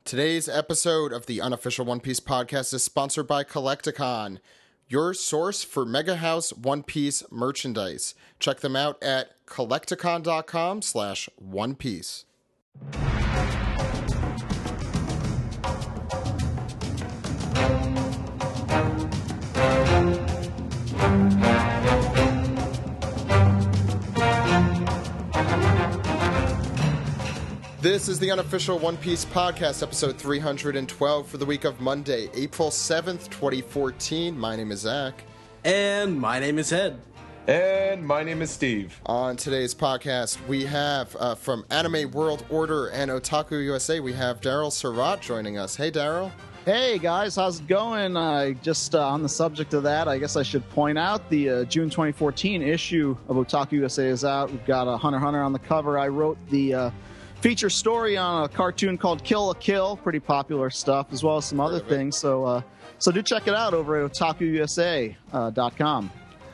Today's episode of the Unofficial One Piece podcast is sponsored by Collecticon, your source for Mega House One Piece merchandise. Check them out at collecticon.com/One Piece. This is the Unofficial One Piece podcast, episode 312 for the week of Monday, April 7th, 2014. My name is Zach. And my name is Ed. And my name is Steve. On today's podcast, we have from Anime World Order and Otaku USA, we have Daryl Surat joining us. Hey, Daryl. Hey guys, how's it going? Just on the subject of that, I guess I should point out the June 2014 issue of Otaku USA is out. We've got a Hunter x Hunter on the cover. I wrote the feature story on a cartoon called Kill la Kill, pretty popular stuff, as well as some other things. So do check it out over at otakuusa.com.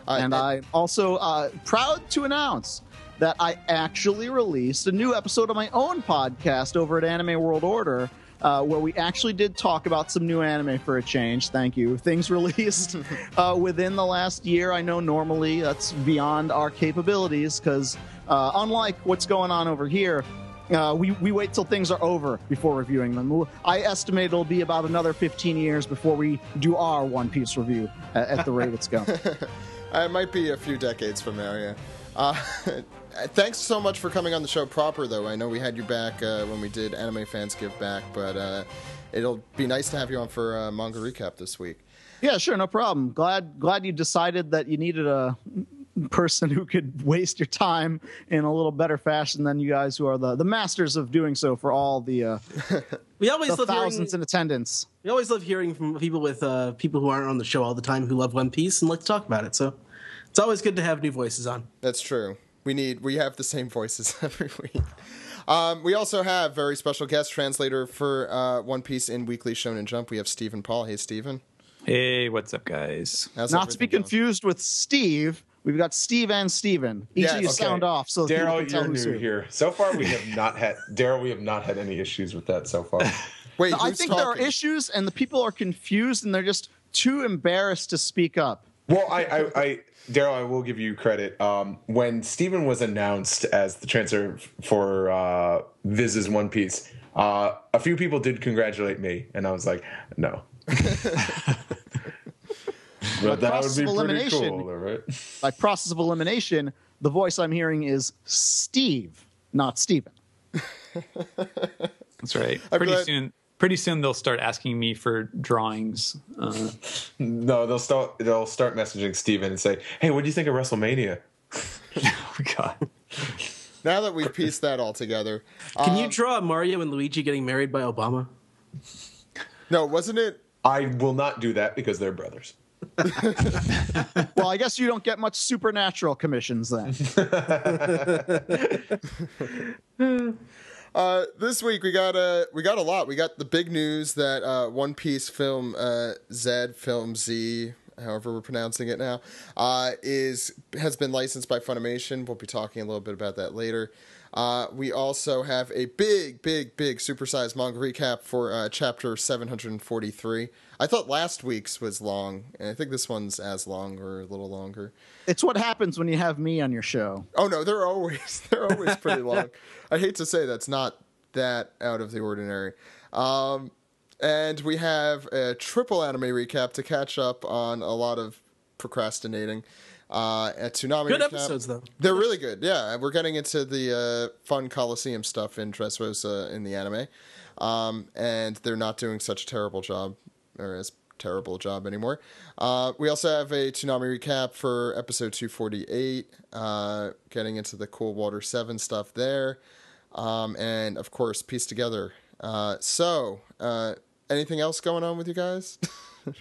And I'm also proud to announce that I actually released a new episode of my own podcast over at Anime World Order, where we actually did talk about some new anime for a change. Thank you. Things released within the last year. I know normally that's beyond our capabilities because unlike what's going on over here, we wait till things are over before reviewing them. I estimate it'll be about another 15 years before we do our One Piece review at the rate it's going. It might be a few decades from now, yeah. Thanks so much for coming on the show proper, though. I know we had you back when we did Anime Fans Give Back, but it'll be nice to have you on for Manga Recap this week. Yeah, sure, no problem. Glad you decided that you needed a person who could waste your time in a little better fashion than you guys who are the masters of doing so for all the we always the love thousands in attendance. We always love hearing from people with people who aren't on the show all the time who love One Piece and like to talk about it. So it's always good to have new voices on. That's true. We have the same voices every week. We also have very special guest translator for One Piece in Weekly Shonen Jump. We have Stephen Paul. Hey, Stephen. Hey, what's up, guys? Not to be confused with Steve. We've got Steve and Steven. Each of you sound off, so Daryl, you're new here. So far, we have not had any issues with that so far. Wait, no, I think there are issues, and the people are confused, and they're just too embarrassed to speak up. Well, Daryl, I will give you credit. When Steven was announced as the transfer for Viz's One Piece, a few people did congratulate me, and I was like, no. But that would be pretty cool, right? By process of elimination, the voice I'm hearing is Steve, not Steven. That's right. Pretty soon they'll start asking me for drawings. No, they'll start messaging Steven and say, "Hey, what do you think of WrestleMania?" Oh God. Now that we've pieced that all together, can you draw Mario and Luigi getting married by Obama? No, wasn't it? I will not do that because they're brothers. Well, I guess you don't get much supernatural commissions then. This week we got a lot. We got the big news that One Piece film Z, however we're pronouncing it now, has been licensed by Funimation. We'll be talking a little bit about that later. We also have a big supersized manga recap for chapter 743. I thought last week's was long, and I think this one's as long or a little longer. It's what happens when you have me on your show. Oh no, they're always pretty long. I hate to say that's not that out of the ordinary. And we have a triple anime recap to catch up on a lot of procrastinating. At Toonami Good Recap. episodes, though. They're really good, yeah. We're getting into the fun Coliseum stuff in Dressrosa in the anime. And they're not doing such a terrible job, or as terrible a job anymore. We also have a Toonami Recap for episode 248, getting into the Cool Water 7 stuff there. And, of course, pieced together. Anything else going on with you guys?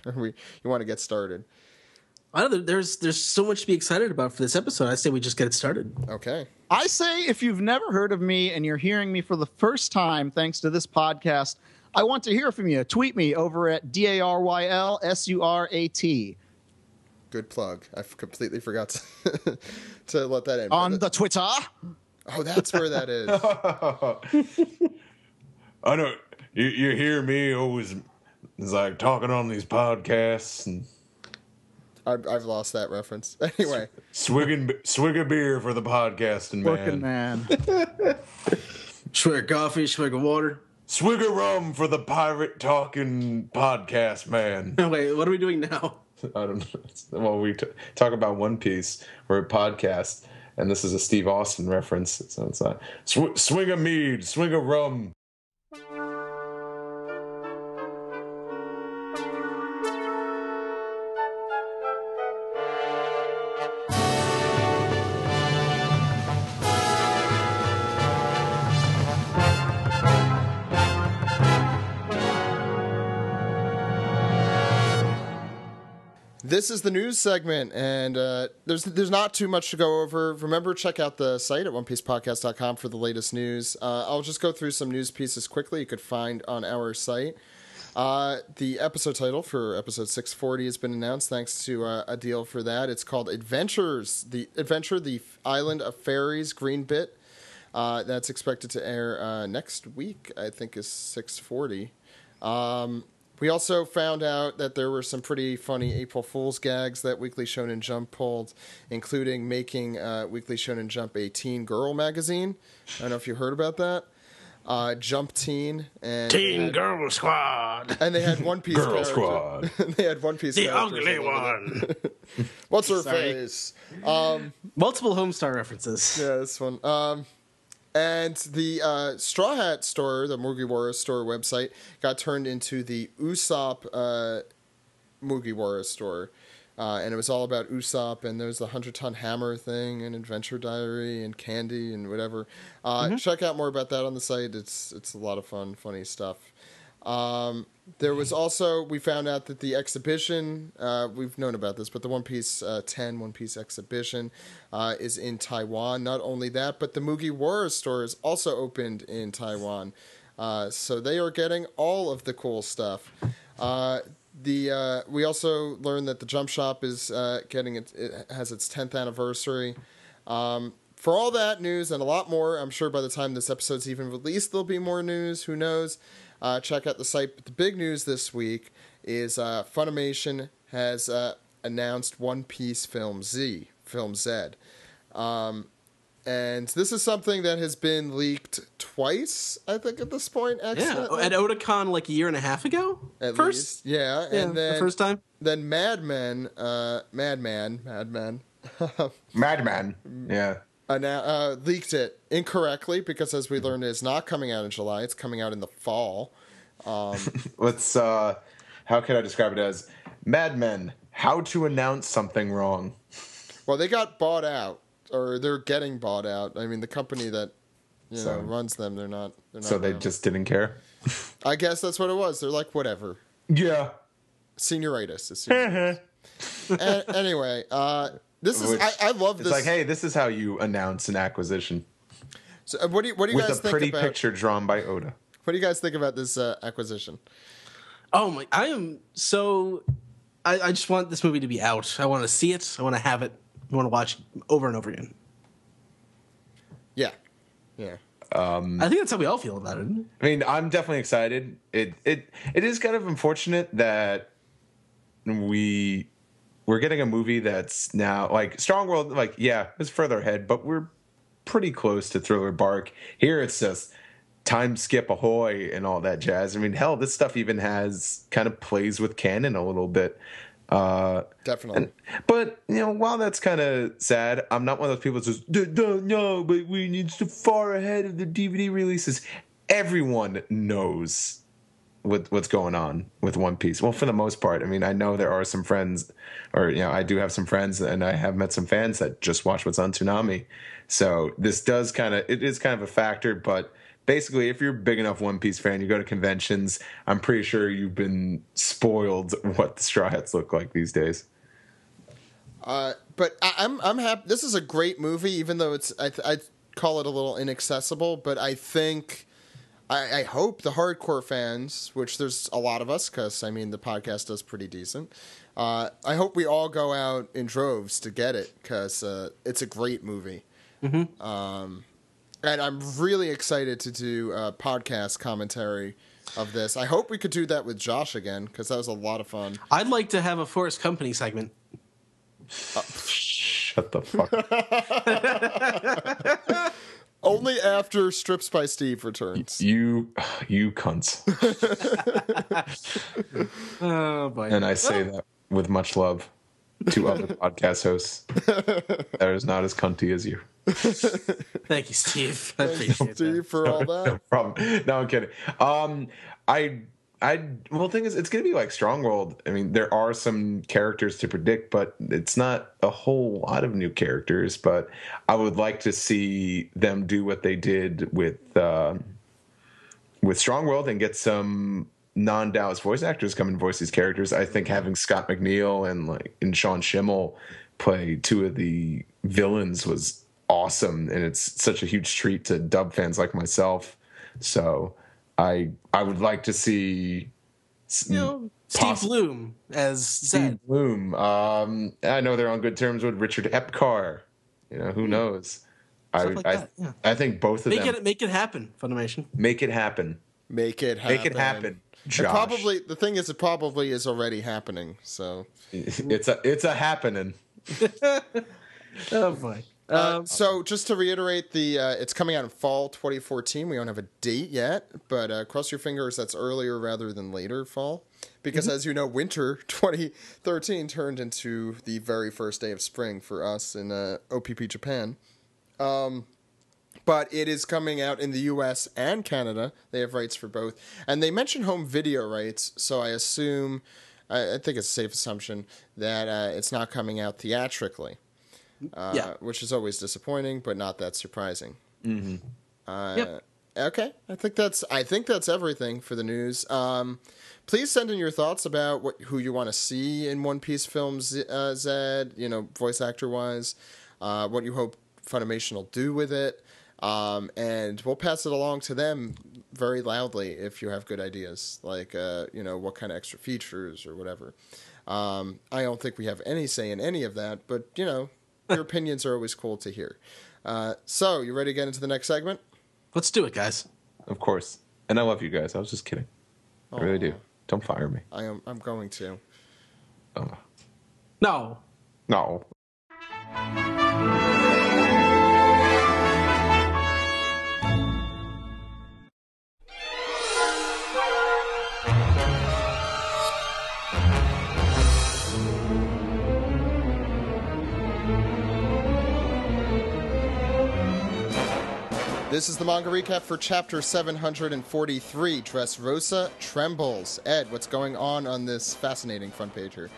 You want to get started? I don't know, there's so much to be excited about for this episode. I say we just get it started. Okay. I say if you've never heard of me and you're hearing me for the first time thanks to this podcast, I want to hear from you. Tweet me over at DARYLSURAT. Good plug. I completely forgot to let that in. On the Twitter. Oh, that's where that is. Oh no, you hear me always like talking on these podcasts and I've lost that reference. Anyway, swig a beer for the podcasting Working man. Swig of coffee, swig of water. Swig a rum for the pirate talking podcast man. Wait, what are we doing now? I don't know. Well, we talk about One Piece. We're a podcast, and this is a Steve Austin reference. So it's like swing a mead, swing a rum. this is the news segment, and there's not too much to go over. Remember, check out the site at onepiecepodcast.com for the latest news. I'll just go through some news pieces quickly you could find on our site. The episode title for episode 640 has been announced thanks to a deal for that. It's called Adventures, the Island of Fairies Green Bit. That's expected to air next week, I think is 640. We also found out that there were some pretty funny April Fool's gags that Weekly Shonen Jump pulled, including making Weekly Shonen Jump a teen girl magazine. I don't know if you heard about that. Jump Teen and Teen Girl Squad. And they had One Piece Girl character. Squad. They had One Piece. The characters ugly all over one. it. What's her Sorry. face? Multiple Homestar references. Yeah, this one. And the Straw Hat store, the Mugiwara store website, got turned into the Usopp Mugiwara store. And it was all about Usopp, and there was the 100-ton hammer thing, and Adventure Diary, and Candy, and whatever. Check out more about that on the site. It's a lot of fun, funny stuff. There was also, we found out that the exhibition, we've known about this, but the One Piece 10 One Piece exhibition is in Taiwan. Not only that, but the Mugiwara store is also opened in Taiwan. So they are getting all of the cool stuff. We also learned that the Jump Shop is it has its 10th anniversary. For all that news and a lot more, I'm sure by the time this episode's even released, there'll be more news. Who knows? Check out the site. But the big news this week is Funimation has announced One Piece Film Z. And this is something that has been leaked twice, I think, at this point. Yeah, Accidentally. at Otakon like a year and a half ago. At First, least. Yeah, and then the first time. Then Madman, Yeah. leaked it incorrectly because, as we learned, it's not coming out in July. It's coming out in the fall. Let's, how can I describe it as? Mad Men, how to announce something wrong. Well, they got bought out, or they're getting bought out. I mean, the company that runs them, they're not. So they around. just didn't care? I guess that's what it was. They're like, whatever. Yeah. Senioritis. Is senioritis. Anyway, this is. I love this. It's like, hey, this is how you announce an acquisition. So, what do you With guys a think pretty about? picture drawn by Oda. What do you guys think about this acquisition? Oh my! I am so. I just want this movie to be out. I want to see it. I want to have it. I want to watch it over and over again. Yeah. I think that's how we all feel about it. Isn't it? I mean, I'm definitely excited. It is kind of unfortunate that we're getting a movie that's now like Strong World. Like, yeah, it's further ahead, but we're pretty close to Thriller Bark. Here, it's just time skip ahoy and all that jazz. I mean, hell, this stuff even has kind of plays with canon a little bit. Definitely. But, while that's kind of sad, I'm not one of those people that says, no, but we need to far ahead of the DVD releases. Everyone knows what's going on with One Piece. Well, for the most part. I mean, I know there are some friends, or, I do have some friends, and I have met some fans that just watch what's on Toonami. So this it is kind of a factor, but basically, if you're a big enough One Piece fan, you go to conventions, I'm pretty sure you've been spoiled what the Straw Hats look like these days. But I'm happy. This is a great movie, even though it's I call it a little inaccessible. But I think I hope the hardcore fans, which there's a lot of us, because I mean the podcast does pretty decent. I hope we all go out in droves to get it because it's a great movie. Mm-hmm. And I'm really excited to do podcast commentary of this. I hope we could do that with Josh again, because that was a lot of fun. I'd like to have a Forest Company segment. Shut the fuck up. Only after Strips by Steve returns. You cunts. Oh boy! And I say that with much love to other podcast hosts. That is not as cunty as you. Thank you, Steve. I appreciate Steve, that. for all that. No problem. No, I'm kidding. Well, the thing is, it's going to be like Strongworld. I mean, there are some characters to predict, but it's not a whole lot of new characters. But I would like to see them do what they did with Strongworld and get some non-Dallas voice actors come and voice these characters. I think having Scott McNeil and Sean Schimmel play two of the villains was awesome, and it's such a huge treat to dub fans like myself. So I would like to see Steve Bloom as Zed. Steve Bloom. I know they're on good terms with Richard Epcar. Who knows? I think both of them make it happen. Funimation. Make it happen. Make it happen. Make it happen. Josh. Probably the thing is, it probably is already happening. So it's a happening. Oh boy. So just to reiterate, it's coming out in fall 2014. We don't have a date yet, but cross your fingers that's earlier rather than later fall. Because as you know, winter 2013 turned into the very first day of spring for us in OPP Japan. But it is coming out in the US and Canada. They have rights for both. And they mention home video rights, so I assume, I think it's a safe assumption, that it's not coming out theatrically. Which is always disappointing, but not that surprising. Mm-hmm. Yep. Okay, I think that's everything for the news. Please send in your thoughts about who you want to see in One Piece films, Zed. Voice actor wise, what you hope Funimation will do with it, and we'll pass it along to them very loudly if you have good ideas, like what kind of extra features or whatever. I don't think we have any say in any of that, but your opinions are always cool to hear. So, you ready to get into the next segment? Let's do it, guys. Of course. And I love you guys. I was just kidding. I really do. Don't fire me. I'm going to. No. No. This is the manga recap for chapter 743, Dressrosa Trembles. Ed, what's going on this fascinating front page here?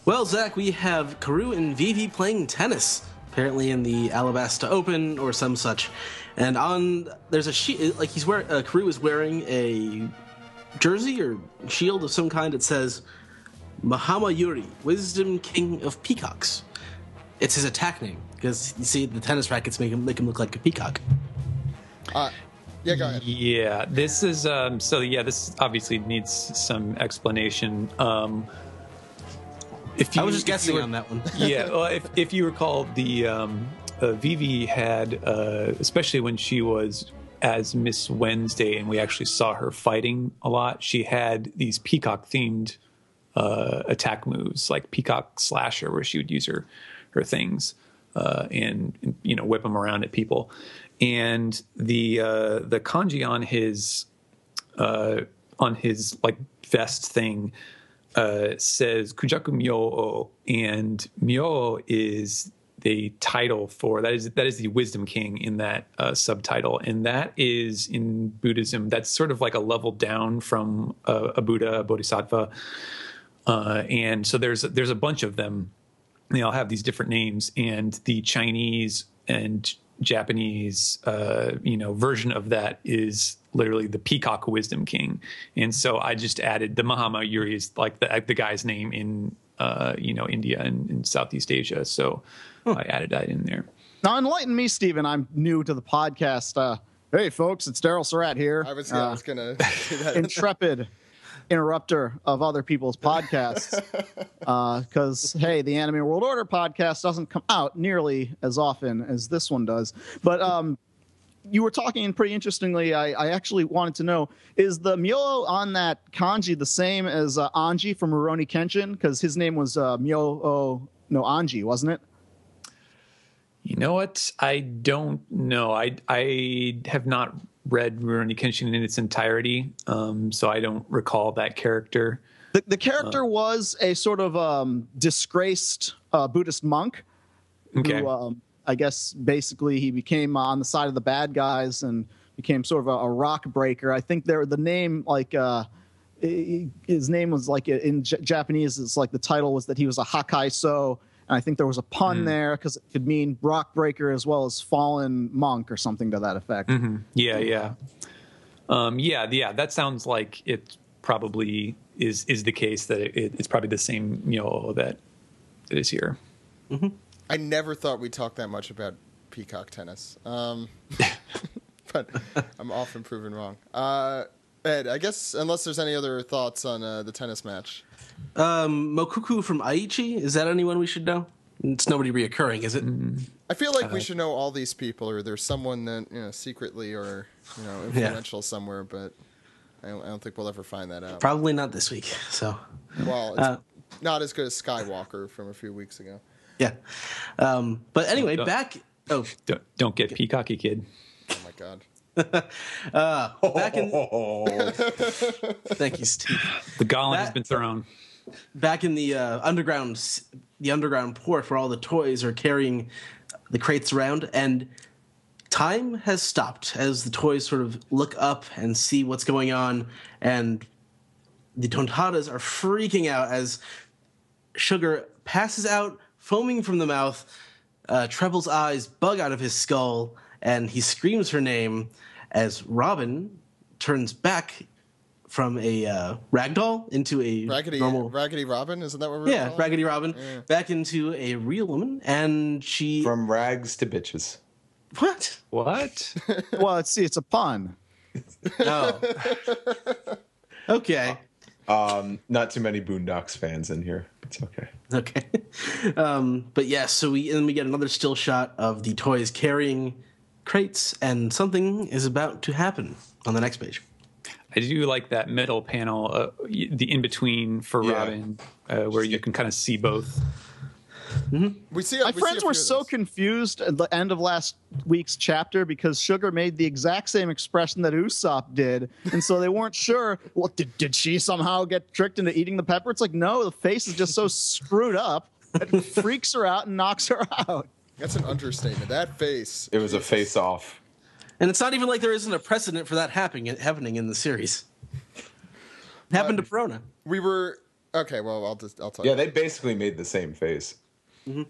Well, Zach, we have Karu and Vivi playing tennis, apparently in the Alabasta Open or some such. And there's a Karu is wearing a jersey or shield of some kind that says Mahama Yuri, Wisdom King of Peacocks. It's his attack name, because you see the tennis rackets make him look like a peacock. Yeah, go ahead. Yeah, this is this obviously needs some explanation. I was just guessing on that one. Yeah, well, if you recall, the Vivi had, especially when she was as Miss Wednesday, and we actually saw her fighting a lot. She had these peacock-themed attack moves, like Peacock Slasher, where she would use her things and whip them around at people. And the kanji on his like vest thing says Kujaku Myo, and Myo is the title for that is the Wisdom King in that subtitle, and that is in Buddhism. That's sort of like a level down from a Buddha, a Bodhisattva, and so there's a bunch of them. They all have these different names, and the Chinese and Japanese, version of that is literally the Peacock Wisdom King. And so I just added the Mahama Yuri is like the guy's name in, India and in Southeast Asia. So I added that in there. Now enlighten me, Stephen. I'm new to the podcast. Hey, folks, it's Daryl Surat here. I was going to do that. Intrepid interrupter of other people's podcasts. Because, hey, the Anime World Order podcast doesn't come out nearly as often as this one does. But you were talking pretty interestingly. I actually wanted to know, is the Myo on that kanji the same as Anji from Rurouni Kenshin? Because his name was Myo no Anji, wasn't it? You know what? I don't know. I have not read Rurouni Kenshin in its entirety, so I don't recall that character. The character was a sort of disgraced Buddhist monk. Okay. Who, I guess basically he became on the side of the bad guys and became sort of a rock breaker. I think the name, like his name was like in Japanese, it's like the title was that he was a Hakai-so, and I think there was a pun there because it could mean rock breaker as well as fallen monk or something to that effect. Mm-hmm. Yeah. That sounds like it probably is the case, that it's probably the same Myo that is here. Mm-hmm. I never thought we'd talk that much about peacock tennis, but I'm often proven wrong. Ed, I guess unless there's any other thoughts on the tennis match. Mokuku from Aichi, is that anyone we should know? It's nobody reoccurring, is it? I feel like we should know all these people, or there's someone that secretly or influential somewhere, but I don't think we'll ever find that out. Probably not this week. So, well, it's not as good as Skywalker from a few weeks ago. Yeah, but anyway, back. Oh, don't get peacocky, kid. Oh my God. Back in. Thank you, Steve. The gauntlet has been thrown. Back in the underground port where all the toys are carrying the crates around, and time has stopped as the toys sort of look up and see what's going on, and the Tontadas are freaking out as Sugar passes out, foaming from the mouth. Treble's eyes bug out of his skull, and he screams her name as Robin turns back from a ragdoll into a normal... Raggedy Robin? Isn't that what we're calling? Raggedy Robin. Yeah. Back into a real woman, and she... From rags to bitches. What? Well, it's a pun. Oh. Okay. Not too many Boondocks fans in here. It's okay. Okay. But yeah, so we get another still shot of the toys carrying crates, and something is about to happen on the next page. I do like that middle panel, the in-between for Robin, where you can kind of see both. Mm-hmm. My friends were so confused at the end of last week's chapter because Sugar made the exact same expression that Usopp did, and so they weren't sure. Well, did she somehow get tricked into eating the pepper? It's like, no, the face is just so screwed up it freaks her out and knocks her out. That's an understatement. That face. It was a face-off. And it's not even like there isn't a precedent for that happening in the series. It happened to Perona. We were okay. Well, I'll tell you. Yeah, they basically made the same face. Mm-hmm.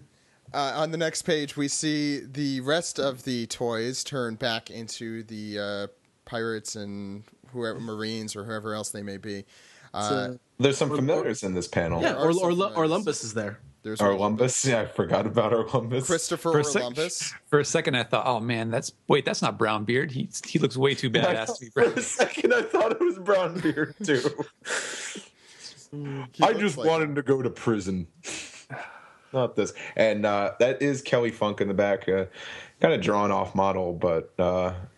On the next page, we see the rest of the toys turn back into the pirates and whoever, Marines or whoever else they may be. There's some familiars in this panel. Yeah, Orlumbus is there. There's Orlumbus. Yeah, I forgot about Orlumbus. Christopher Orlumbus. For a second, I thought, "Oh man, that's not Brownbeard. He looks way too badass to be For a second, I thought it was Brownbeard too. I just want him to go to prison. Not this. And that is Kelly Funk in the back. Kind of drawn off model, but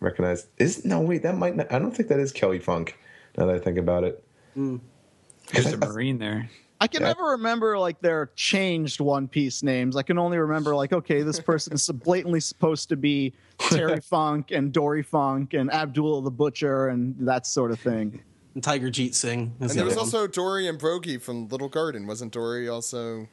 recognized. That might not. I don't think that is Kelly Funk. Now that I think about it. There's a Marine there. I can never remember like their changed One Piece names. I can only remember like, okay, this person is blatantly supposed to be Terry Funk and Dory Funk and Abdul the Butcher and that sort of thing. And Tiger Jeet Singh. And there was also Dory and Brogy from Little Garden. Wasn't Dory also?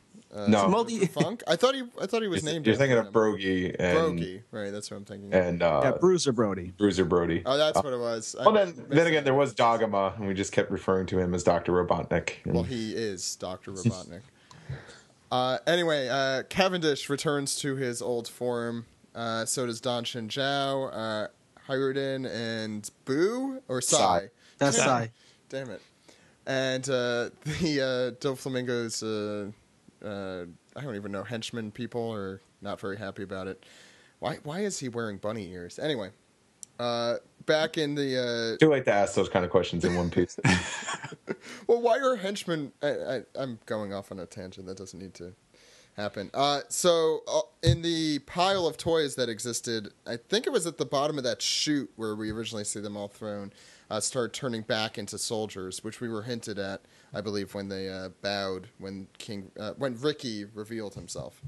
No, Funk. I thought he was named. You're thinking of Brogy. Brogy, right? That's what I'm thinking. And Bruiser Brody. Bruiser Brody. Oh, that's what it was. Well, then again, there was Dagama, and we just kept referring to him as Dr. Robotnik. Well, he is Dr. Robotnik. Anyway, Cavendish returns to his old form. So does Don Shin Zhao, Hyruden, and Boo or Sai. That's Sai. Damn it. And the Doflamingos. I don't even know, henchmen people are not very happy about it. Why is he wearing bunny ears? Anyway, back in the... Too late to ask those kind of questions in One Piece. Well, why are henchmen... I'm going off on a tangent that doesn't need to happen. In the pile of toys that existed, I think it was at the bottom of that chute where we originally see them all thrown, start turning back into soldiers, which we were hinted at, I believe, when they bowed when Ricky revealed himself.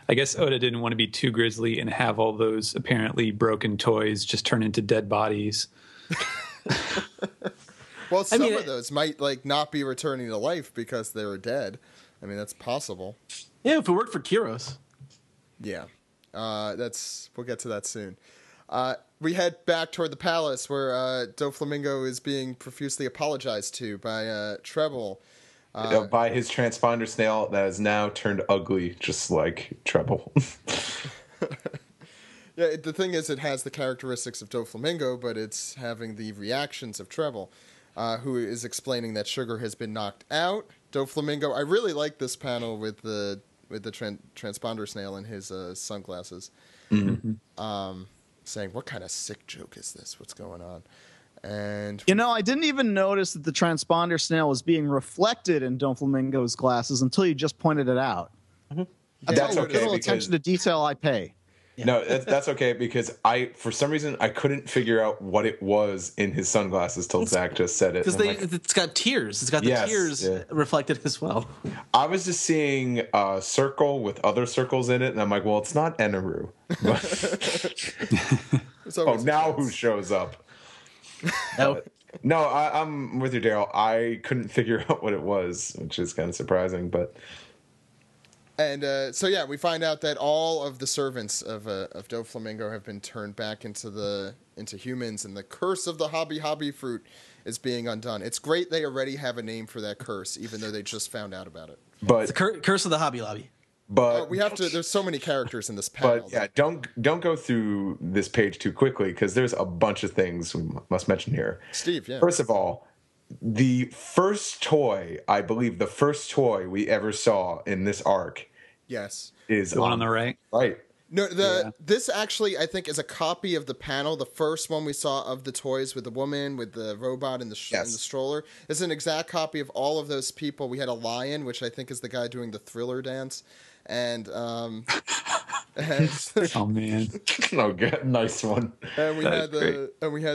I guess Oda didn't want to be too grisly and have all those apparently broken toys just turn into dead bodies. Well, some of those might not be returning to life because they were dead. I mean, that's possible. Yeah, if it worked for Kyros. Yeah, we'll get to that soon. We head back toward the palace where Doflamingo is being profusely apologized to by Treble. By his transponder snail that has now turned ugly, just like Treble. Yeah, the thing is, it has the characteristics of Doflamingo, but it's having the reactions of Treble, who is explaining that Sugar has been knocked out. Doflamingo, I really like this panel with the transponder snail in his sunglasses, saying, "What kind of sick joke is this? What's going on?" And I didn't even notice that the transponder snail was being reflected in Doflamingo's glasses until you just pointed it out. Mm-hmm. That's okay. Little attention to detail I pay. Yeah. No, that's okay because for some reason I couldn't figure out what it was in his sunglasses till Zach just said it. Because it's got tears. It's got the tears reflected as well. I was just seeing a circle with other circles in it, and I'm like, well, it's not Eneru. Now who shows up? No, I'm with you, Daryl. I couldn't figure out what it was, which is kind of surprising, but. And we find out that all of the servants of Doflamingo have been turned back into humans, and the curse of the Hobby fruit is being undone. It's great they already have a name for that curse, even though they just found out about it. But it's the curse of the Hobby Lobby. But we have to. There's so many characters in this panel. But don't go through this page too quickly because there's a bunch of things we must mention here. Steve, yeah. First of all, the first toy we ever saw in this arc, yes, is the one on the right. Right. No, this actually I think is a copy of the panel. The first one we saw of the toys with the woman, with the robot, and the stroller is an exact copy of all of those people. We had a lion, which I think is the guy doing the Thriller dance. And oh man, oh good, nice one. And we had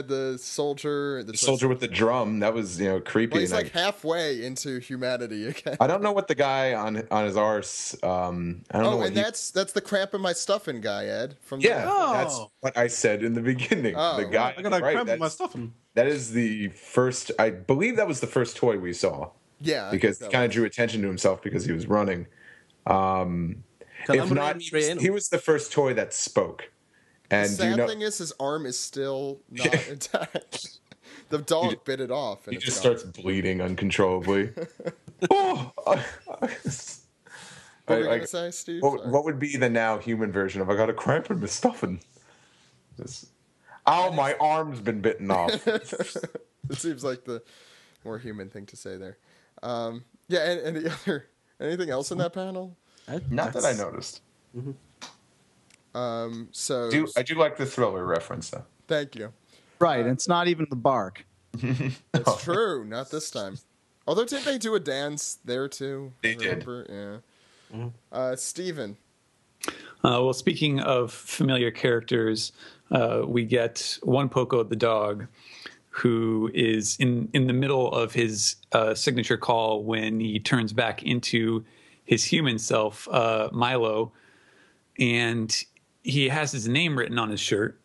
the soldier, the soldier with the drum. That was creepy. Well, he's halfway into humanity again. I don't know what the guy on his arse. I don't know. And that's the cramp in my stuffing guy, Ed. That's what I said in the beginning. The guy. I got a cramp in my stuffing. That is the first. I believe that was the first toy we saw. Yeah, because he kind of drew attention to himself because he was running. If not, he was the first toy that spoke. And the sad thing is, his arm is still not intact. The dog bit it off. And he just starts bleeding uncontrollably. What were you going to say, Steve? What would be the now human version of I got a cramp in my stuffing? My arm's been bitten off. It seems like the more human thing to say there. And anything else in that panel? Not that I noticed. Mm-hmm. I do like the Thriller reference, though. Thank you. Right, it's not even the bark. It's true, not this time. Although, didn't they do a dance there, too? They did. Yeah. Mm-hmm. Steven. Well, speaking of familiar characters, we get One Poco the dog, who is in the middle of his signature call when he turns back into his human self, Milo, and he has his name written on his shirt,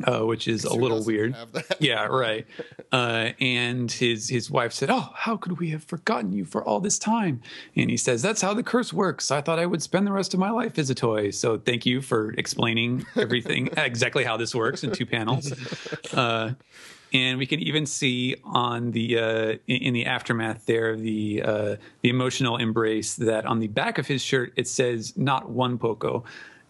which is a little weird. Yeah, right. And his wife said, "Oh, how could we have forgotten you for all this time?" And he says, "That's how the curse works. I thought I would spend the rest of my life as a toy. So thank you for explaining everything, exactly how this works in 2 panels." And we can even see on the in the aftermath there the emotional embrace that on the back of his shirt it says "not one Poco,"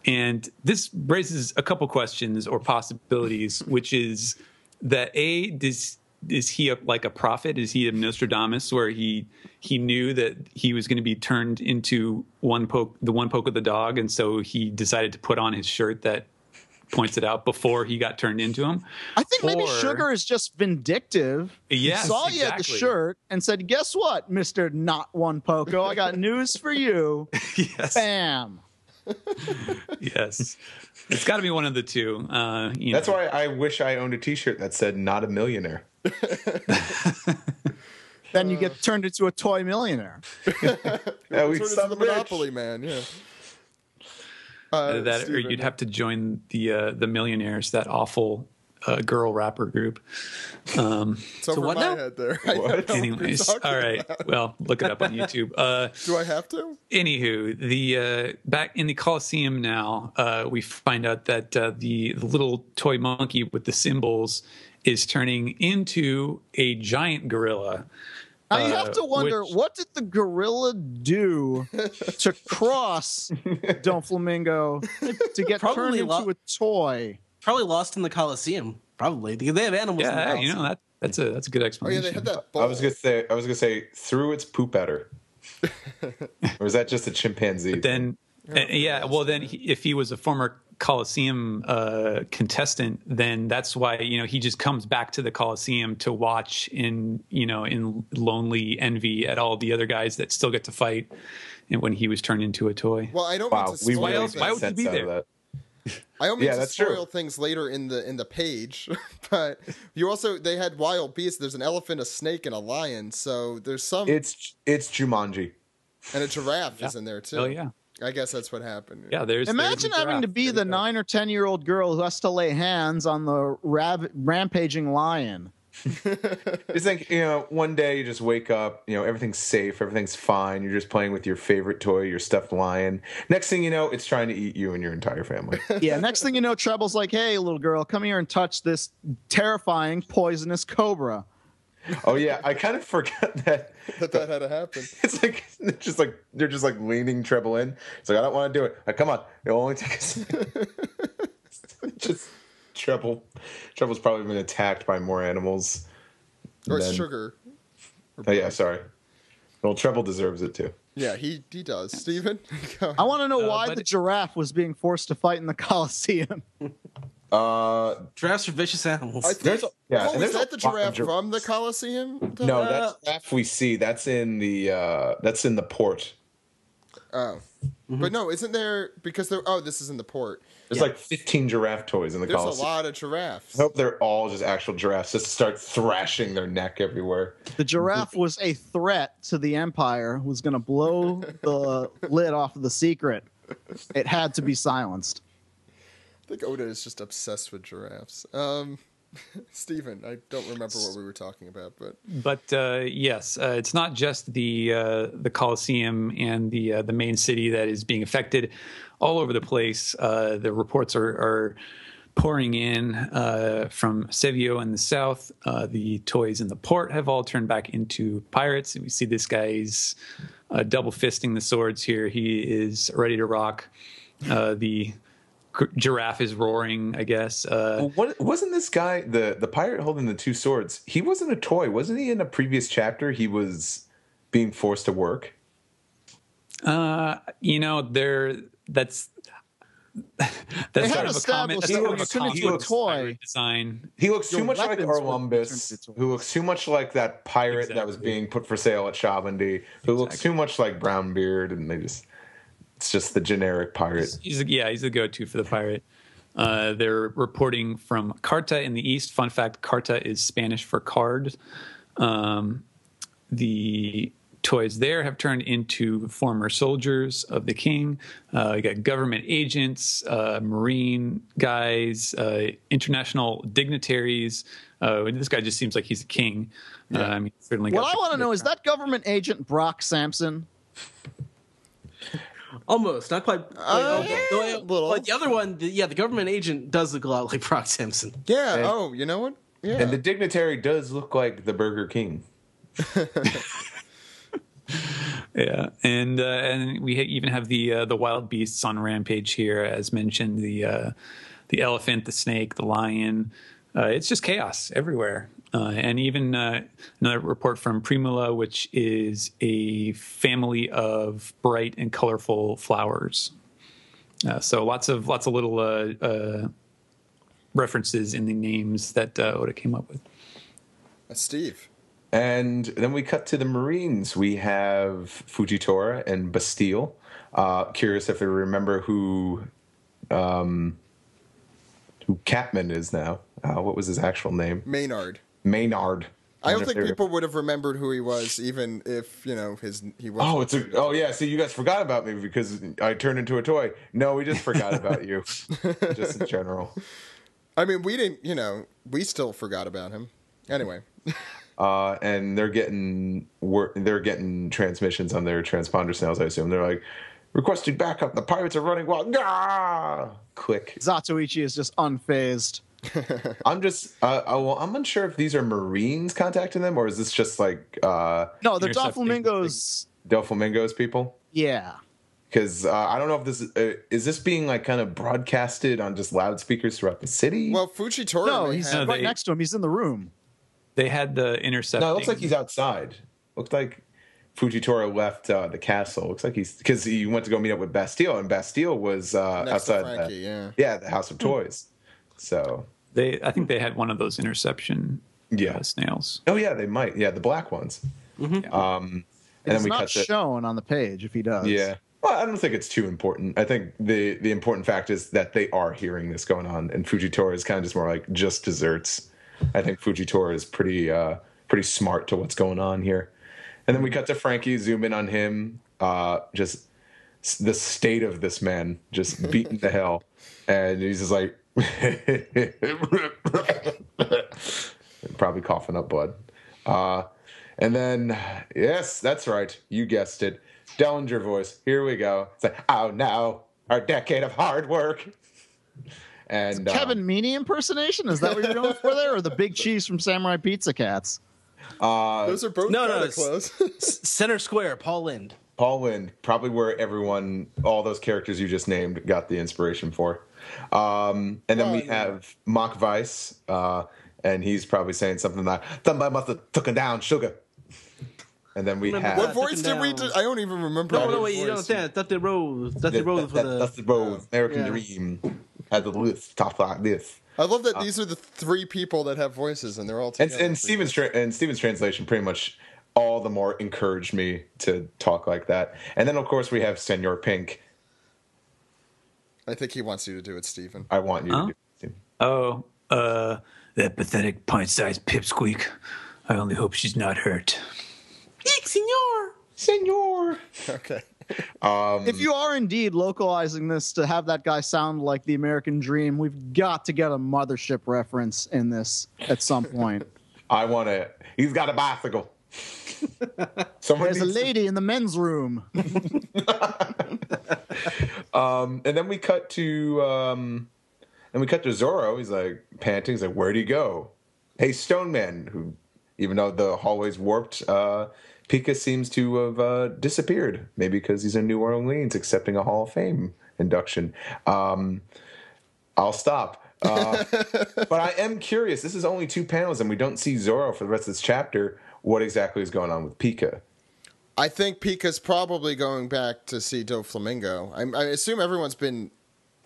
and this raises a couple questions or possibilities, which is that is he like a prophet? Is he a Nostradamus, where he knew that he was going to be turned into the one Poco the dog, and so he decided to put on his shirt that points it out before he got turned into him. I think maybe Or- Sugar is just vindictive. Yes, He saw you at the exactly. shirt and said, "Guess what, Mister Not One Poco? I got news for you." Yes. Bam. Yes. It's got to be one of the two. That's why I wish I owned a T-shirt that said "Not a millionaire." Then you get turned into a toy millionaire. Yeah, we Turn into son the of a bitch. Monopoly Man. Yeah. that, or Steven. you'd have to join the Millionaires, that awful girl rapper group. It's over what my now? head there. What? I don't know what you're Anyways, talking all right. about. Well, look it up on YouTube. Do I have to? Anywho, the back in the Coliseum now, we find out that the little toy monkey with the symbols is turning into a giant gorilla. Now you have to wonder, which- what did the gorilla do to cross Don Flamingo to get Probably turned into a toy? Probably lost in the Coliseum. Probably because they have animals. in the Yeah, Coliseum. that's a good Oh yeah, explanation. they had that bowl. I was gonna say threw its poop at her. Or is that just a chimpanzee? Then if he was a former Coliseum contestant, then that's why he just comes back to the Coliseum to watch in lonely envy at all the other guys that still get to fight, and when he was turned into a toy. Well, I don't Wow, mean to we spoil really else- why made would he sense be out of there? that. I don't mean Yeah, to that's spoil true. things later in the page, but they had wild beasts. There's an elephant, a snake, and a lion. So there's some, It's Jumanji. and a giraffe is in there too. Oh yeah, I guess that's what happened. yeah. Imagine having to be the 9 or 10-year-old girl who has to lay hands on the rampaging lion. It's like, one day you just wake up, everything's safe, everything's fine. You're just playing with your favorite toy, your stuffed lion. Next thing you know, it's trying to eat you and your entire family. Yeah, next thing you know, Treble's like, "Hey, little girl, come here and touch this terrifying, poisonous cobra." Oh yeah, I kind of forgot that. that had to happen. It's like they're just like leaning Treble in. It's like, I don't want to do it. Like, come on, it'll only take us. Just Treble's probably been attacked by more animals. Or than- sugar. Oh yeah, sorry. Well, Treble deserves it too. Yeah, he does. Steven? Go. I want to know why but- the giraffe was being forced to fight in the Coliseum. Giraffes are vicious animals. I think, There's a- yeah, oh, and is there's that a the lot of giraffe giraffes. from the Coliseum? No, that's giraffe we see. That's in the port. Oh. But no, isn't there, because this is in the port. There's like 15 giraffe toys in the There's Coliseum. a lot of giraffes. I hope they're all just actual giraffes, just to start thrashing their neck everywhere. The giraffe was a threat to the Empire, who was going to blow the lid off of the secret. It had to be silenced. I think Oda is just obsessed with giraffes. Steven, I don't remember what we were talking about, but yes, it's not just the Coliseum and the main city that is being affected. All over the place, the reports are pouring in from Sevio in the south. The toys in the port have all turned back into pirates. We see this guy's double fisting the swords here. He is ready to rock. The giraffe is roaring, I guess. What wasn't this guy the pirate holding the two swords? He wasn't a toy, wasn't he? In a previous chapter, he was being forced to work. That's They sort had of a comment. established That's that sort when of you a turn into a complex toy, pirate design. He looks Your too much like weapons would Orlumbus, turn into who looks too much like that pirate that was Exactly. being put for sale at Shabandy, who looks too much like Brownbeard, and it's just the generic pirate. He's the go-to for the pirate. They're reporting from Carta in the east. Fun fact: Carta is Spanish for card. The toys there have turned into former soldiers of the king. You got government agents, marine guys, international dignitaries. This guy just seems like he's a king. I mean, certainly. what I want to know is that government agent Brock Sampson. Almost, not quite. little. But the other one, the government agent does look a lot like Brock Simpson. yeah. And- Oh, you know what? Yeah. And the dignitary does look like the Burger King. Yeah, and we even have the wild beasts on rampage here, as mentioned. The elephant, the snake, the lion. It's just chaos everywhere. And even another report from Primula, which is a family of bright and colorful flowers. So lots of little references in the names that Oda came up with. Steve. And then we cut to the Marines. We have Fujitora and Bastille. Curious if you remember who Catman is now. What was his actual name? Maynard. I don't think people would have remembered who he was, even if he was. Yeah. So you guys forgot about me because I turned into a toy. No, we just forgot about you, just in general. I mean, we didn't. We still forgot about him. Anyway. And they're getting transmissions on their transponder signals. I assume they're like, requesting backup. The pirates are running wild. Gah! Click. Zatoichi is just unfazed. I'm unsure if these are Marines contacting them or is this just like no, they're Doflamingos. Doflamingos people. Yeah. Because I don't know if this is this being like kind of broadcasted on just loudspeakers throughout the city. Well, Fujitora. No, he's right next to him. He's in the room. They had the intercepting. No, it looks like he's outside. Looked like Fujitora left the castle. Looks like because he went to go meet up with Bastille, and Bastille was outside. Frankie, the House of Toys. So I think they had one of those interception snails. Oh yeah, they might. Yeah, the black ones. Mm-hmm. And it's not shown on the page if he does. Yeah. Well, I don't think it's too important. I think the important fact is that they are hearing this going on, and Fujitora is kind of just more like just desserts. I think Fujitora is pretty smart to what's going on here. And then we cut to Frankie, zoom in on him, just the state of this man, just beaten to hell. And he's just like, probably coughing up blood. And then, yes, that's right. You guessed it. Dellinger voice. Here we go. It's like, oh no, our decade of hard work. And Kevin Meaney impersonation? Is that what you're going for there? Or the Big Cheese from Samurai Pizza Cats? Those are both kind of close. Center Square, Paul Lind. Paul Lind, probably where all those characters you just named got the inspiration for. And then we have Mock Weiss, and he's probably saying something like, somebody must have taken down sugar. And then we have... What voice did we do? I don't even remember. No, wait, you don't understand. Dusty Rose. Dusty Rose. Dusty Rose, American Dream. Had the list, top like this. I love that these are the three people that have voices, and they're all together. And Steven's translation pretty much all the more encouraged me to talk like that. And then, of course, we have Senor Pink. I think he wants you to do it, Steven. I want you to do it, Steven. Oh, that pathetic pint-sized pipsqueak. I only hope she's not hurt. Senor. Okay. If you are indeed localizing this to have that guy sound like the American Dream, we've got to get a Mothership reference in this at some point. I want to. He's got a bicycle. There's a lady in the men's room. And then we cut to Zoro. He's like panting. He's like, "Where'd he go?" Hey, Stone Man, who, even though the hallway's warped, Pika seems to have disappeared. Maybe because he's in New Orleans accepting a Hall of Fame induction. I'll stop. But I am curious. This is only 2 panels, and we don't see Zoro for the rest of this chapter. What exactly is going on with Pika? I think Pika's probably going back to see Doflamingo. I assume everyone's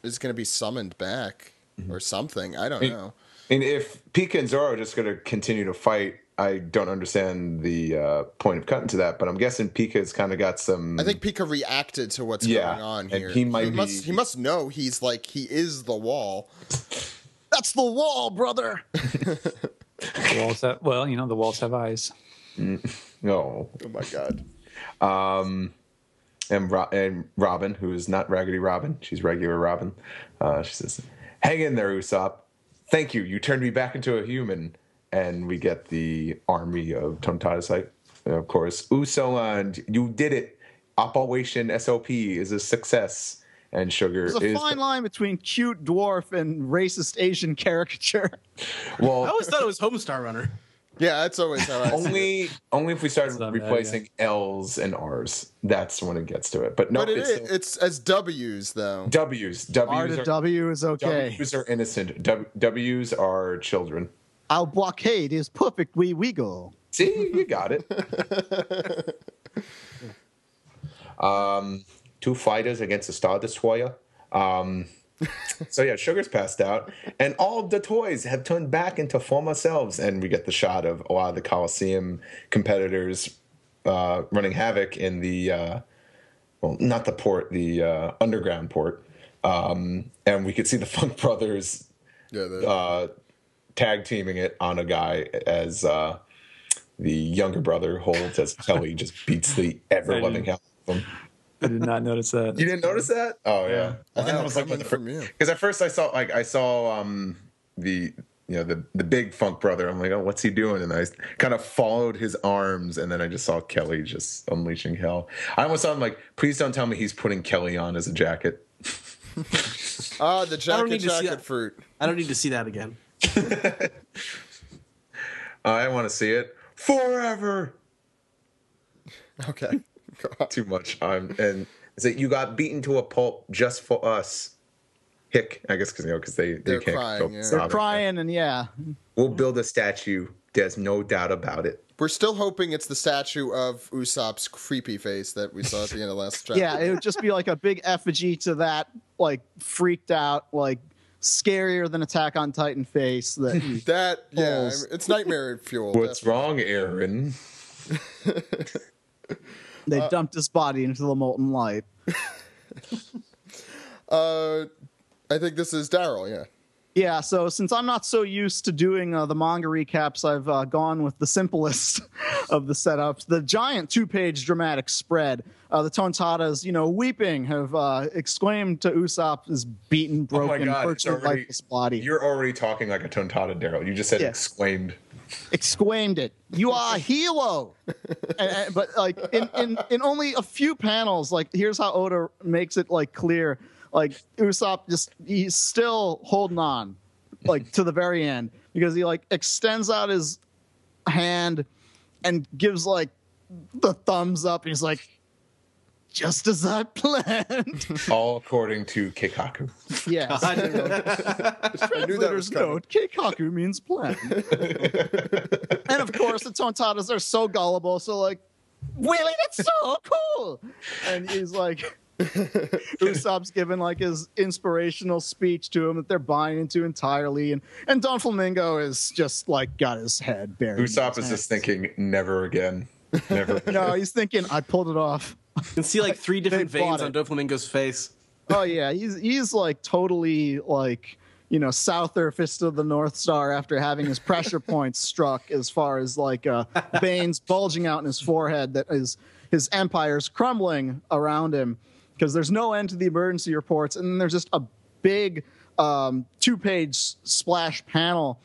is going to be summoned back or something. I don't know. And if Pika and Zoro are just going to continue to fight, I don't understand the point of cutting to that. But I'm guessing Pika's kind of got some. I think Pika reacted to what's going on here. And he must know he is the wall. That's the wall, brother. The walls have eyes. Oh my God. And Robin, who is not Raggedy Robin, she's regular Robin. She says, "Hang in there, Usopp. Thank you. You turned me back into a human." And we get the army of Tonta's like, of course, Usoland, you did it. Operation SOP is a success. And Sugar is... There's a fine line between cute dwarf and racist Asian caricature. Well, I always thought it was Homestar Runner. Yeah, that's always how I see it. Only if we start replacing L's and R's. That's when it gets to it. But no, it's as W's, though. W's. R to W is okay. W's are innocent. W's are children. Our blockade is perfect. We go. See, you got it. 2 fighters against a Star Destroyer. So yeah, Sugar's passed out, and all the toys have turned back into former selves, and we get the shot of a lot of the Coliseum competitors running havoc in the well, not the port, the underground port, and we could see the Funk Brothers tag teaming it on a guy as the younger brother holds as Kelly just beats the ever loving hell out of him. I did not notice that. You didn't notice that? Oh yeah. I think Wow, that was like coming from you. because at first I saw the the big Funk brother. I'm like, oh, what's he doing? And I kind of followed his arms, and then I just saw Kelly just unleashing hell. I almost saw him like, please don't tell me he's putting Kelly on as a jacket. The jacket fruit. I don't need to see that again. I want to see it forever. Okay. Too much. And it's like, you got beaten to a pulp just for us. Hick, I guess, because they can't crying, control yeah. They're crying, and yeah. We'll build a statue. There's no doubt about it. We're still hoping it's the statue of Usopp's creepy face that we saw at the end of last chapter. Yeah, it would just be like a big effigy to that, like, freaked out, like, scarier than Attack on Titan face. It's nightmare fuel. What's wrong, Aaron? They dumped his body into the molten light. I think this is Daryl, yeah. Yeah, so since I'm not so used to doing the manga recaps, I've gone with the simplest of the setups. The giant 2-page dramatic spread. The Tontatas, weeping, have exclaimed to Usopp his beaten, broken, virtually lifeless body. You're already talking like a Tontata, Daryl. You just said exclaimed. Exclaimed it. You are a hero. But like in only a few panels, like here's how Oda makes it like clear. Like Usopp he's still holding on, like to the very end, because he like extends out his hand and gives like the thumbs up. He's like, just as I planned. All according to Keikaku. Yes. I knew that was coming. Note, Keikaku means plan. And of course, the Tontatas are so gullible. So like, really, that's so cool. And he's like, Usopp's given like his inspirational speech to him that they're buying into entirely, and Don Flamingo is just like got his head buried. Usopp is just thinking, never again. Never. No, he's thinking, I pulled it off. You can see like 3 different They bought veins on it. Doflamingo's face. Oh yeah, he's like totally like Souther Fist of the North Star after having his pressure points struck, as far as like veins bulging out in his forehead that is his empire's crumbling around him, because there's no end to the emergency reports, and then there's just a big 2-page splash panel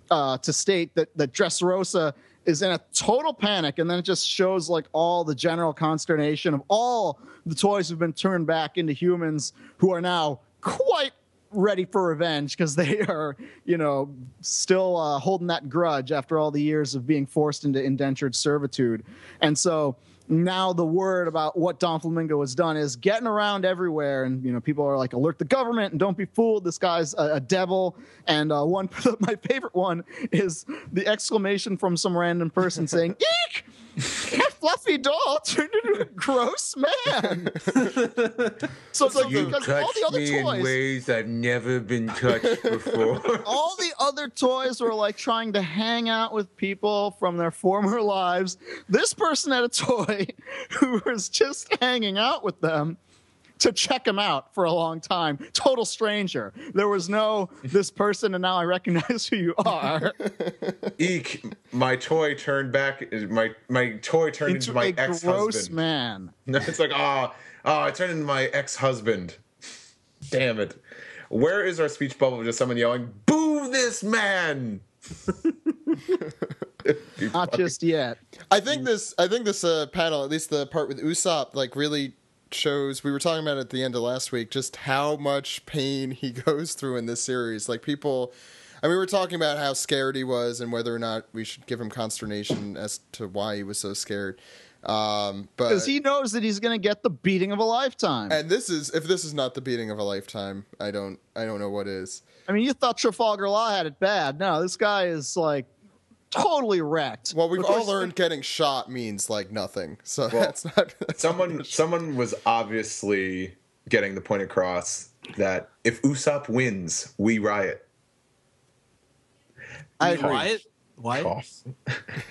to state that Dressrosa is in a total panic, and then it just shows like all the general consternation of all the toys who've been turned back into humans, who are now quite ready for revenge, because they are, still holding that grudge after all the years of being forced into indentured servitude. And so now the word about what Don Flamingo has done is getting around everywhere, and people are like, alert the government and don't be fooled, this guy's a devil. And my favorite one is the exclamation from some random person saying, eek, that fluffy doll turned into a gross man. So it's like, because all the other toys in ways I've never been touched before. all the other toys were like trying to hang out with people from their former lives. This person had a toy who was just hanging out with them to check him out for a long time. Total stranger. There was no, this person, and now I recognize who you are. Eek! My toy turned back. My toy turned into my gross ex-husband. man. It's like, it turned into my ex-husband. Damn it! Where is our speech bubble? Just someone yelling, "Boo this man!" Not just yet. I think this panel, at least the part with Usopp, like really shows, we were talking about it at the end of last week, just how much pain he goes through in this series. Like people, we were talking about how scared he was and whether or not we should give him consternation as to why he was so scared. Because he knows that he's going to get the beating of a lifetime. And if this is not the beating of a lifetime, I don't know what is. I mean, you thought Trafalgar Law had it bad. No, this guy is like totally wrecked. Well, we've all learned getting shot means like nothing. So that's not. Someone was obviously getting the point across that if Usopp wins, we riot. I agree. Wyatt? Wyatt? Oh.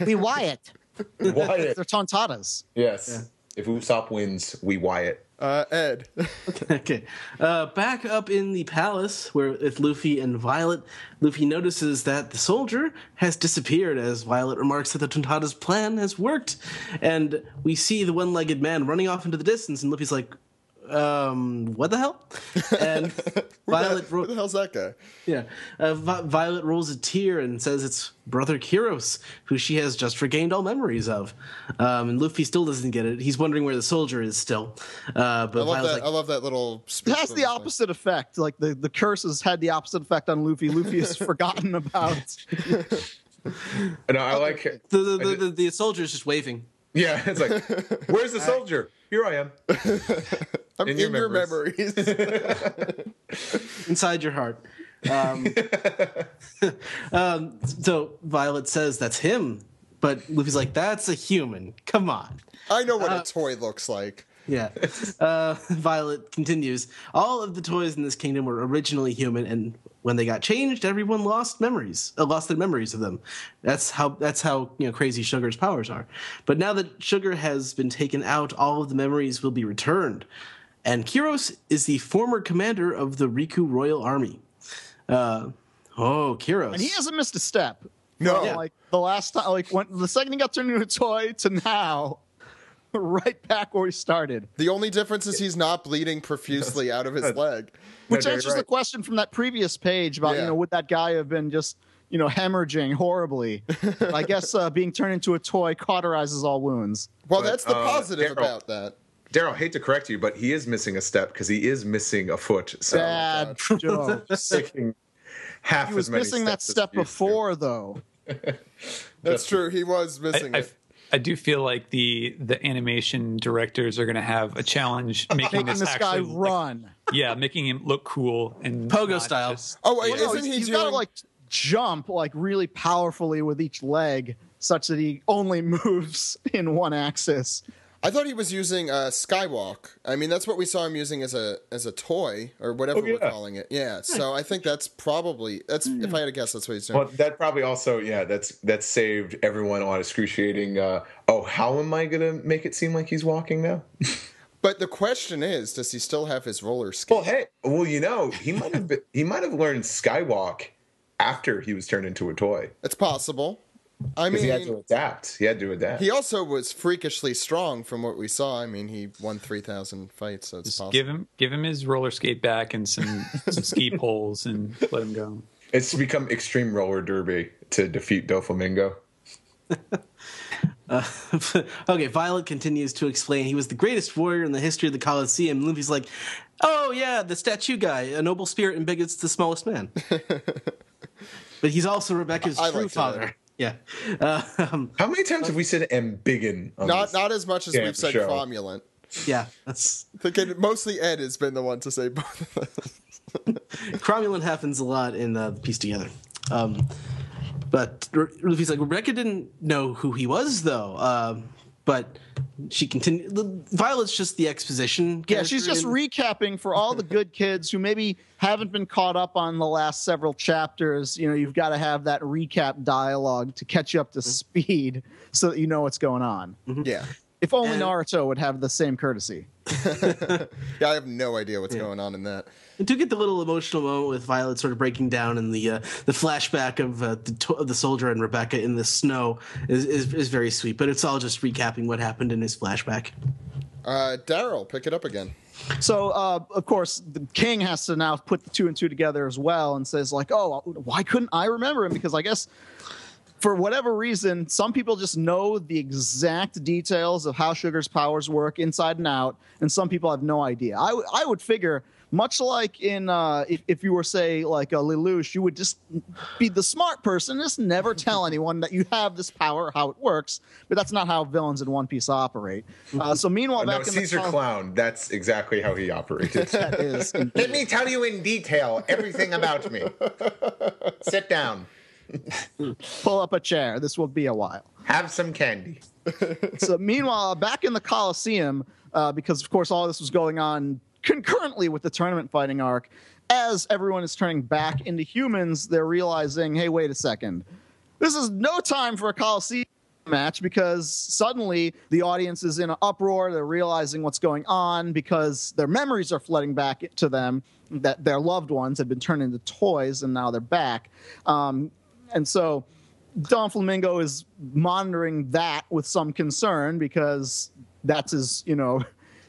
We Wyatt. Wyatt. They're tontatas. Yes. Yeah. If Usopp wins, we Wyatt. Ed. Okay. Back up in the palace where with Luffy and Violet, Luffy notices that the soldier has disappeared as Violet remarks that the Tontata's plan has worked. And we see the one-legged man running off into the distance, and Luffy's like, what the hell? And Violet Who the hell's that guy? Yeah. Violet rolls a tear and says it's Brother Kyros, who she has just regained all memories of. And Luffy still doesn't get it. He's wondering where the soldier is still. But I love that little speech. It has the opposite effect. Like the curse has had the opposite effect on Luffy. Luffy is forgotten about. No, I like it. The soldier is just waving. Yeah, it's like, where's the soldier? Here I am. I'm in your memories. Inside your heart. So Violet says that's him, but Luffy's like, that's a human. Come on. I know what a toy looks like. Yeah. Violet continues. All of the toys in this kingdom were originally human, and when they got changed, everyone lost their memories of them. That's how crazy Sugar's powers are. But now that Sugar has been taken out, all of the memories will be returned. And Kyros is the former commander of the Riku Royal Army. Kyros. And he hasn't missed a step. No. From, like the last time, like when the second he got turned into a toy to now, right back where he started. The only difference is he's not bleeding profusely out of his leg. Which No, answers right. the question from that previous page about, would that guy have been just, hemorrhaging horribly? I guess being turned into a toy cauterizes all wounds. Well, But, that's the positive Daryl- about that. Daryl, hate to correct you, but he is missing a step because he is missing a foot. So Bad joke. taking half He was as many missing that steps as step he used to. before, though. That's true. He was missing it. I do feel like the animation directors are going to have a challenge making Making this guy actually, run. making him look cool and Pogo not style. just- Oh, wait, No, isn't he he's doing... got to jump really powerfully with each leg, such that he only moves in one axis. I thought he was using Skywalk. I mean, that's what we saw him using as a toy or whatever we're calling it. Yeah. So I think that's probably if I had to guess, that's what he's doing. Well, that probably also, that saved everyone a lot of excruciating. How am I gonna make it seem like he's walking now? But the question is, does he still have his roller skate? He might have learned Skywalk after he was turned into a toy. It's possible. I Because mean, he had to adapt. he also was freakishly strong from what we saw. I mean, he won 3,000 fights, so it's possible. give him his roller skate back and some ski poles and let him go. It's become extreme roller derby to defeat Doflamingo. Okay, Violet continues to explain he was the greatest warrior in the history of the Colosseum. Luffy's like, oh yeah, the statue guy, a noble spirit and bigot's the smallest man. But he's also Rebecca's I true like that. father. Yeah. How many times have we said "embiggen"? Not as much as damn we've said show. cromulent. Yeah, that's... I think mostly Ed has been the one to say both of those. Cromulent happens a lot in the Piece Together. But Luffy's like, Rebecca didn't know who he was, though. But she continued. Violet's just the exposition. Yeah, she's just recapping for all the good kids who maybe haven't been caught up on the last several chapters. You've got to have that recap dialogue to catch you up to speed so that you know what's going on. Yeah. If only Naruto would have the same courtesy. Yeah, I have no idea what's going on in that. And to get the little emotional moment with Violet sort of breaking down and the flashback of the soldier and Rebecca in the snow is very sweet. But it's all just recapping what happened in his flashback. Daryl, pick it up again. So, of course, the king has to now put the two and two together as well and says, why couldn't I remember him? Because I guess for whatever reason, some people just know the exact details of how Sugar's powers work inside and out, and some people have no idea. I would figure, much like in if you were, say, like a Lelouch, you would just be the smart person, just never tell anyone that you have this power, how it works. But that's not how villains in One Piece operate. So meanwhile, back in Caesar Clown, that's exactly how he operated. that is Let me tell you in detail everything about me. Sit down. pull up a chair. This will be a while. Have some candy. So meanwhile, back in the Colosseum, because, of course, all this was going on concurrently with the tournament fighting arc. As everyone is turning back into humans, they're realizing, hey, wait a second. This is no time for a Coliseum match, because suddenly the audience is in an uproar. They're realizing what's going on because their memories are flooding back to them, that their loved ones had been turned into toys and now they're back. And so Don Flamingo is monitoring that with some concern, because that's his,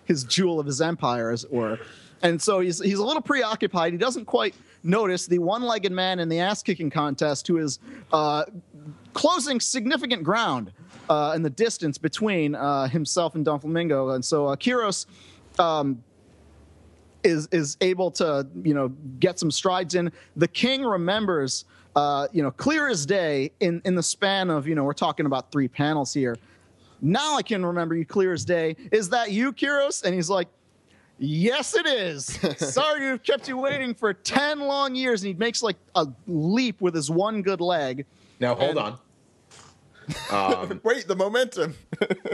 his jewel of his empire, as it were. And so he's a little preoccupied. He doesn't quite notice the one-legged man in the ass-kicking contest who is closing significant ground in the distance between himself and Don Flamingo. And so Kyros is able to, get some strides in. The king remembers, clear as day in the span of, we're talking about 3 panels here. Now I can remember you clear as day. Is that you, Kyros? And he's like, yes, it is. Sorry to have kept you waiting for 10 long years. And he makes like a leap with his one good leg. Now, hold on. Wait, the momentum.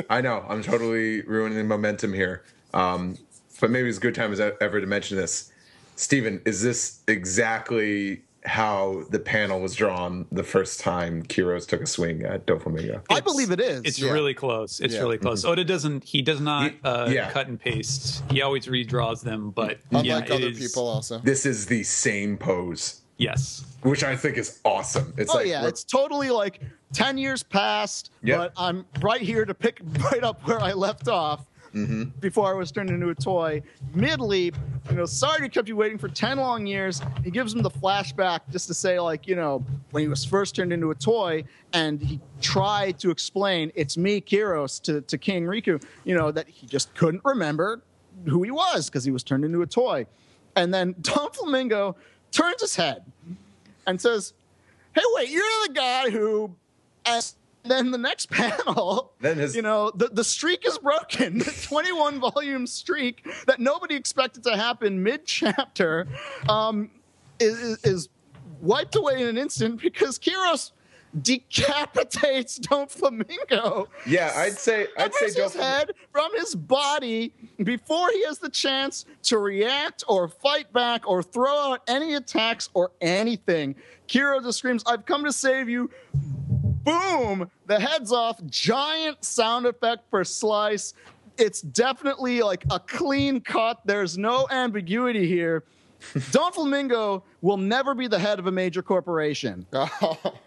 I know. I'm totally ruining the momentum here. But maybe it's a good time as ever to mention this. Steven, is this exactly how the panel was drawn the first time Kyros took a swing at Doflamingo? I believe it is. It's really close. It's really close. Oda does not cut and paste. He always redraws them, but unlike other people also. This is the same pose. Yes. Which I think is awesome. It's it's totally like 10 years passed, but I'm right here to pick right up where I left off. Before I was turned into a toy. Mid-leap, sorry to kept you waiting for 10 long years. He gives him the flashback just to say, like, when he was first turned into a toy, and he tried to explain, it's me, Kyros, to King Riku, that he just couldn't remember who he was because he was turned into a toy. And then Don Flamingo turns his head and says, hey, wait, you're the guy who... Then the next panel, the streak is broken. The 21-volume streak that nobody expected to happen mid-chapter is wiped away in an instant because Kyros decapitates Don Flamingo. Yeah, I'd say his head from his body before he has the chance to react or fight back or throw out any attacks or anything. Kyros just screams, "I've come to save you." Boom! The head's off. Giant sound effect per slice. It's definitely like a clean cut. There's no ambiguity here. Don Flamingo will never be the head of a major corporation. I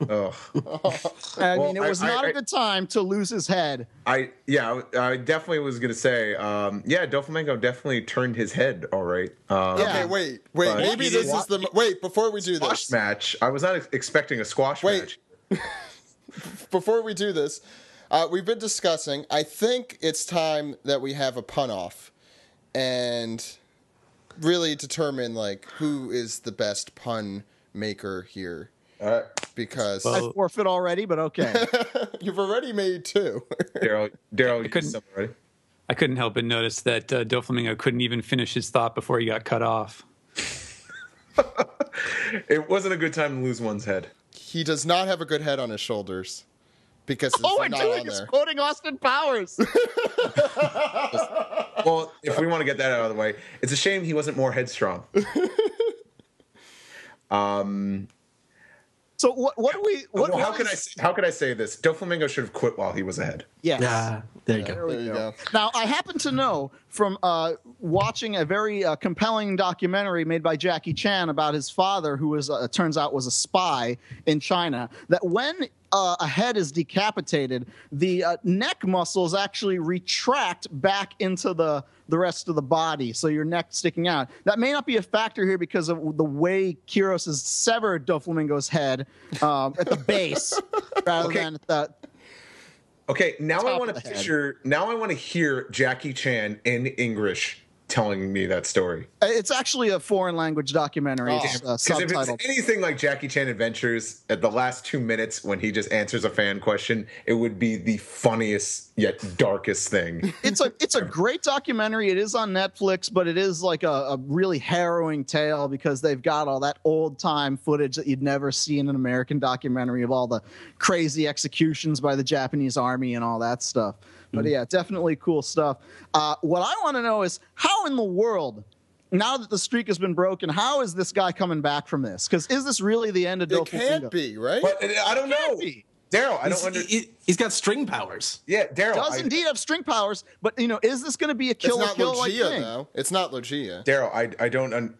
mean, it was not a good time to lose his head. I definitely was going to say, Don Flamingo definitely turned his head, all right. Okay, wait. Maybe this is the... Wait, before we do this. Squash match. I was not expecting a squash match. Before we do this, we've been discussing, I think it's time that we have a pun-off and really determine, like, who is the best pun maker here. All right. Because... I forfeit already, but okay. You've already made 2. Daryl, you did something already? I couldn't help but notice that Doflamingo couldn't even finish his thought before he got cut off. It wasn't a good time to lose one's head. He does not have a good head on his shoulders because it's not on there. Quoting Austin Powers. Well, if we want to get that out of the way, it's a shame he wasn't more headstrong. So what do we? How can I say this? Doflamingo should have quit while he was ahead. Yes. There you go. There you go. Now, I happen to know from watching a very compelling documentary made by Jackie Chan about his father, who was turns out was a spy in China, that when a head is decapitated, the neck muscles actually retract back into the rest of the body, so your neck sticking out. That may not be a factor here because of the way Kyros has severed Doflamingo's head at the base rather than at the... Okay, now I want to picture. Now I want to hear Jackie Chan in English telling me that story. It's actually a foreign language documentary. Because if it's anything like Jackie Chan Adventures, at the last 2 minutes when he just answers a fan question, it would be the funniest yet darkest thing. It's a great documentary. It is on Netflix, but it is like a really harrowing tale because they've got all that old time footage that you'd never see in an American documentary of all the crazy executions by the Japanese army and all that stuff. But yeah, definitely cool stuff. What I want to know is how in the world, now that the streak has been broken, how is this guy coming back from this? Because is this really the end of Doflamingo? It can't be, right? But I don't know. Daryl, I don't understand. He's got string powers. Yeah, Daryl Does indeed have string powers, but is this going to be a kill It's not like Logia, thing? though. It's not Logia. Daryl,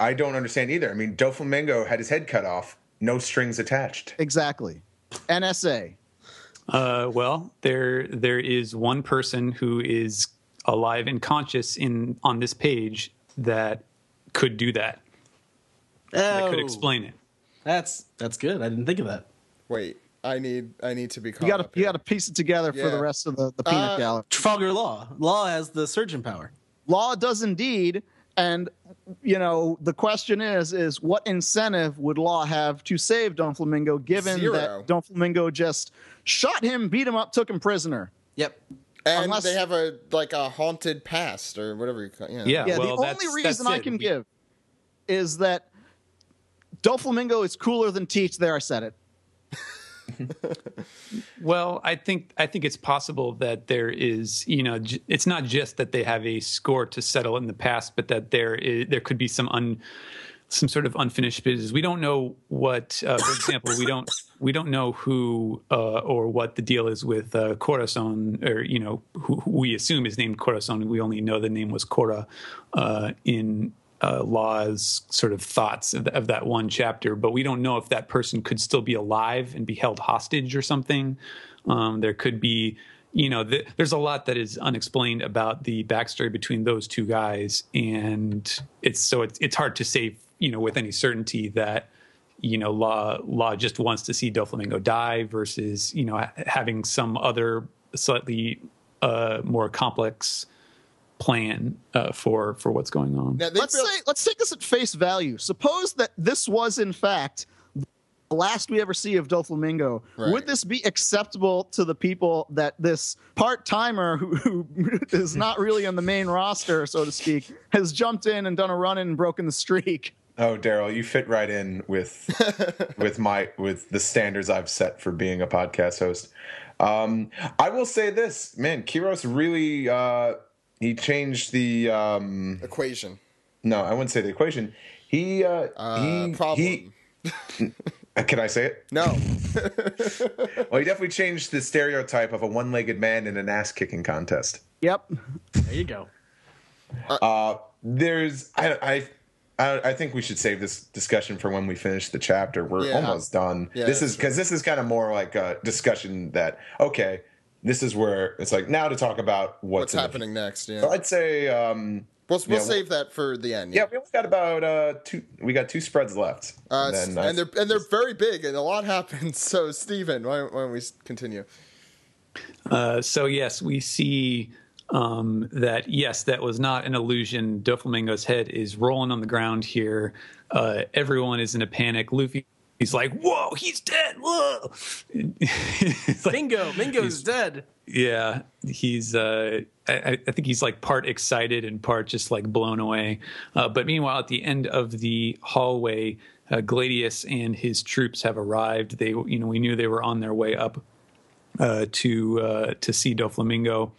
I don't understand either. I mean, Doflamingo had his head cut off, no strings attached. Exactly. NSA. Well, there is one person who is alive and conscious on this page that could do that. That could explain it. That's good. I didn't think of that. Wait, I need to be caught You got to piece it together for the rest of the peanut gallery. Trafalgar Law. Law has the surgeon power. Law does indeed, and the question is what incentive would Law have to save Doflamingo, given that Doflamingo just shot him, beat him up, took him prisoner? Yep. And they have a haunted past or whatever you call it. Yeah, well, the only reason I can give is that Doflamingo is cooler than Teach. There, I said it. Well, I think it's possible that there is, it's not just that they have a score to settle in the past, but that there could be some sort of unfinished business. We don't know what, for example, we don't know who or what the deal is with Corazon, or who we assume is named Corazon. We only know the name was Cora in Law's sort of thoughts of that one chapter, but we don't know if that person could still be alive and be held hostage or something. There could be, there's a lot that is unexplained about the backstory between those two guys, and it's hard to say, with any certainty that Law just wants to see Doflamingo die versus having some other slightly more complex plan for what's going on. Now, let's take this at face value. Suppose that this was in fact the last we ever see of Doflamingo. Right. Would this be acceptable to the people that this part-timer who is not really on the main roster, so to speak, has jumped in and done a run-in and broken the streak? Oh, Daryl, you fit right in with with the standards I've set for being a podcast host. I will say this, man, Kiros really he changed the equation. No, I wouldn't say the equation. Problem. Can I say it? No. Well, he definitely changed the stereotype of a one-legged man in an ass-kicking contest. Yep. There you go. I think we should save this discussion for when we finish the chapter. We're almost done. Yeah, this is kind of more like a discussion that, okay, this is where it's like now to talk about what's happening next. Yeah, so I'd say we'll save that for the end. Yeah, we only got about we got two spreads left, and they're very big and a lot happens. So Stephen, why don't we continue? So yes, we see that was not an illusion. Doflamingo's head is rolling on the ground here. Everyone is in a panic. Luffy's like, "Whoa, he's dead! Whoa!" Mingo's dead. Yeah, he's. I think he's like part excited and part just like blown away. But meanwhile, at the end of the hallway, Gladius and his troops have arrived. They, we knew they were on their way up to see Doflamingo.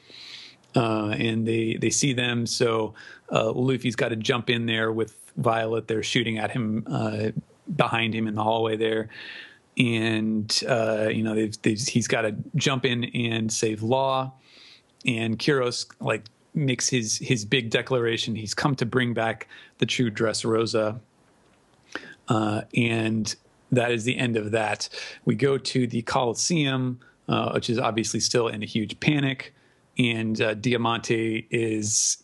And they see them, so Luffy's got to jump in there with Violet. They're shooting at him behind him in the hallway there, and he's got to jump in and save Law. And Kiros makes his big declaration. He's come to bring back the true Dressrosa, and that is the end of that. We go to the Colosseum, which is obviously still in a huge panic. And Diamante is,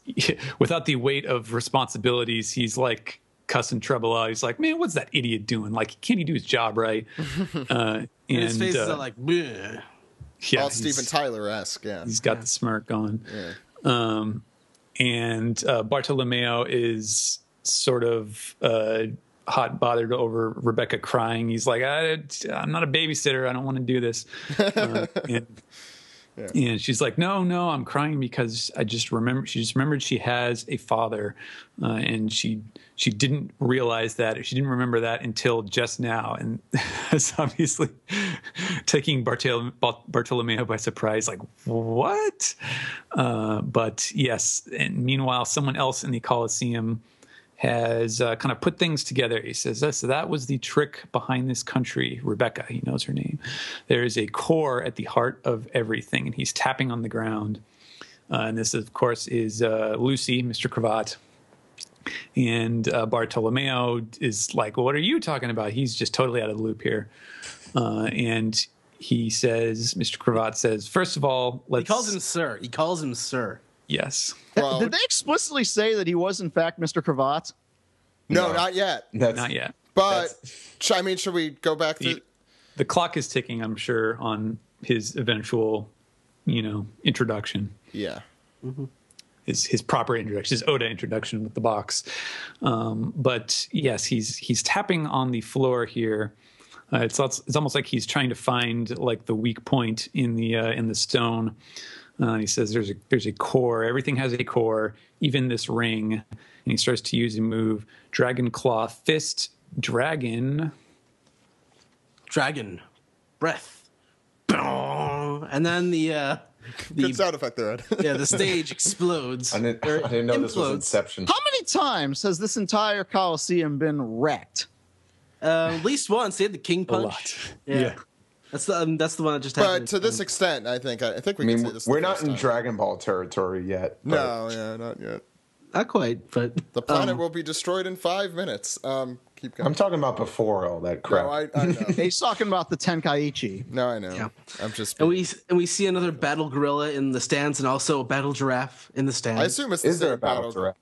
without the weight of responsibilities, he's like cussing Trouble out. He's like, "Man, what's that idiot doing? Like, can't he do his job right?" And his face is like, bleh. Yeah, all Steven Tyler-esque. Yeah, he's got the smirk going. Yeah. And Bartolomeo is sort of hot bothered over Rebecca crying. He's like, "I'm not a babysitter. I don't want to do this." And she's like, no, I'm crying because she just remembered she has a father, and she didn't realize that. She didn't remember that until just now, and that's obviously taking Bartolomeo by surprise. Like, what? But yes, and meanwhile, someone else in the Colosseum has kind of put things together. He says, so that was the trick behind this country. Rebecca, he knows her name. There is a core at the heart of everything, and he's tapping on the ground. And this, of course, is Lucy, Mr. Cravat. And Bartolomeo is like, well, what are you talking about? He's just totally out of the loop here. And he says, Mr. Cravat says, first of all, He calls him sir. Yes. Well, Did they explicitly say that he was, in fact, Mr. Cravat? no, not yet. Not yet. But, should we go back to... The clock is ticking, I'm sure, on his eventual, introduction. Yeah. Mm-hmm. His proper introduction, his Oda introduction with the box. But yes, he's tapping on the floor here. It's almost like he's trying to find like the weak point in the stone. He says there's a core. Everything has a core, even this ring. And he starts to use a move: Dragon Claw Fist, Dragon Breath. And then the Good sound effect there, Ed. yeah, the stage explodes. I didn't know this was Inception. How many times has this entire Colosseum been wrecked? At least once. They had the King Punch. A lot. Yeah. That's the one that just But happened. to this extent, I think we can say this. We're not in Dragon Ball territory yet. No, not yet. Not quite, but The planet will be destroyed in 5 minutes. Keep going. I'm talking about before all that crap. No, I know. He's talking about the Tenkaichi. No, I know. Yeah. I'm just. and we see another battle gorilla in the stands and also a battle giraffe in the stands. I assume it's the Is there a same battle giraffe?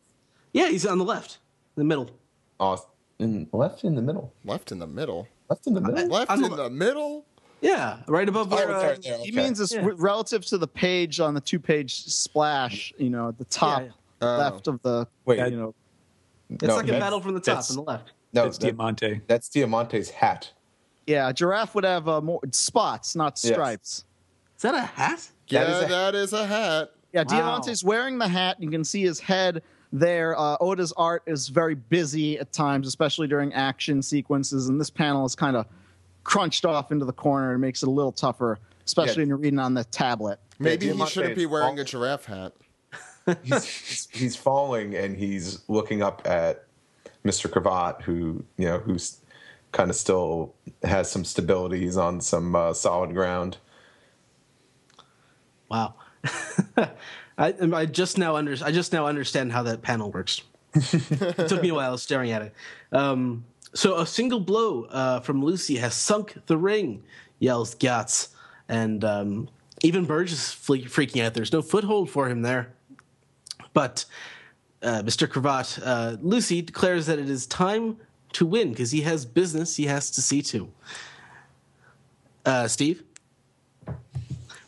Yeah, he's on the left, in the middle. Left in the middle. Left in the middle. Left in the middle. Left on the in the middle. Yeah, right above where. there, He means it's relative to the page on the 2-page splash, at the top left of the, Wait, It's like a battle from the top on the left. No, It's Diamante. That's Diamante's hat. Yeah, a giraffe would have more spots, not stripes. Is that a hat? Yeah, that is a hat. Yeah, Wow. Diamante's wearing the hat. You can see his head there. Oda's art is very busy at times, especially during action sequences, and this panel is kind of crunched off into the corner and makes it a little tougher, especially when you're reading on the tablet. Maybe he Diamante shouldn't be is wearing a falling. giraffe hat. He's falling and he's looking up at Mr. Cravat, who's kind of still has some stability. He's on some solid ground. Wow. I just now understand how that panel works. It took me a while staring at it. So a single blow from Lucy has sunk the ring, yells Gyatz. And even Burge is freaking out. There's no foothold for him there. But Mr. Cravat, Lucy declares that it is time to win because he has business he has to see to. Steve?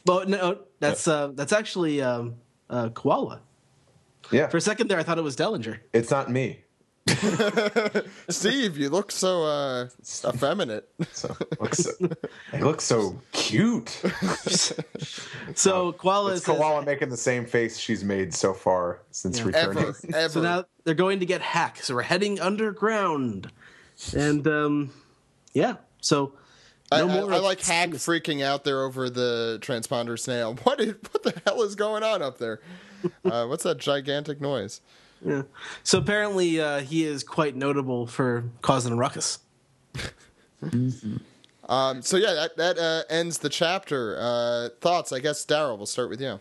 Well, no, that's actually Koala. Yeah, For a second there, I thought it was Dellinger. it's not me. Steve, you look so effeminate. It looks so cute. So Koala It's says, Koala making the same face she's made so far since returning. Ever. so now they're going to get hacked. So we're heading underground. And, so I no more. like Hack freaking out there over the transponder snail. What the hell is going on up there? What's that gigantic noise? Yeah. So apparently he is quite notable for causing a ruckus. So yeah, that ends the chapter. Thoughts? I guess Daryl, we'll start with you.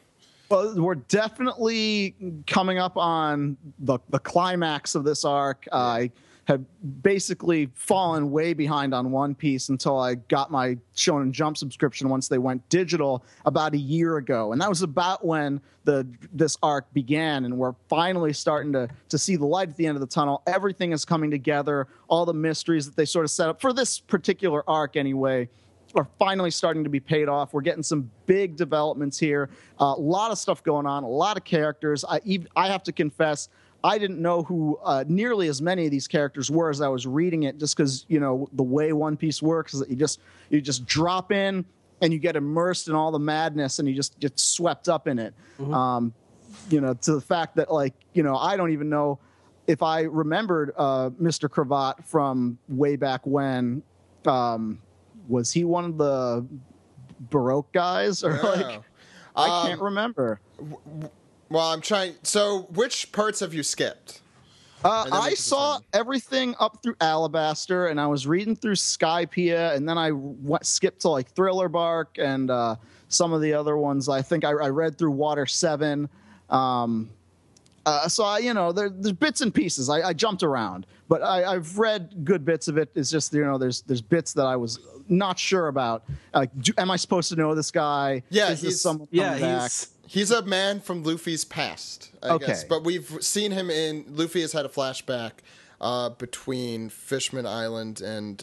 Well, we're definitely coming up on the climax of this arc. I have basically fallen way behind on One Piece until I got my Shonen Jump subscription once they went digital about a year ago. And that was about when this arc began, and we're finally starting to see the light at the end of the tunnel. Everything is coming together. All the mysteries that they sort of set up for this particular arc anyway are finally starting to be paid off. We're getting some big developments here. A lot of stuff going on, a lot of characters. I have to confess, I didn't know who nearly as many of these characters were as I was reading it, just because, the way One Piece works is that you just drop in and you get immersed in all the madness, and you just get swept up in it. You know, to the fact that, like, you know, I don't even know if I remembered Mr. Cravat from way back when. Was he one of the Baroque guys, or like? I can't remember. Well, I'm trying. So, which parts have you skipped? I saw everything up through Alabaster, and I was reading through Skypiea, and then I skipped to like Thriller Bark and some of the other ones. I think I read through Water 7. So I, you know, there's bits and pieces. I jumped around, but I've read good bits of it. It's just, you know, there's bits that I was not sure about. Like, am I supposed to know this guy? Yeah, Is this someone coming back? He's a man from Luffy's past, I guess. But we've seen him in... Luffy has had a flashback between Fishman Island and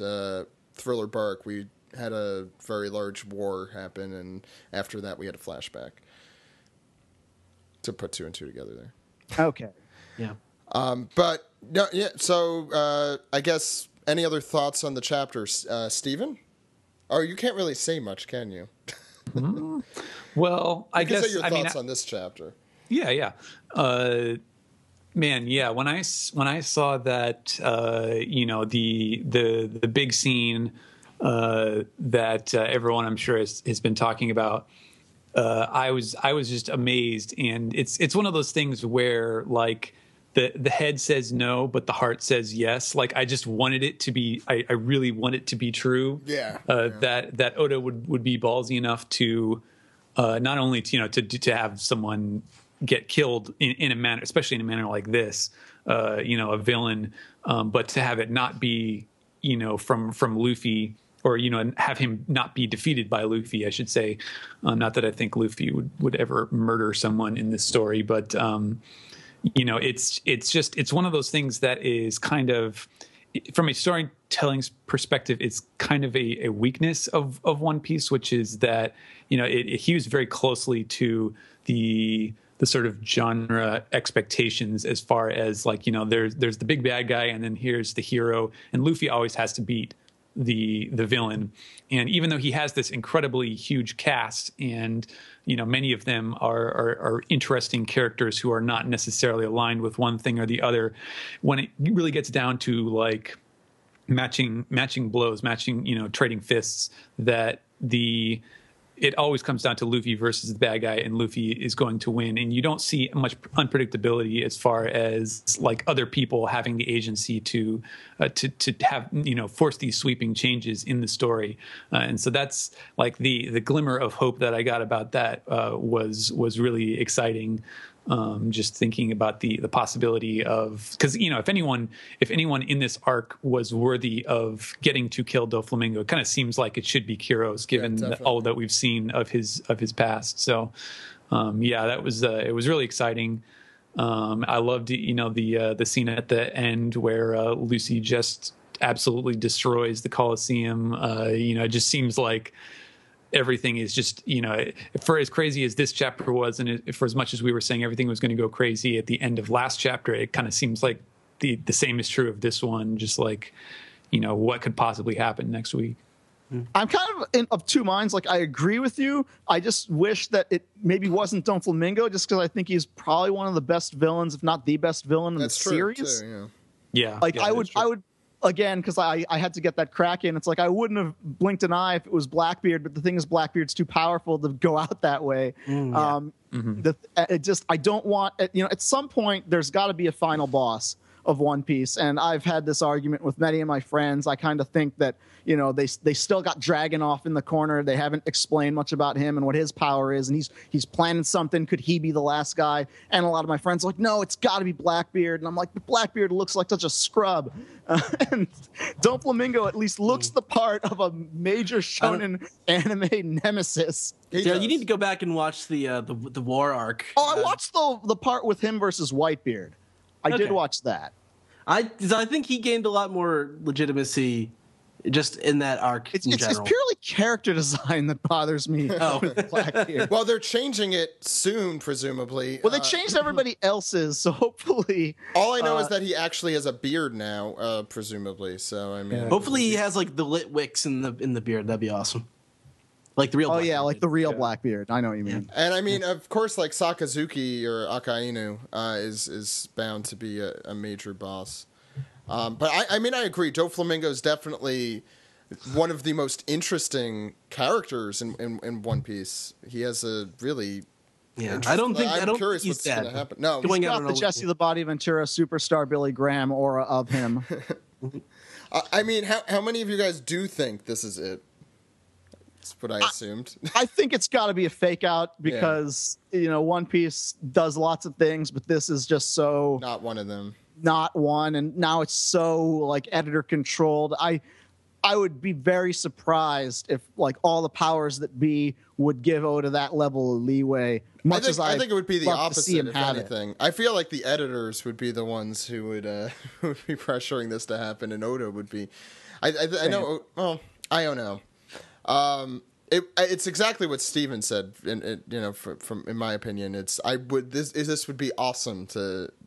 Thriller Bark. We had a very large war happen, and after that we had a flashback. To put 2 and 2 together there. Okay. Yeah. But, no, yeah, so I guess any other thoughts on the chapters? Steven? Oh, you can't really say much, can you? Well, I guess say your thoughts on this chapter. Yeah. Man, yeah. When I saw that, you know, the big scene that everyone I'm sure has been talking about, I was just amazed, and it's one of those things where, like, the head says no, but the heart says yes. Like, I just wanted it to be. I really want it to be true. Yeah. That Oda would be ballsy enough to not only to have someone get killed in a manner, especially in a manner like this, you know, a villain, but to have it not be, you know, from Luffy, or, you know, and have him not be defeated by Luffy, I should say. Not that I think Luffy would ever murder someone in this story, but you know, it's one of those things that is kind of, from a storytelling perspective, it's kind of a weakness of One Piece, which is that, you know, it hews very closely to the sort of genre expectations, as far as, like, you know, there's the big bad guy, and then here's the hero, and Luffy always has to beat the villain. And even though he has this incredibly huge cast, and, you know, many of them are interesting characters who are not necessarily aligned with one thing or the other, when it really gets down to, like, matching blows, you know, trading fists, that it always comes down to Luffy versus the bad guy, and Luffy is going to win. And you don't see much unpredictability as far as, like, other people having the agency to have, you know, force these sweeping changes in the story. And so that's, like, the glimmer of hope that I got about that was really exciting. Just thinking about the possibility of, because, you know, if anyone in this arc was worthy of getting to kill Doflamingo, it kind of seems like it should be Kuros, given all that we've seen of his past. So yeah, that was it was really exciting. I loved, you know, the scene at the end where Lucy just absolutely destroys the Colosseum. You know, it just seems like everything is just, you know, for as crazy as this chapter was, and for as much as we were saying everything was going to go crazy at the end of last chapter, it kind of seems like the same is true of this one. Just like, you know, what could possibly happen next week. I'm kind of two minds. Like, I agree with you. I just wish that it maybe wasn't Doflamingo, just because I think he's probably one of the best villains, if not the best villain in the series. Too, yeah. Like, I would. Again, because I had to get that crack in. It's like I wouldn't have blinked an eye if it was Blackbeard, but the thing is, Blackbeard's too powerful to go out that way. I don't want, you know, at some point there's got to be a final boss of One Piece, and I've had this argument with many of my friends. I kind of think that, you know, they still got Dragon in the corner. They haven't explained much about him and what his power is, and he's planning something. Could he be the last guy? And a lot of my friends are like, no, it's got to be Blackbeard. And I'm like, but Blackbeard looks like such a scrub. And Doflamingo at least looks the part of a major shonen anime nemesis. Yeah, you need to go back and watch the war arc. Oh, I watched the part with him versus Whitebeard. I did watch that. I think he gained a lot more legitimacy just in that arc. It's general. It's purely character design that bothers me. With Blackbeard. Well, they're changing it soon, presumably. Well, they changed everybody else's, so hopefully. All I know is that he actually has a beard now, presumably. So I mean, hopefully he has, like, the lit wicks in the beard. That'd be awesome. Like the real. Oh Blackbeard yeah, like did. the real Blackbeard. I know what you mean. And I mean, of course, like Sakazuki or Akainu is bound to be a major boss. But I mean, I agree. Doflamingo is definitely one of the most interesting characters in One Piece. He has a really I don't think I'm curious he's what's dead. going to happen. No, Going He's out got on the a- Jesse the Body Ventura superstar Billy Graham aura of him. I mean, how many of you guys do think this is it? That's what I assumed. I think it's got to be a fake out because One Piece does lots of things, but this is just so Not one of them. not one, and now it's so like editor controlled. I would be very surprised if like all the powers that be would give Oda that level of leeway. Much as I think it would be the love to see opposite, him if have it. anything. I feel like the editors would be the ones who would who would be pressuring this to happen, and Oda would be. I know. Well, I don't know. It's exactly what Steven said. From in my opinion, this would be awesome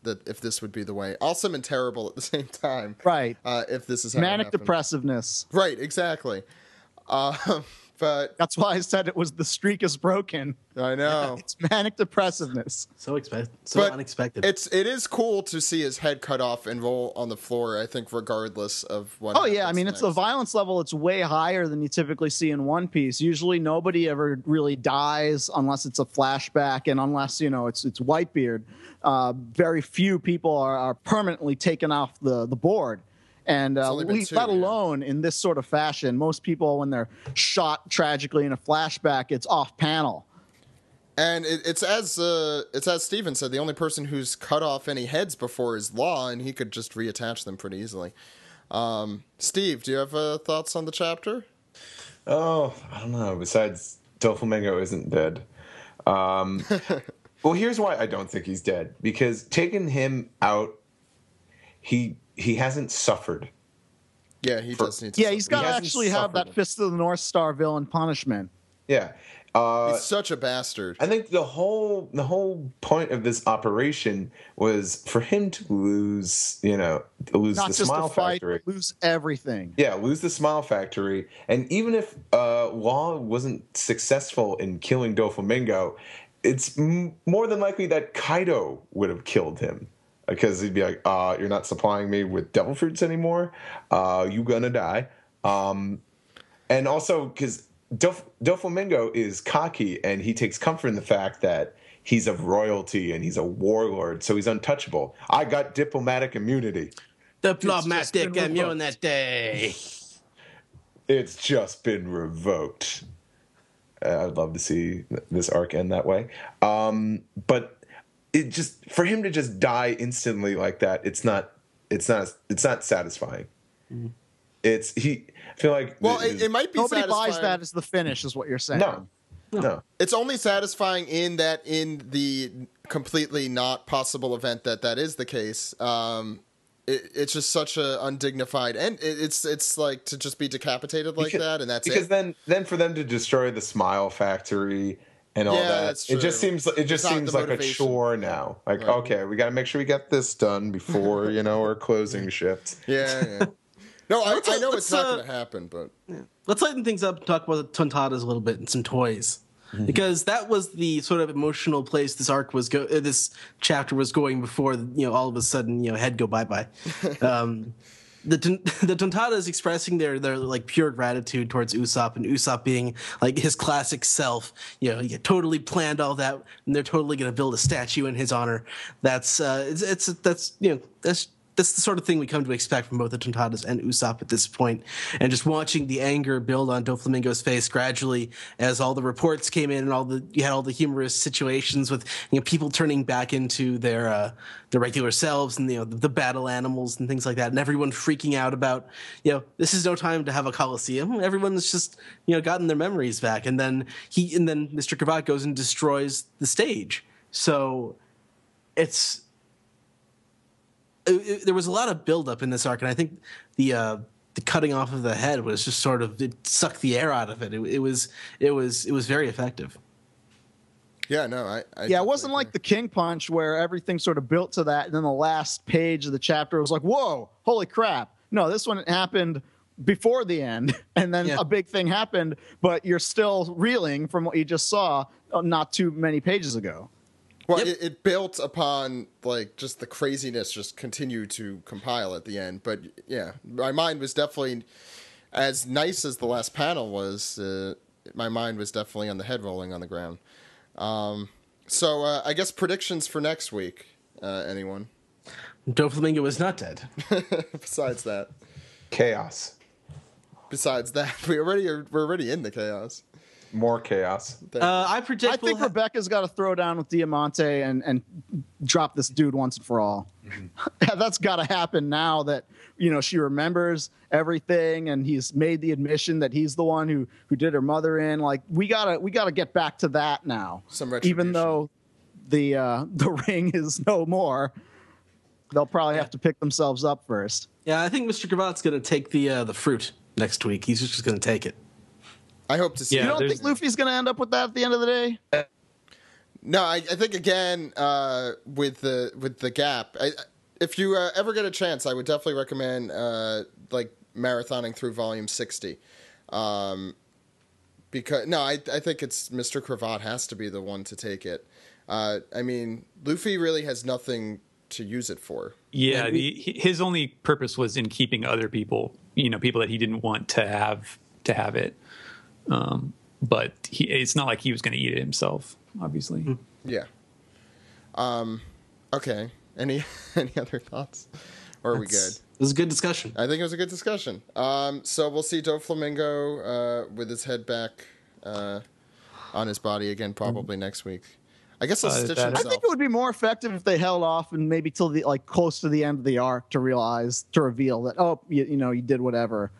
if this would be the way. Awesome and terrible at the same time. Right. If this is how Manic it happened. depressiveness. Right. Exactly. But That's why I said it was the streak is broken. I know. It's manic depressiveness. So But unexpected. It is cool to see his head cut off and roll on the floor. I think regardless of what. Oh yeah, I mean happens it's the next. violence level. It's way higher than you typically see in One Piece. Usually nobody ever really dies unless it's a flashback, and unless it's Whitebeard. Very few people are permanently taken off the board. And only been two, let yeah. alone in this sort of fashion, most people when they're shot tragically in a flashback, it's off panel. And it's as Steven said, the only person who's cut off any heads before is Law, and he could just reattach them pretty easily. Steve, do you have thoughts on the chapter? Oh, I don't know. Besides, Doflamingo isn't dead. Well, here's why I don't think he's dead. Because taking him out, he hasn't suffered. Yeah, he does need to. Yeah, he's got to hasn't actually have that suffered. Fist of the North Star villain punishment. Yeah. He's such a bastard. I think the whole point of this operation was for him to lose, Not the just Smile a fight, Factory. but lose everything. Yeah, lose the Smile Factory. And even if Law wasn't successful in killing Doflamingo, it's more than likely that Kaido would have killed him. Because he'd be like, you're not supplying me with devil fruits anymore. You gonna die. And also, because Doflamingo is cocky, and he takes comfort in the fact that he's of royalty and he's a warlord, so he's untouchable. I got diplomatic immunity. Diplomatic immunity. It's just been revoked. I'd love to see this arc end that way. But it just, for him to just die instantly like that, it's not satisfying. Mm. I feel like It might be Nobody satisfying. buys that as the finish, is what you're saying. no. It's only satisfying in the completely not possible event that is the case. It's just such a undignified end. It's like to just be decapitated like that, and that's because it. then for them to destroy the Smile Factory and all Yeah, that, that's it just true. seems It's not seems the like a motivation. chore now. Like, Right. okay, we got to make sure we get this done before our closing shift. Yeah. No, I know let's, it's not going to happen, but Let's lighten things up and talk about the Tontadas a little bit and some toys. Because that was the sort of emotional place this arc was this chapter was going before all of a sudden head go bye-bye. The Tontadas expressing their like pure gratitude towards Usopp, and Usopp being like his classic self. He totally planned all that, and they're totally going to build a statue in his honor. That's that's the sort of thing we come to expect from both the Tontadas and Usopp at this point. And just watching the anger build on Doflamingo's face gradually as all the reports came in, and you had all the humorous situations with people turning back into their regular selves, and the battle animals and things like that, and everyone freaking out about this is no time to have a coliseum. Everyone's just gotten their memories back, and then Mr. Cravat goes and destroys the stage. So there was a lot of buildup in this arc, and I think the cutting off of the head was just sort of, it sucked the air out of it. It was very effective. yeah, no, I It wasn't like the King Punch where everything sort of built to that, and then the last page of the chapter was like, whoa, holy crap. No, this one happened before the end, and then a big thing happened, but you're still reeling from what you just saw not too many pages ago. Well, it built upon like just the craziness just continued to compile at the end. But yeah, my mind was definitely, as nice as the last panel was, my mind was definitely on the head rolling on the ground. So I guess predictions for next week, anyone? Doflamingo is not dead. Besides that. Chaos. Besides that, we're already in the chaos. More chaos. I predict. I think Rebecca's got to throw down with Diamante and drop this dude once and for all. Mm-hmm. That's got to happen now that she remembers everything and he's made the admission that he's the one who did her mother in. Like we gotta get back to that now. Some retribution. Even though the ring is no more, they'll probably have to pick themselves up first. Yeah, I think Mr. Cravat's going to take the fruit next week. He's just going to take it. I hope to see. You don't think Luffy's going to end up with that at the end of the day? No, I think again with the gap. If you ever get a chance, I would definitely recommend like marathoning through volume 60. Because I think it's Mr. Cravat has to be the one to take it. I mean, Luffy really has nothing to use it for. Yeah, his only purpose was in keeping other people, people that he didn't want to have it. But it's not like he was going to eat it himself, obviously. Yeah. Okay. Any other thoughts? Or are we good? It was a good discussion. I think it was a good discussion. So we'll see Doflamingo with his head back on his body again, probably next week. I guess he'll stitch himself. I think it would be more effective if they held off and maybe till close to the end of the arc to reveal that you did whatever.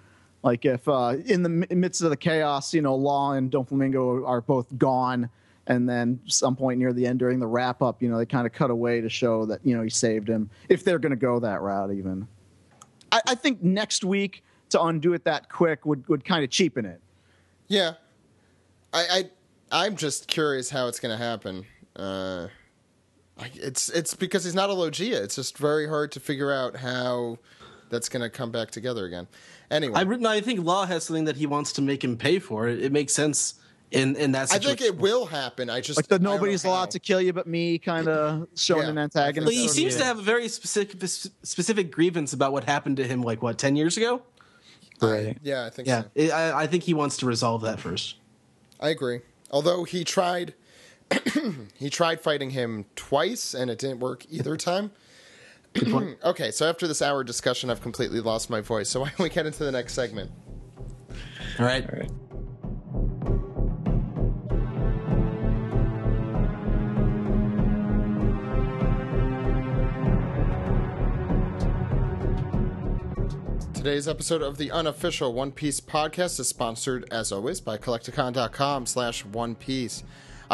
Like if in the midst of the chaos, Law and Doflamingo are both gone, and then some point near the end during the wrap up, they kind of cut away to show that he saved him. If they're going to go that route, even I think next week to undo it that quick would kind of cheapen it. Yeah, I'm just curious how it's going to happen. It's because he's not a Logia. It's just very hard to figure out how that's going to come back together again. Anyway, I think Law has something that he wants to make him pay for. It makes sense in that situation. I think it will happen. I just nobody's allowed to kill you but me kind of showing an antagonist. Well, he seems to have a very specific grievance about what happened to him 10 years ago? Right. I think so. I think he wants to resolve that first. I agree. Although he tried fighting him twice and it didn't work either time. Okay, so after this hour discussion, I've completely lost my voice. So why don't we get into the next segment? All right. Today's episode of the unofficial One Piece podcast is sponsored, as always, by Collecticon.com/One Piece.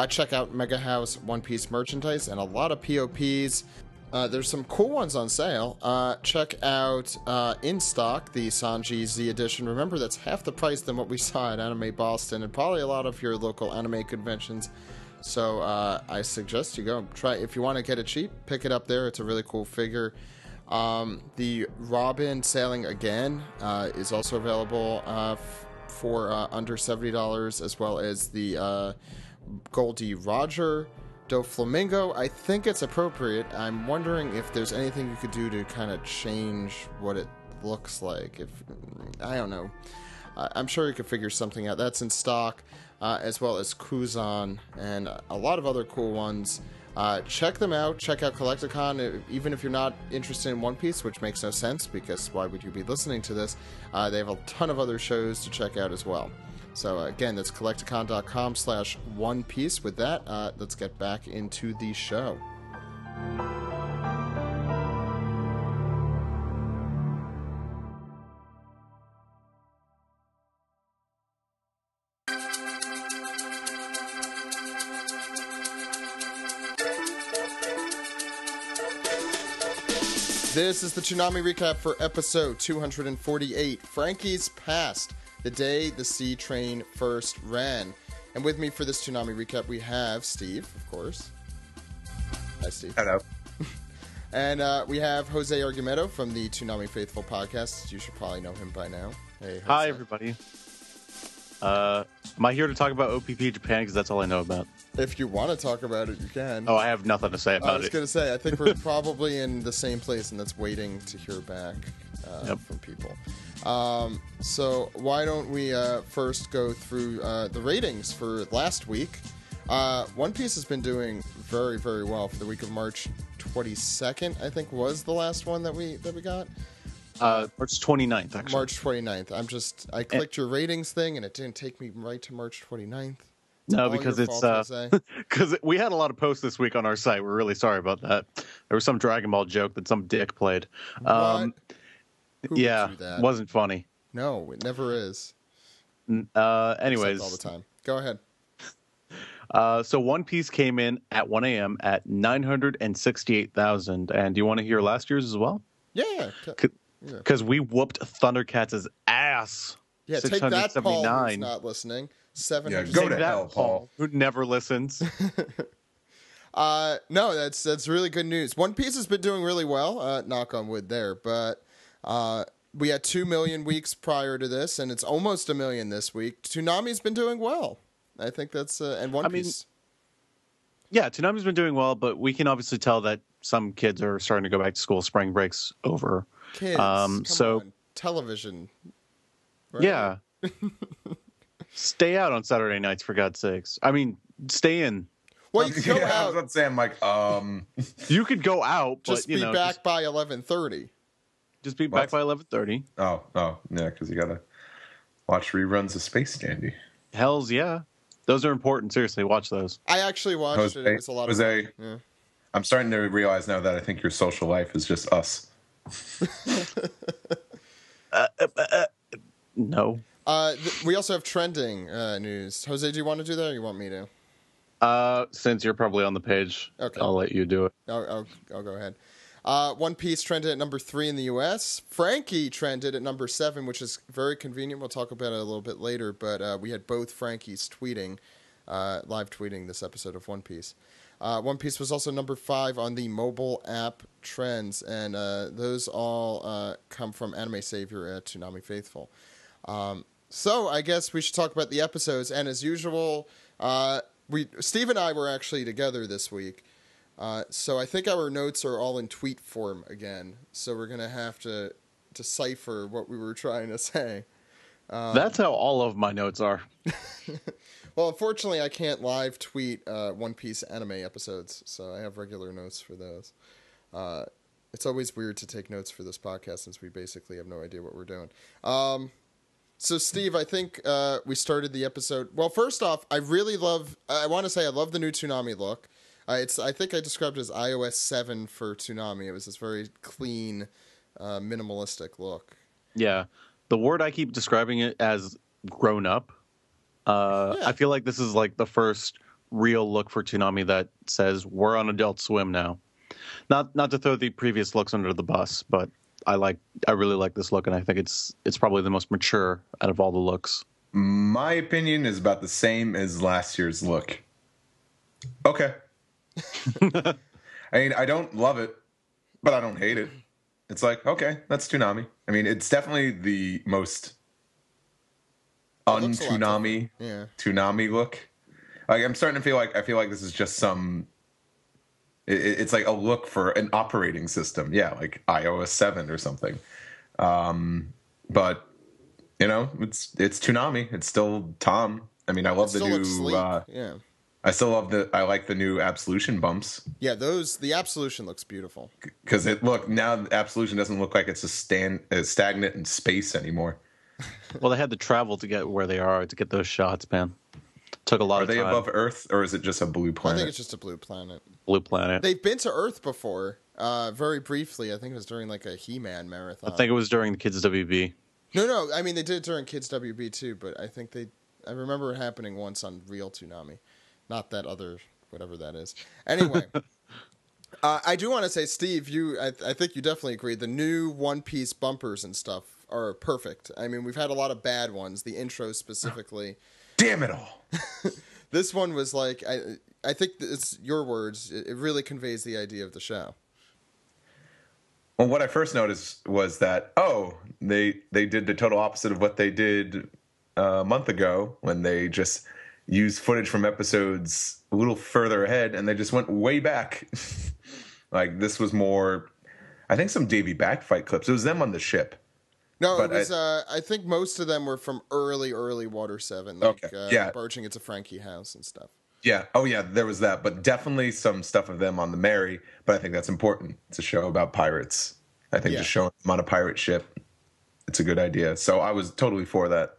Check out Mega House One Piece merchandise and a lot of POPs. There's some cool ones on sale. Check out In Stock, the Sanji Z edition. Remember, that's half the price than what we saw at Anime Boston and probably a lot of your local anime conventions. So I suggest you go try. If you want to get it cheap, pick it up there. It's a really cool figure. The Robin Sailing Again is also available for under $70, as well as the Goldie Roger Doflamingo. I think it's appropriate. I'm wondering if there's anything you could do to kind of change what it looks like. I don't know. I'm sure you could figure something out. That's in stock, as well as Kuzan and a lot of other cool ones. Check them out. Check out Collecticon. Even if you're not interested in One Piece, which makes no sense because why would you be listening to this? They have a ton of other shows to check out as well. So again, that's Collecticon.com/One Piece. With that, let's get back into the show. This is the Toonami Recap for episode 248, Frankie's Past, the day the sea train first ran. And with me for this Toonami Recap, we have Steve, of course. Hi, Steve. Hello. And we have Jose Argumedo from the Toonami Faithful podcast. You should probably know him by now. Hey, Jose. Hi, everybody. Am I here to talk about OPP Japan? Because that's all I know about. If you want to talk about it, you can. Oh, I have nothing to say about it. I was going to say, I think we're probably in the same place, and that's waiting to hear back from people. So why don't we first go through the ratings for last week. One Piece has been doing very, very well for the week of March 22nd, I think was the last one that we got. March 29th, actually. March 29th. I clicked your ratings thing, and it didn't take me right to March 29th. No, because it's because we had a lot of posts this week on our site. We're really sorry about that. There was some Dragon Ball joke that some dick played. What? Yeah, wasn't funny. No, it never is. Anyways, except all the time. Go ahead. So One Piece came in at 1 a.m. at 968,000. And do you want to hear last year's as well? Yeah. Because we whooped Thundercats' ass. Yeah, take that, Paul, who's not listening. 700. Yeah, go to hell, Paul. Who never listens. No, that's really good news. One Piece has been doing really well. Knock on wood there, but we had 2 million weeks prior to this, and it's almost 1 million this week. Toonami's been doing well. I think that's and One Piece. Yeah, Toonami's been doing well, but we can obviously tell that some kids are starting to go back to school. Spring break's over. Kids, come on. Television. Right? Yeah. Stay out on Saturday nights, for God's sakes. I mean, stay in. Well, you could go out. I was about to say, I'm like, You could go out, but just be back by 11:30. Just be back by 11:30. Oh, yeah, because you gotta watch reruns of Space Dandy. Hells yeah, those are important. Seriously, watch those. I actually watched it. It was a lot of fun. Yeah. I'm starting to realize now that I think your social life is just us. No. We also have trending news. Jose, do you want to do that, or you want me to? Since you're probably on the page, okay. I'll let you do it. I'll go ahead. One Piece trended at number 3 in the U.S. Frankie trended at number 7, which is very convenient. We'll talk about it a little bit later, but we had both Frankies tweeting, live tweeting this episode of One Piece. One Piece was also number 5 on the mobile app trends, and those all come from Anime Savior at Toonami Faithful. So I guess we should talk about the episodes, and as usual, Steve and I were actually together this week, so I think our notes are all in tweet form again, so we're going to have to decipher what we were trying to say. That's how all of my notes are. Well, unfortunately, I can't live tweet One Piece anime episodes, so I have regular notes for those. It's always weird to take notes for this podcast since we basically have no idea what we're doing. So, Steve, I think we started the episode. Well, first off, I want to say I love the new Toonami look. I think I described it as iOS 7 for Toonami. It was this very clean, minimalistic look. Yeah. The word I keep describing it as grown up. I feel like this is like the first real look for Toonami that says we're on Adult Swim now. Not to throw the previous looks under the bus, but I really like this look, and I think it's probably the most mature out of all the looks. My opinion is about the same as last year's look. Okay. I mean, I don't love it, but I don't hate it. It's like, okay, that's Toonami. I mean, it's definitely the most un-Toonami Toonami look. Like, I'm starting to feel like this is just some. It's like a look for an operating system, like iOS 7 or something. But it's Toonami. It's still Tom. I mean, I love the new. I like the new Absolution bumps. Yeah, the Absolution looks beautiful. Because now the Absolution doesn't look like it's stagnant in space anymore. Well, they had to travel to get where they are to get those shots, man. Took a lot of time. Are they above Earth, or is it just a blue planet? I think it's just a blue planet. Blue planet. They've been to Earth before, very briefly. I think it was during like a He-Man marathon. I think it was during the Kids WB. No. I mean, they did it during Kids WB too, but I think I remember it happening once on real Toonami. Not that other, whatever that is. Anyway, I do want to say, Steve, I think you definitely agree. The new One Piece bumpers and stuff are perfect. I mean, we've had a lot of bad ones. The intro specifically. Damn it all. This one was like, I think it's your words. It really conveys the idea of the show. Well, what I first noticed was that they did the total opposite of what they did a month ago when they just used footage from episodes a little further ahead, and they just went way back. Like this was more, I think, some Davy back fight clips. It was them on the ship. No, but it was. I think most of them were from early Water 7. Like, barging into Frankie House and stuff. Yeah. Oh, yeah. There was that, but definitely some stuff of them on the Mary. But I think that's important. It's a show about pirates. I think just showing them on a pirate ship, it's a good idea. So I was totally for that.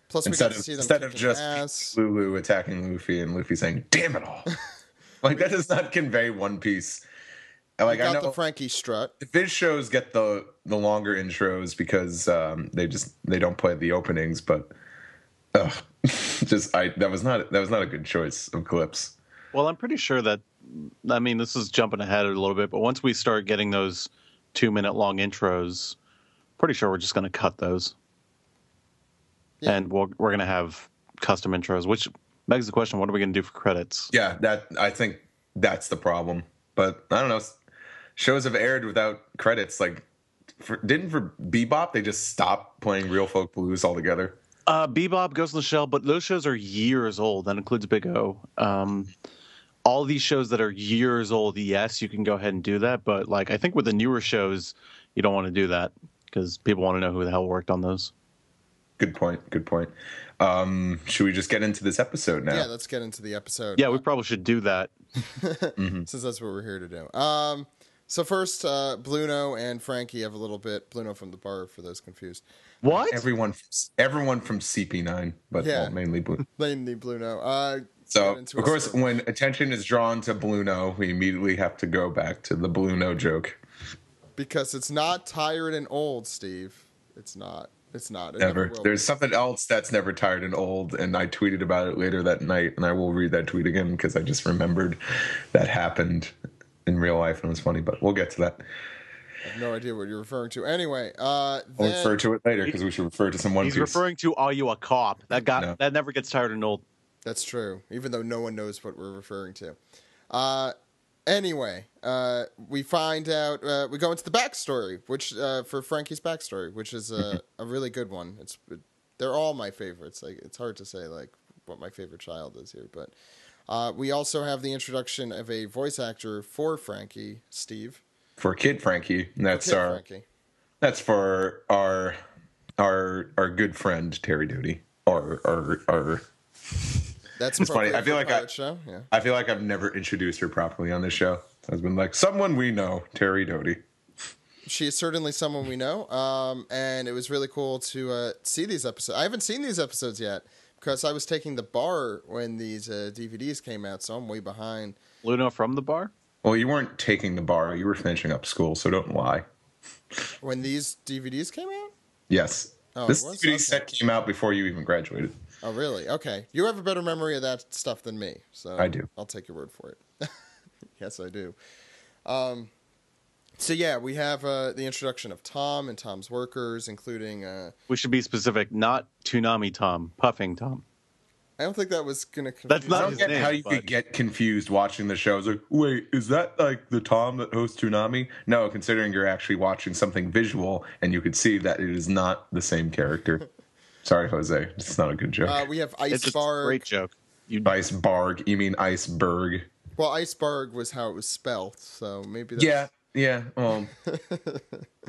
Plus, we got to see them instead of just Lulu attacking Luffy and Luffy saying "Damn it all," like that does not convey One Piece. Like I know the Frankie strut. The Viz shows get the longer intros because they don't play the openings, but that was not a good choice of clips. Well, I'm pretty sure that, I mean, this is jumping ahead a little bit, but once we start getting those 2-minute long intros, pretty sure we're just going to cut those, and we're going to have custom intros, which begs the question: what are we going to do for credits? Yeah, I think that's the problem. But I don't know. Shows have aired without credits. Like, for Bebop, they just stopped playing Real Folk Blues altogether. Bebop, Ghost in the Shell, but those shows are years old. That includes Big O. All these shows that are years old, yes, you can go ahead and do that. But like, I think with the newer shows, you don't want to do that because people want to know who the hell worked on those. Good point. Should we just get into this episode now? Yeah, let's get into the episode. Yeah, we probably should do that. Since that's what we're here to do. So first, Bluno and Frankie have a little bit. Bluno from the bar, for those confused. What? Everyone from CP9, but mainly Bluno. Mainly Bluno. So, of course, when attention is drawn to Bluno, we immediately have to go back to the Bluno joke. Because it's not tired and old, Steve. It's not. It's not. Never. There's something else that's never tired and old, and I tweeted about it later that night, and I will read that tweet again because I just remembered that happened in real life, and it was funny, but we'll get to that. I have no idea what you're referring to. Anyway, we'll refer to it later because we should refer to some One Piece. He's referring to "Are You a Cop?" That never gets tired and old. That's true, even though no one knows what we're referring to. Anyway, we find out, we go into the backstory, which for Frankie's backstory, which is a really good one. They're all my favorites. Like, it's hard to say like what my favorite child is here, but we also have the introduction of a voice actor for Frankie, Steve. For Kid Frankie, and that's Frankie. That's for our good friend Terry Doty. That's funny. I feel like I feel like I've never introduced her properly on this show. I've been like, someone we know, Terry Doty. She is certainly someone we know, and it was really cool to see these episodes. I haven't seen these episodes yet because I was taking the bar when these DVDs came out, so I'm way behind. Luna from the bar? Well, you weren't taking the bar. You were finishing up school, so don't lie. When these DVDs came out? Yes. This DVD set came out before you even graduated. Oh, really? Okay. You have a better memory of that stuff than me. So I do. I'll take your word for it. Yes, I do. So, yeah, we have the introduction of Tom and Tom's workers, including... we should be specific, not Toonami Tom, Puffing Tom. I don't think that was going to confuse. That's not his name. How you could get confused watching the show. It's like, wait, is that like the Tom that hosts Toonami? No, considering you're actually watching something visual, and you could see that it is not the same character. Sorry, Jose. It's not a good joke. We have It's a great joke. Icebarg. You mean iceberg? Well, Iceberg was how it was spelled, so maybe that's... Yeah.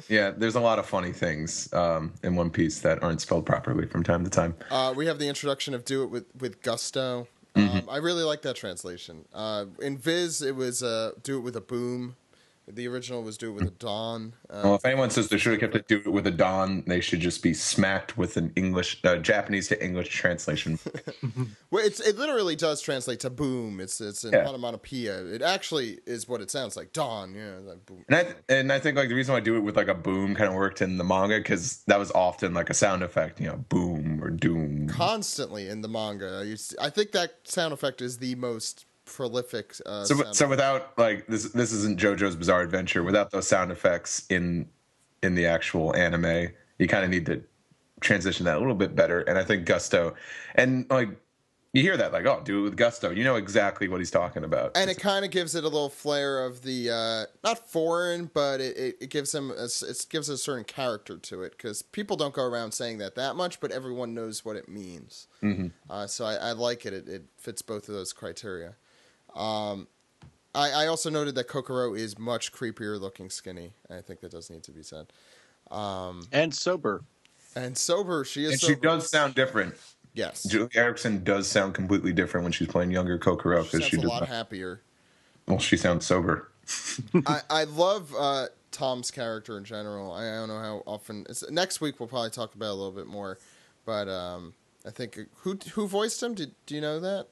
Yeah, there's a lot of funny things in One Piece that aren't spelled properly from time to time. We have the introduction of Do It with Gusto. I really like that translation. In Viz, it was Do It with a Boom. The original was Do It with a Dawn. Well, if anyone says they should have kept it Do It with a Dawn, they should just be smacked with an Japanese to English translation. Well, it literally does translate to boom. It's an onomatopoeia. It actually is what it sounds like. Dawn, like boom. And I think like the reason why I do it with like a boom kind of worked in the manga because that was often like a sound effect, boom or doom. Constantly in the manga, I think that sound effect is the most prolific. So without like this isn't JoJo's Bizarre Adventure. Without those sound effects in the actual anime, you kind of need to transition that a little bit better. And I think Gusto and like You hear that, like, oh, do it with gusto. You know exactly what he's talking about. And it kind of gives it a little flair of the not foreign, but it gives him it gives a certain character to it, because people don't go around saying that much, but everyone knows what it means. Mm-hmm. So I like it. It fits both of those criteria. I also noted that Kokoro is much creepier looking skinny. I think that does need to be said. And sober. And sober, she is. And sober. she does sound different. Yes, Julie Erickson does sound completely different when she's playing younger Kokoro, because she sounds a does lot happier. Well, she sounds sober. I love Tom's character in general. I don't know how often. Next week we'll probably talk about it a little bit more, but I think who voiced him? Do you know that?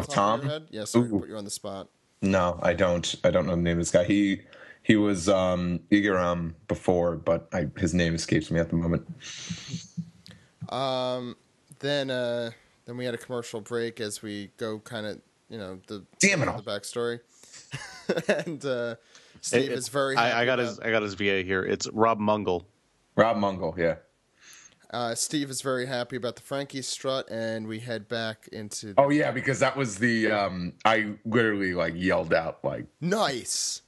Tom? Yes, sorry to put you on the spot. No, I don't. I don't know the name of this guy. He was Igaram before, but his name escapes me at the moment. Then we had a commercial break as we go kind of, the backstory. And Steve is very happy. I got his VA here. It's Rob Mungle. Rob Mungle, yeah. Steve is very happy about the Frankie strut, and we head back into. Oh yeah, because that was the I literally like yelled out like nice.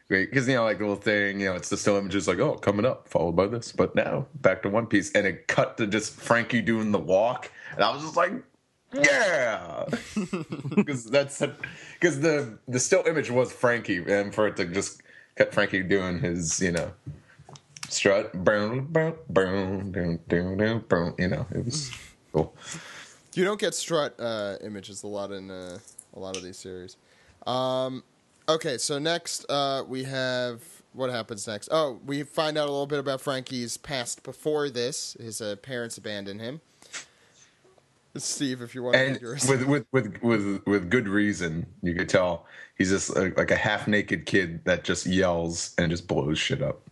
Great, because like the little thing, it's the still images like, oh, coming up, followed by this, but now back to One Piece, and it cut to just Frankie doing the walk, and I was just like, yeah, because the still image was Frankie, and for it to just cut Frankie doing his strut, it was cool. You don't get strut images a lot in a lot of these series. Okay, so next we have what happens next. Oh, we find out a little bit about Frankie's past before this. His parents abandoned him. Steve, if you want to yours. with good reason, you could tell he's just like a half naked kid that just yells and just blows shit up.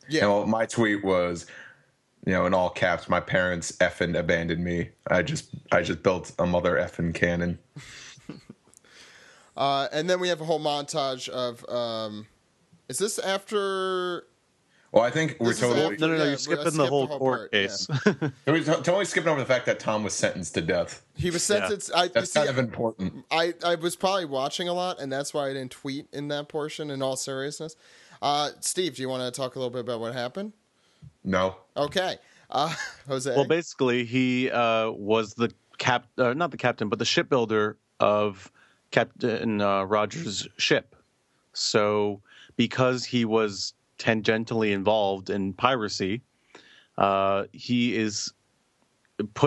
Yeah. And my tweet was, in all caps, my parents effing abandoned me. I just built a mother effing cannon. And then we have a whole montage of. Is this after? Well, I think we're totally. No, you're skipping the whole court case. Yeah. We're totally skipping over the fact that Tom was sentenced to death. He was sentenced. Yeah. That's kind of important. I was probably watching a lot, and that's why I didn't tweet in that portion. In all seriousness, Steve, do you want to talk a little bit about what happened? No. Okay, Jose. Well, basically, he was the not the captain, but the shipbuilder of Captain Rogers' ship. So, because he was tangentially involved in piracy, he is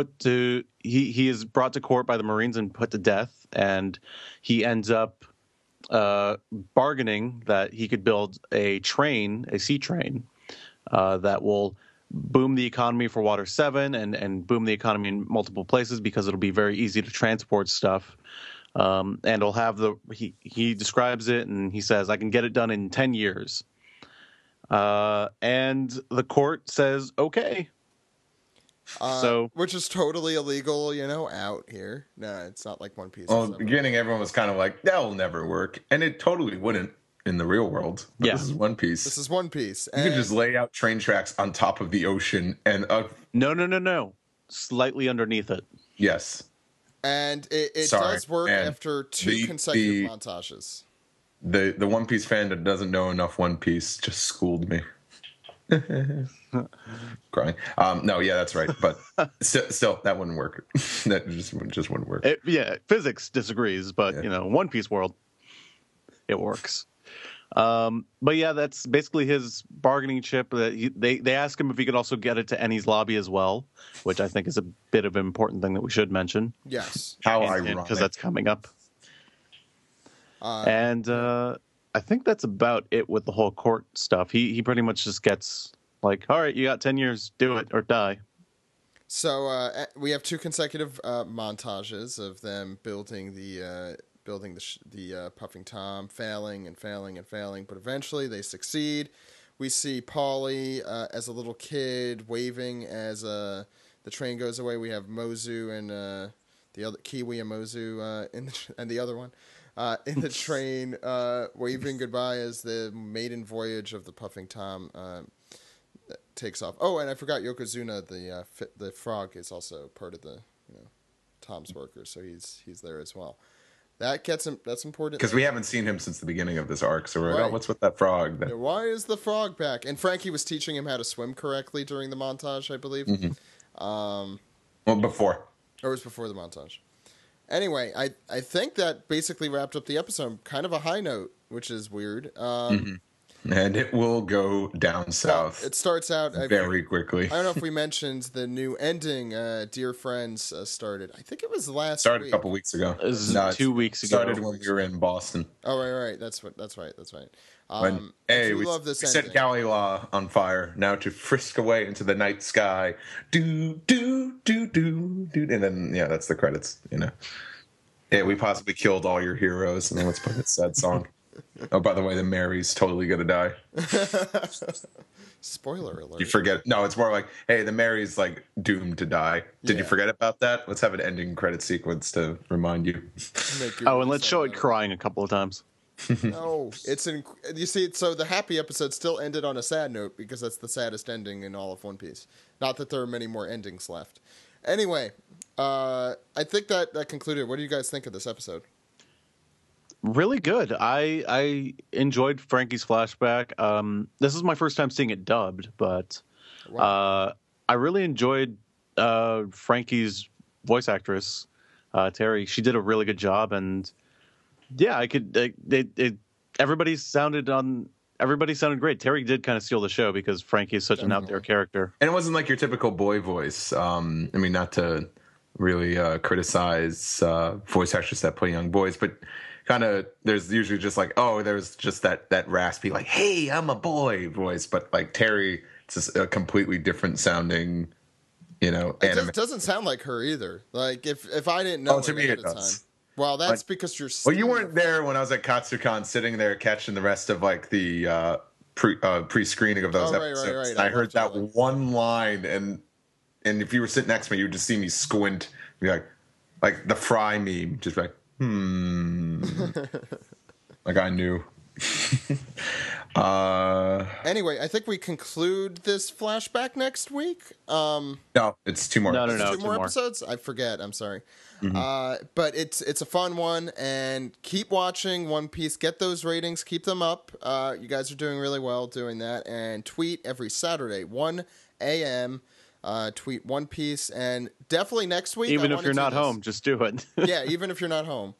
he is brought to court by the Marines and put to death, and he ends up bargaining that he could build a sea train that will boom the economy for Water 7 and boom the economy in multiple places, because it'll be very easy to transport stuff. And it'll have he describes it, and he says, I can get it done in 10 years. And the court says, okay. Which is totally illegal, out here. No, it's not like One Piece. Well, in the beginning, everyone was kind of like, that'll never work. And it totally wouldn't in the real world. But This is One Piece. This is One Piece. You could just lay out train tracks on top of the ocean and... No. Slightly underneath it. Yes. And it does work after two consecutive montages. The One Piece fan that doesn't know enough One Piece just schooled me. Crying. No, yeah, that's right. But still, that wouldn't work. That just wouldn't work. Physics disagrees, but One Piece world, it works. But yeah, that's basically his bargaining chip. They ask him if he could also get it to Eni's lobby as well, which I think is a bit of an important thing that we should mention. Yes. How ironic. Because that's coming up. And I think that's about it with the whole court stuff. He pretty much just gets like, all right, you got 10 years, do it or die. So we have two consecutive montages of them building the Puffing Tom, failing, but eventually they succeed. We see Paulie as a little kid waving as the train goes away. We have Mozu and the other Kiwi and Mozu and the other one in the train waving goodbye as the maiden voyage of the Puffing Tom takes off. Oh, and I forgot Yokozuna, the frog, is also part of the Tom's workers, so he's there as well. That's important because we haven't seen him since the beginning of this arc. So we're like, Right. oh, what's with that frog? Yeah, why is the frog back? And Frankie was teaching him how to swim correctly during the montage, I believe. Well, before. Or it was before the montage. Anyway, I think that basically wrapped up the episode. Kind of a high note, which is weird. And it will go down south. It starts out very quickly. I don't know if we mentioned the new ending. Dear Friends started. I think it was last. Started week. a couple weeks ago. This is 2 weeks ago. Started when we were in Boston. Oh right. That's right. Hey, we we love this set ending. Galila on fire. Now to frisk away into the night sky. Do, and then that's the credits. Yeah, we possibly killed all your heroes, and then let's play that sad song. Oh, by the way, the Mary's totally gonna die. Spoiler alert. You forget? No, it's more like, hey, the Mary's like doomed to die. Did you forget about that? Let's have an ending credit sequence to remind you. And let's show it crying a couple of times. No, you see. So the happy episode still ended on a sad note because that's the saddest ending in all of One Piece. Not that there are many more endings left. Anyway, I think that concluded. What do you guys think of this episode? Really good. I enjoyed Frankie's flashback. This is my first time seeing it dubbed, but I really enjoyed Frankie's voice actress, Terry. She did a really good job, and yeah, everybody sounded great. Terry did kind of steal the show because Frankie is such an out there character, and it wasn't like your typical boy voice. I mean, not to really criticize voice actors that play young boys, but kind of there's usually just like, there's just that raspy like, hey, I'm a boy voice, but like Terry, it's just a completely different sounding, It doesn't sound like her either. Like if I didn't know to me it does. time. Well, that's because you're. Well, you weren't there when I was at Katsucon, sitting there catching the rest of like the pre-screening of those episodes. Right. I heard that one line, and if you were sitting next to me, you would just see me squint, be like the Fry meme, just like. Like I knew. Anyway, I think we conclude this flashback next week. No, it's two more. No, Two more episodes. I forget. I'm sorry. But it's a fun one, and keep watching One Piece. Get those ratings. Keep them up. You guys are doing really well doing that. And tweet every Saturday, 1 a.m. Tweet One Piece, and definitely next week. Even if you're not home, just do it. Yeah, even if you're not home.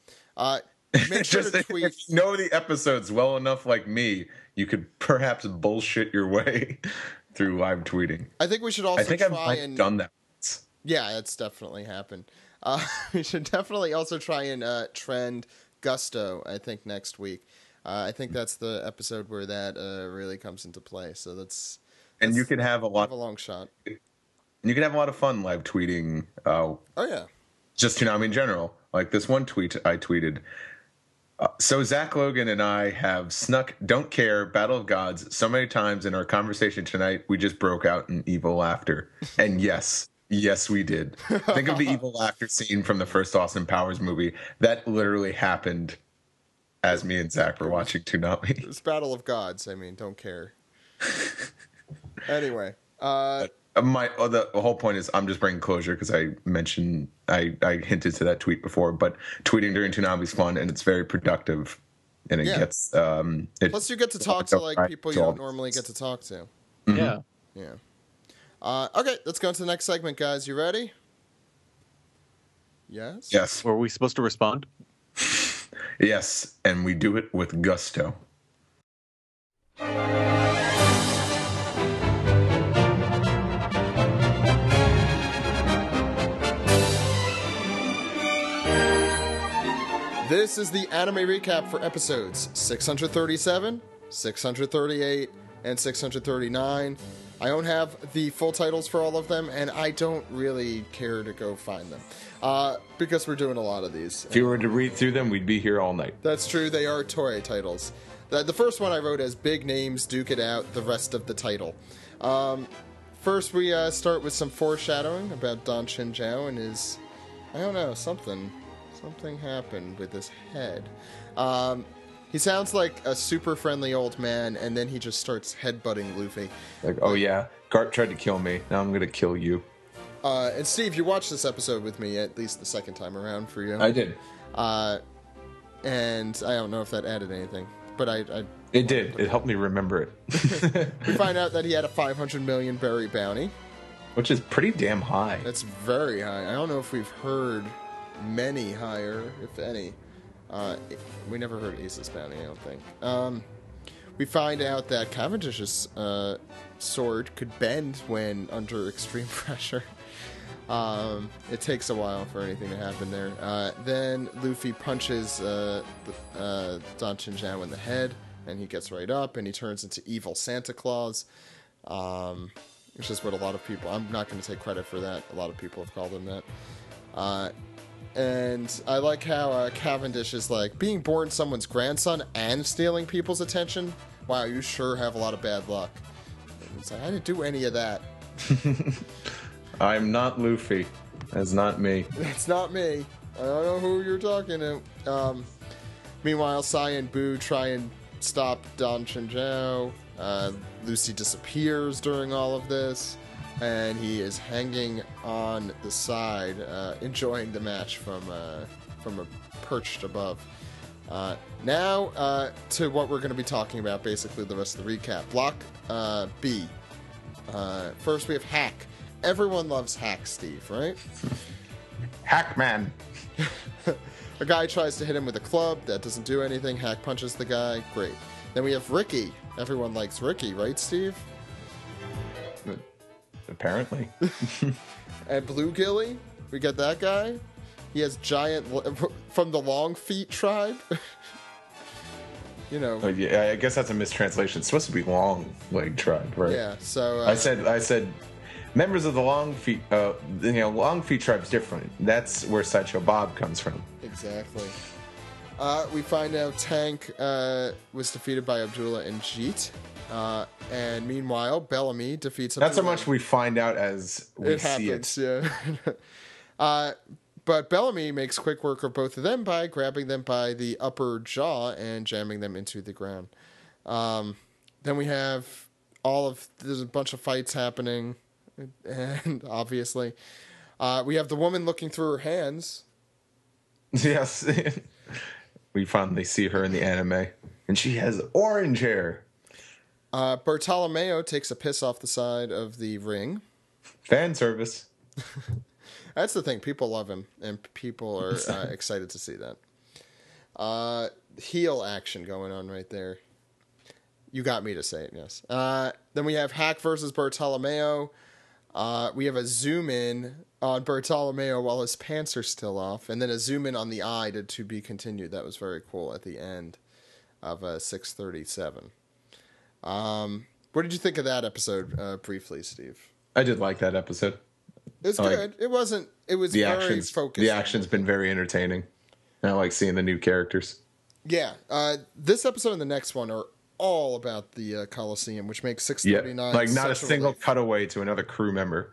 Make sure to tweet. If you know the episodes well enough, like me, you could perhaps bullshit your way through live tweeting. I think we should also I've done that. Yeah, that's definitely happened. We should definitely also try and trend Gusto, I think, next week. I think that's the episode where that really comes into play. So that's you can have a long shot. And you can have a lot of fun live tweeting. Oh yeah. Just Toonami in general. Like this one tweet I tweeted. So Zach Logan and I have snuck Don't Care, Battle of Gods so many times in our conversation tonight, we just broke out in evil laughter. And yes, we did. Think of the evil laughter scene from the first Austin Powers movie. That literally happened as me and Zach were watching Toonami. It's Battle of Gods. I mean, Don't Care. Anyway. The whole point is I'm just bringing closure because I mentioned I hinted to that tweet before, but tweeting during Toonami is fun and it's very productive, and it gets plus you get to talk to like people you don't normally get to talk to. Yeah. Okay, let's go into the next segment, guys. You ready? Yes. Were we supposed to respond? Yes, and we do it with gusto. This is the anime recap for episodes 637, 638, and 639. I don't have the full titles for all of them, and I don't really care to go find them because we're doing a lot of these. If you were to read through them, we'd be here all night. That's true. They are Toei titles. The first one I wrote as big names duke it out, the rest of the title. First, we start with some foreshadowing about Don Chinjiao and his, I don't know, something happened with his head. He sounds like a super friendly old man, and then he just starts headbutting Luffy. Like, oh yeah, Gart tried to kill me. Now I'm gonna kill you. And Steve, you watched this episode with me at least the second time around for you. I did. And I don't know if that added anything, but It did. It helped me remember it. we find out that he had a 500 million berry bounty, which is pretty damn high. That's very high. I don't know if we've heard many higher, if any. We never heard Ace's bounty, I don't think. We find out that Cavendish's sword could bend when under extreme pressure. It takes a while for anything to happen there. Then Luffy punches Dan Chinzhou in the head, and he gets right up, and he turns into evil Santa Claus, which is what a lot of people... I'm not going to take credit for that. A lot of people have called him that. And I like how Cavendish is like, being born someone's grandson and stealing people's attention? Wow, you sure have a lot of bad luck. And it's like, I didn't do any of that. I'm not Luffy. That's not me. That's not me. I don't know who you're talking to. Meanwhile, Sai and Boo try and stop Dan Chinzhou. Lucy disappears during all of this, and he is hanging on the side, enjoying the match from a perched above. Now to what we're going to be talking about, basically the rest of the recap. Block B. First we have Hack. Everyone loves Hack, Steve, right? Hackman. A guy tries to hit him with a club. That doesn't do anything. Hack punches the guy. Great. Then we have Ricky. Everyone likes Ricky, right, Steve? Apparently. And Blue Gilly. We got that guy. He has giant... from the Long Feet tribe. You know. Oh, yeah, I guess that's a mistranslation. It's supposed to be Long Leg tribe, right? Yeah, so... I said... Members of the Long Feet, Long Feet tribe's different. That's where Sideshow Bob comes from. Exactly. We find out Tank was defeated by Abdullah and Jeet. And meanwhile, Bellamy defeats Abdullah. Not so much we find out as we see happens, it. Yeah. But Bellamy makes quick work of both of them by grabbing them by the upper jaw and jamming them into the ground. Then we have there's a bunch of fights happening. And obviously, we have the woman looking through her hands. Yes. We finally see her in the anime. And she has orange hair. Bartolomeo takes a piss off the side of the ring. Fan service. That's the thing. People love him. And people are excited to see that. Heel action going on right there. You got me to say it, yes. Then we have Hack versus Bartolomeo. We have a zoom in on Bartolomeo while his pants are still off, and then a zoom in on the eye to be continued. That was very cool at the end of 637. What did you think of that episode, briefly, Steve? I did like that episode. It's good. It wasn't. It was very focused. The action's been very entertaining. And I like seeing the new characters. Yeah. This episode and the next one are all about the Coliseum, which makes 639 like not a single cutaway to another crew member.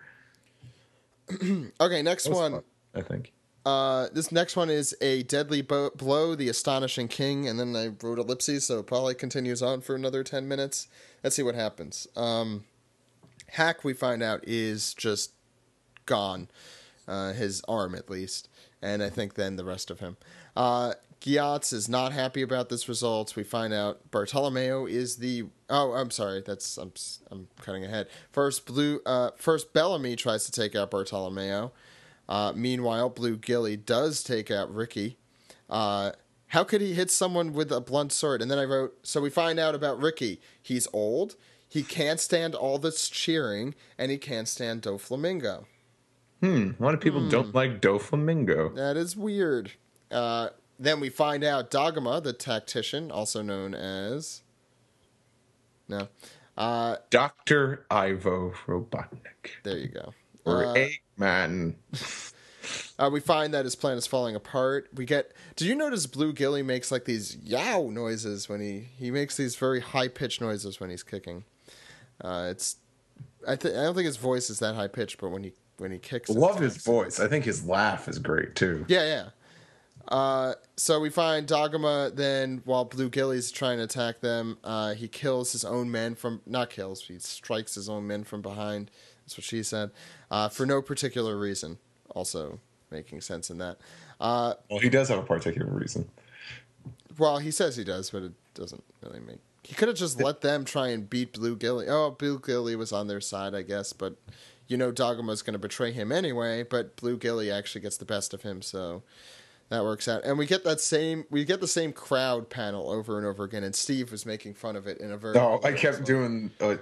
Okay, next one. Fun, I think. This next one is a deadly blow, the astonishing king, and then I wrote ellipses, so it probably continues on for another 10 minutes. Let's see what happens. Hack, we find out, is just gone. His arm, at least. And I think then the rest of him. Gyatz is not happy about this result. We find out Bartolomeo is the... Oh, I'm sorry. I'm cutting ahead. First, Bellamy tries to take out Bartolomeo. Meanwhile, Blue Gilly does take out Ricky. How could he hit someone with a blunt sword? And then I wrote, so we find out about Ricky. He's old. He can't stand all this cheering. And he can't stand Doflamingo. A lot of people don't like Doflamingo. That is weird. Then we find out Dagama, the tactician, also known as... No. Dr. Ivo Robotnik. There you go. Or Eggman. We find that his plan is falling apart. Did you notice Blue Gilly makes like these yow noises when he makes these very high-pitched noises when he's kicking. I don't think his voice is that high-pitched, but when he kicks... Love his voice. I think his laugh is great, too. Yeah. So we find Dagama then, while Blue Gilly's trying to attack them, he kills his own men he strikes his own men from behind, That's what she said. For no particular reason. Also making sense in that. Well, he does have a particular reason. Well, he says he does, but it doesn't really make... He could have just let them try and beat Blue Gilly. Oh, Blue Gilly was on their side, I guess, but Daguma's going to betray him anyway, but Blue Gilly actually gets the best of him, so that works out. And we get the same crowd panel over and over again, and Steve was making fun of it in a very... Oh, I kept doing... why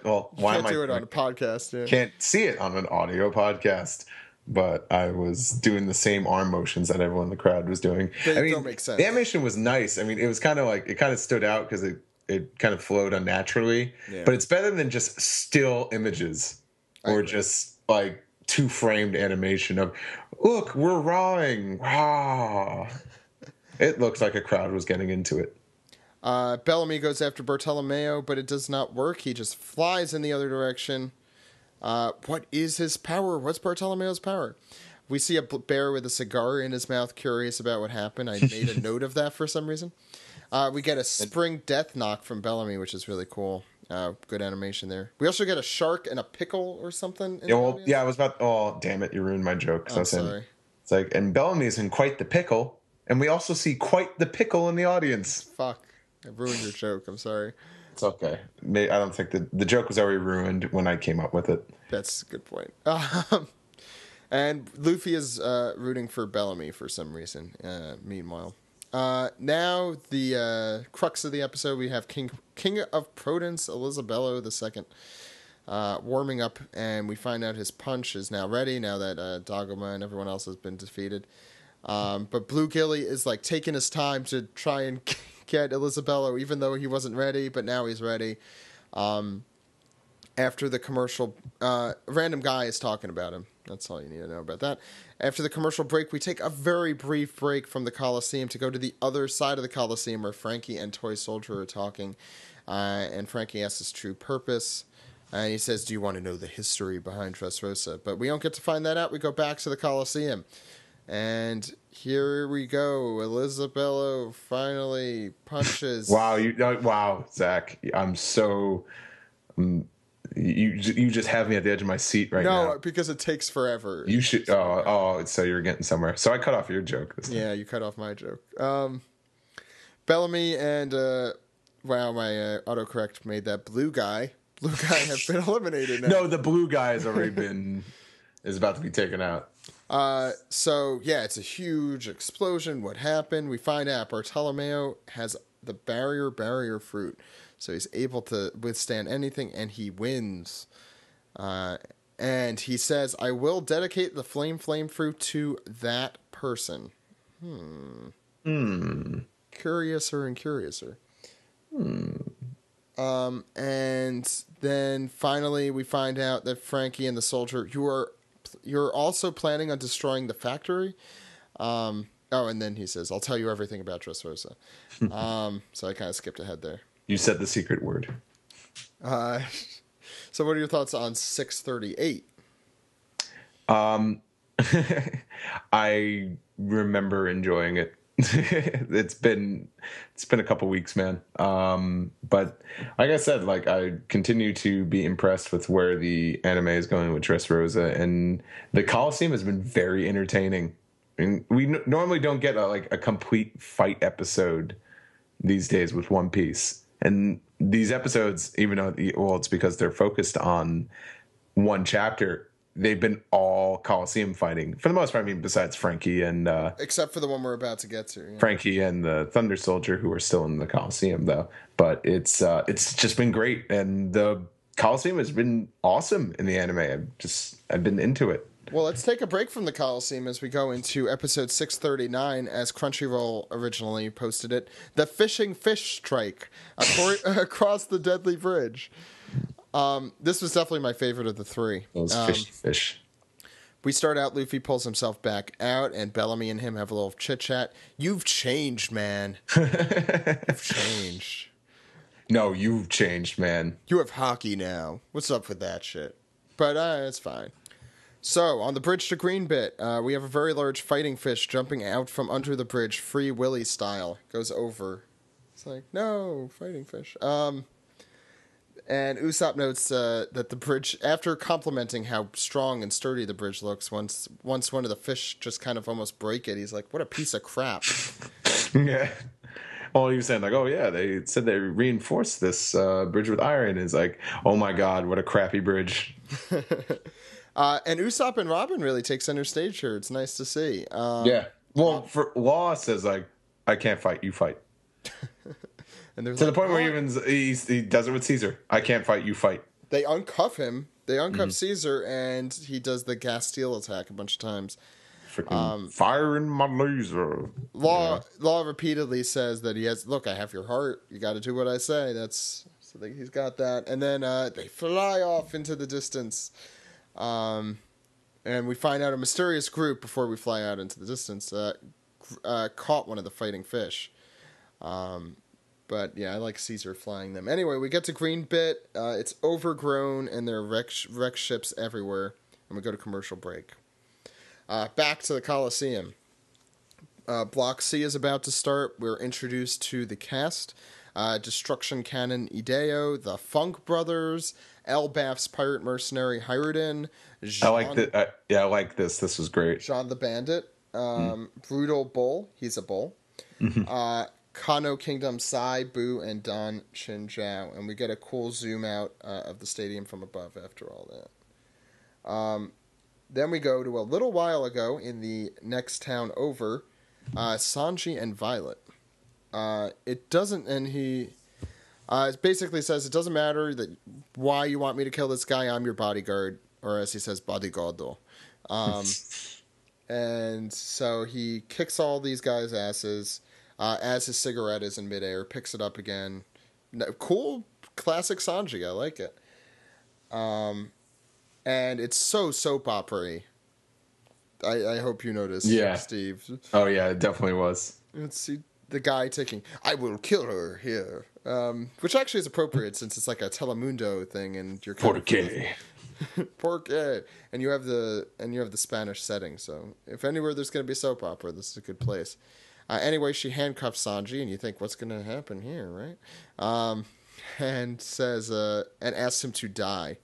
can't do it on a podcast, yeah. Can't see it on an audio podcast. But I was doing the same arm motions that everyone in the crowd was doing. They don't make sense. The animation was nice. I mean, it was kind of like, it kind of stood out because it kind of flowed unnaturally. Yeah. But it's better than just still images or just like 2-framed animation of, look, we're rawing. Rah. It looks like a crowd was getting into it. Bellamy goes after Bartolomeo, but it does not work. He just flies in the other direction. What is his power? What's Bartolomeo's power? We see a bear with a cigar in his mouth, curious about what happened. I made a note of that for some reason. We get a spring death knock from Bellamy, which is really cool. Good animation there. We also get a shark and a pickle or something. I was about... Oh, damn it. You ruined my joke. I'm sorry. It's like, and Bellamy is in quite the pickle, and we also see quite the pickle in the audience. Fuck. I ruined your joke. I'm sorry. It's okay. I don't think the joke was already ruined when I came up with it. That's a good point. And Luffy is rooting for Bellamy for some reason. Meanwhile, now the crux of the episode, we have King of Prudence, Elizabello II, warming up, and we find out his punch is now ready now that Dagoma and everyone else has been defeated. But Blue Gilly is like taking his time to try and get Elizabello, even though he wasn't ready, but now he's ready. After the commercial, random guy is talking about him. That's all you need to know about that. After the commercial break, we take a very brief break from the Coliseum to go to the other side of the Coliseum where Frankie and Toy Soldier are talking. And Frankie asks his true purpose. And he says, do you want to know the history behind Dressrosa? But we don't get to find that out. We go back to the Coliseum. And here we go. Elizabello finally punches. Wow, Zach. I'm so... You just have me at the edge of my seat right now. No, because it takes forever. You should... Oh, so you're getting somewhere. So I cut off your joke this time. Yeah, you cut off my joke. Bellamy and... my autocorrect made that blue guy. Blue guy have been eliminated now. No, the blue guy has already is about to be taken out. So, yeah, it's a huge explosion. What happened? We find out Bartolomeo has the barrier fruit. So he's able to withstand anything, and he wins. And he says, I will dedicate the flame fruit to that person. Curiouser and curiouser. And then finally we find out that Frankie and the soldier, you're also planning on destroying the factory. And then he says, I'll tell you everything about Dressrosa. So I kind of skipped ahead there. You said the secret word. So what are your thoughts on 638? I remember enjoying it. It's been a couple weeks, man. But like I said, like I continue to be impressed with where the anime is going with Dressrosa, and the Coliseum has been very entertaining. And we normally don't get a complete fight episode these days with One Piece. And these episodes, even though it's because they're focused on one chapter, they've been all Coliseum fighting for the most part. I mean, besides Frankie and except for the one we're about to get to, yeah. Frankie and the Thunder Soldier, who are still in the Coliseum though. But it's just been great, and the Coliseum has been awesome in the anime. I've been into it. Well, let's take a break from the Coliseum as we go into episode 639, as Crunchyroll originally posted it. The Fishing Fish Strike across the Deadly Bridge. This was definitely my favorite of the three. Those fish. We start out, Luffy pulls himself back out, and Bellamy and him have a little chit-chat. You've changed, man. You've changed. No, you've changed, man. You have hockey now. What's up with that shit? But it's fine. So, on the bridge to Greenbit, we have a very large fighting fish jumping out from under the bridge, Free Willy style. Goes over. It's like, no, fighting fish. And Usopp notes that the bridge, after complimenting how strong and sturdy the bridge looks, once one of the fish just kind of almost break it, he's like, what a piece of crap. Yeah. Well, he was saying like, oh yeah, they said they reinforced this bridge with iron. And it's like, oh my god, what a crappy bridge. And Usopp and Robin really take center stage here. It's nice to see. Yeah. Well, for Law says like, I can't fight, you fight. And to the point where he does it with Caesar. I can't fight, you fight. They uncuff him. They uncuff Caesar, and he does the gas steel attack a bunch of times. Freaking firing my laser. Law repeatedly says that he has. Look, I have your heart. You got to do what I say. He's got that. And then they fly off into the distance, and we find out a mysterious group before we fly out into the distance caught one of the fighting fish. But yeah, I like Caesar flying them. Anyway, we get to Green Bit. It's overgrown, and there are wreck ships everywhere. And we go to commercial break. Back to the Coliseum. Block C is about to start. We're introduced to the cast. Destruction Cannon Ideo, the Funk Brothers, Elbaf's pirate mercenary Hirudin. I like that. I like this. This was great. John the Bandit. Brutal Bull. He's a bull. Kano Kingdom Sai, Boo, and Don Chinjiao. And we get a cool zoom out of the stadium from above after all that. Then we go to a little while ago in the next town over, Sanji and Violet. It doesn't, and he basically says, it doesn't matter that why you want me to kill this guy, I'm your bodyguard, or as he says, bodyguardo. And so he kicks all these guys' asses as his cigarette is in midair, picks it up again. Cool, classic Sanji, I like it. And it's so soap opera-y. I hope you noticed, Steve. Oh, yeah, it definitely was. Let's see the guy taking, I will kill her here. Which actually is appropriate since it's like a Telemundo thing and you're kind Porque. And you have the Spanish setting, so if anywhere there's going to be soap opera, this is a good place. Anyway, she handcuffs Sanji, and you think, what's going to happen here, right? And says, and asks him to die.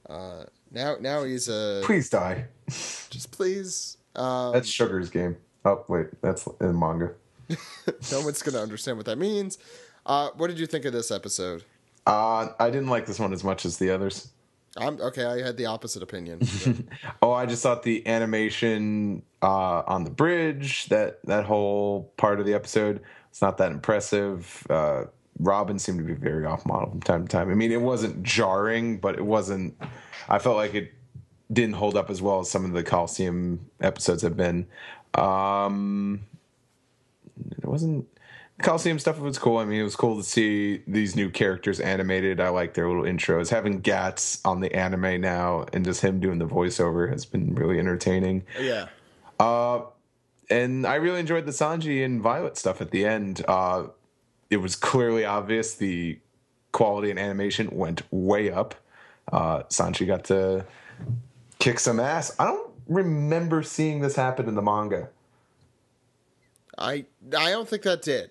Now he's please die. Just please. That's Sugar's game. Oh wait, that's in manga. No one's gonna understand what that means. What did you think of this episode? I didn't like this one as much as the others. Okay. I had the opposite opinion. So. I just thought the animation on the bridge, that whole part of the episode, it's not that impressive. Robin seemed to be very off model from time to time. I mean, it wasn't jarring, but it wasn't. I felt like it didn't hold up as well as some of the Coliseum episodes have been. It wasn't. Coliseum stuff was cool. I mean, it was cool to see these new characters animated. I like their little intros. Having Gats on the anime now and just him doing the voiceover has been really entertaining. Yeah. And I really enjoyed the Sanji and Violet stuff at the end. It was clearly obvious the quality and animation went way up. Sanji got to kick some ass. I don't remember seeing this happen in the manga. I don't think that did.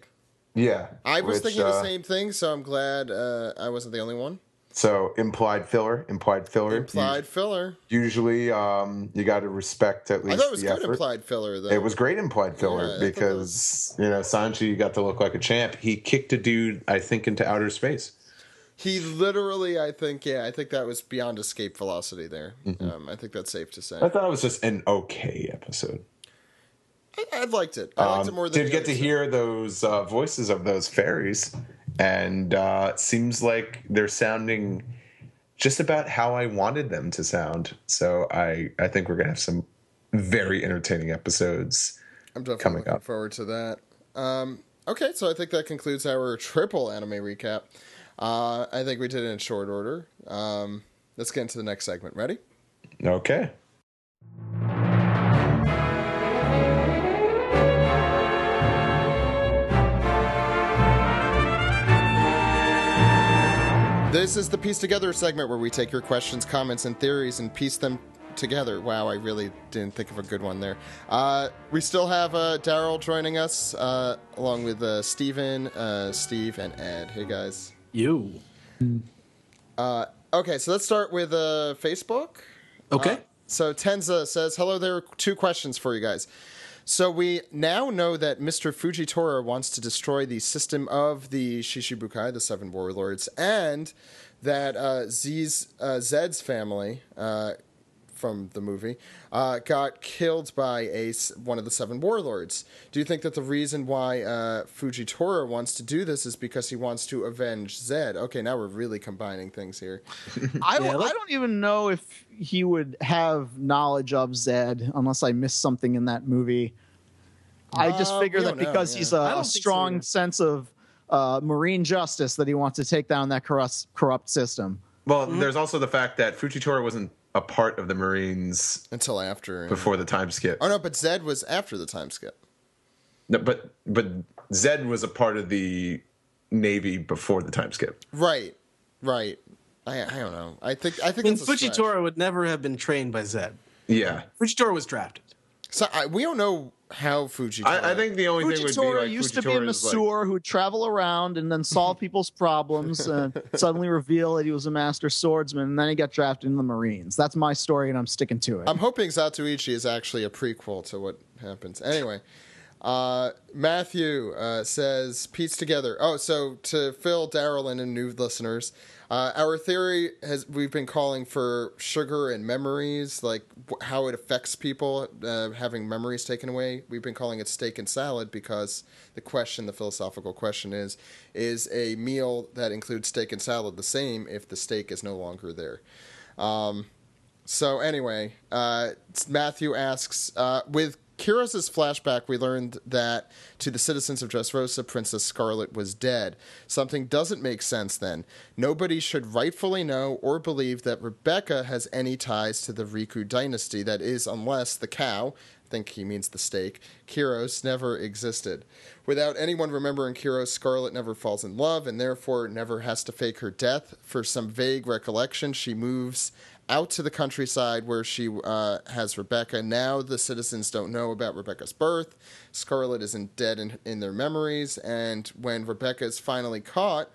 Yeah. I was thinking the same thing, so I'm glad I wasn't the only one. So implied filler. Implied filler. Usually, you got to respect at least. I thought it was the good effort. Implied filler though. It was great implied filler because Sanji got to look like a champ. He kicked a dude, I think, into outer space. He literally, I think that was beyond escape velocity there. Mm-hmm. I think that's safe to say. I thought it was just an okay episode. I liked it. I liked it more than did get to hear those voices of those fairies, and it seems like they're sounding just about how I wanted them to sound. So I think we're gonna have some very entertaining episodes. I'm definitely looking forward to that. Okay, so I think that concludes our triple anime recap. I think we did it in short order. Let's get into the next segment. Ready? Okay. This is the Piece Together segment where we take your questions, comments, and theories and piece them together. Wow, I really didn't think of a good one there. We still have Daryl joining us, along with Steven, Steve, and Ed. Hey, guys. You. Okay, so let's start with Facebook. Okay. So Tenza says, hello, there are 2 questions for you guys. So we now know that Mr. Fujitora wants to destroy the system of the Shishibukai, the 7 warlords, and that Zed's family, from the movie, got killed by one of the 7 warlords. Do you think that the reason why Fujitora wants to do this is because he wants to avenge Zed? Okay, now we're really combining things here. I don't even know if he would have knowledge of Zed unless I missed something in that movie. I just figure that because he's a strong sense of marine justice that he wants to take down that corrupt system. Well, there's also the fact that Fujitora wasn't a part of the Marines until after, before the time skip. Oh no, but Zed was after the time skip. No, but Zed was a part of the Navy before the time skip. Right. I don't know. I think Fujitora would never have been trained by Zed. Yeah, Fujitora was drafted. So we don't know how Fujitora. I think the only thing would be like used to be a masseur who'd travel around and then solve people's problems and suddenly reveal that he was a master swordsman, and then he got drafted in the Marines. That's my story, and I'm sticking to it. I'm hoping Zatoichi is actually a prequel to what happens. Anyway, Matthew says, piece together. Oh, so to fill Daryl in and new listeners, our theory we've been calling for sugar and memories, like how it affects people having memories taken away. We've been calling it steak and salad because the philosophical question is a meal that includes steak and salad the same if the steak is no longer there? So anyway, Matthew asks, with Kiros' flashback, we learned that to the citizens of Dressrosa, Princess Scarlet was dead. Something doesn't make sense then. Nobody should rightfully know or believe that Rebecca has any ties to the Riku dynasty. That is, unless the cow, I think he means the steak, Kiros, never existed. Without anyone remembering Kiros, Scarlet never falls in love and therefore never has to fake her death. For some vague recollection, she moves out to the countryside where she has Rebecca. Now the citizens don't know about Rebecca's birth. Scarlet isn't dead in their memories, and when Rebecca is finally caught,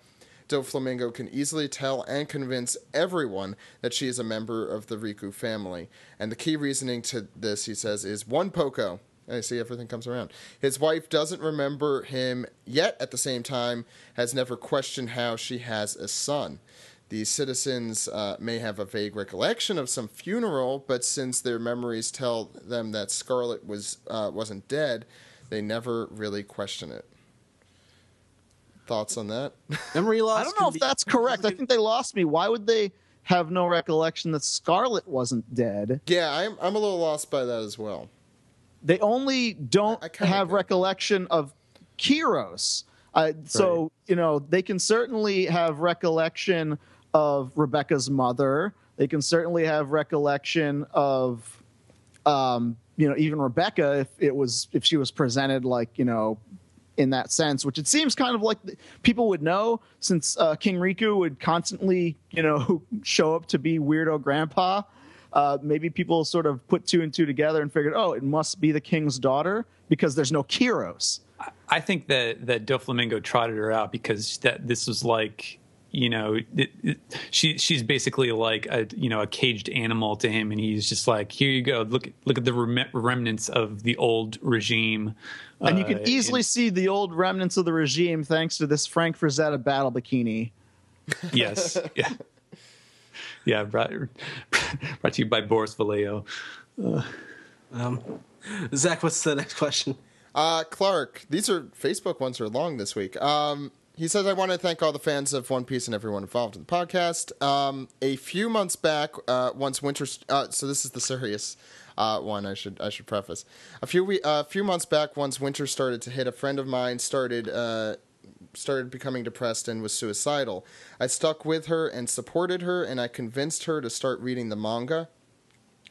Doflamingo can easily tell and convince everyone that she is a member of the Riku family. And the key reasoning to this, he says, is one Poco. I see everything comes around. His wife doesn't remember him, yet at the same time has never questioned how she has a son. The citizens may have a vague recollection of some funeral, but since their memories tell them that Scarlet wasn't dead, they never really question it. Thoughts on that? Memory loss. I don't know if that's correct. I think they lost me. Why would they have no recollection that Scarlet wasn't dead? Yeah, I'm a little lost by that as well. They only don't have recollection of Kiros. So, they can certainly have recollection of Rebecca's mother. They can certainly have recollection of, even Rebecca if she was presented like, in that sense, which it seems kind of like people would know since King Riku would constantly, show up to be weirdo grandpa. Maybe people sort of put 2 and 2 together and figured, it must be the king's daughter because there's no Kiros. I think that Doflamingo trotted her out because this was like, she's basically like a caged animal to him, and he's just like, here you go, look at the remnants of the old regime, and you can easily see the old remnants of the regime thanks to this Frank Frazetta battle bikini. Yes, yeah, brought to you by Boris Vallejo. Zach, what's the next question? Clark, these Facebook ones are long this week. He says, I want to thank all the fans of One Piece and everyone involved in the podcast. A few months back, once winter... so this is the serious one, I should preface. A few months back, once winter started to hit, a friend of mine started becoming depressed and was suicidal. I stuck with her and supported her, and I convinced her to start reading the manga.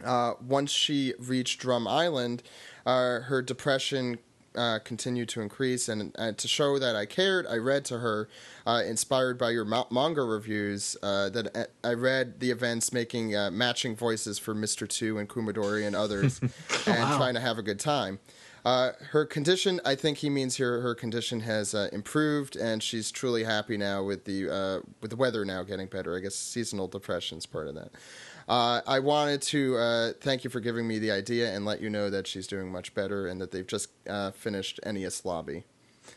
Once she reached Drum Island, her depression continued to increase, and to show that I cared, I read to her, inspired by your manga reviews, that I read the events making matching voices for Mr. 2 and Kumadori and others, and trying to have a good time. Her condition, I think he means here, her condition has improved, and she's truly happy now with the weather now getting better. I guess seasonal depression is part of that. I wanted to thank you for giving me the idea and let you know that she's doing much better and that they've just finished NES Lobby.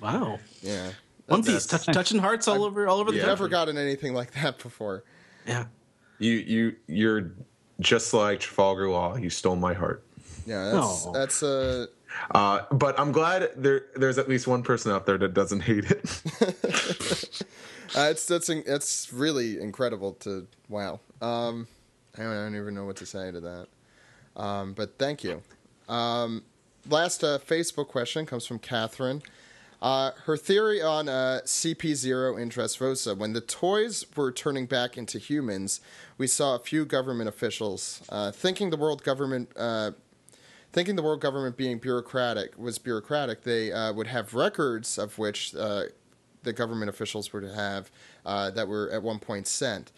Wow. Yeah. One Piece, touching hearts all over the country. I've never gotten anything like that before. Yeah. You're just like Trafalgar Law. You stole my heart. Yeah, that's but I'm glad there's at least one person out there that doesn't hate it. That's really incredible to wow. I don't even know what to say to that. But thank you. Last Facebook question comes from Catherine. Her theory on CP0 in Dressrosa. When the toys were turning back into humans, we saw a few government officials thinking the world government being bureaucratic. They would have records of which the government officials were to have that were at one point sent.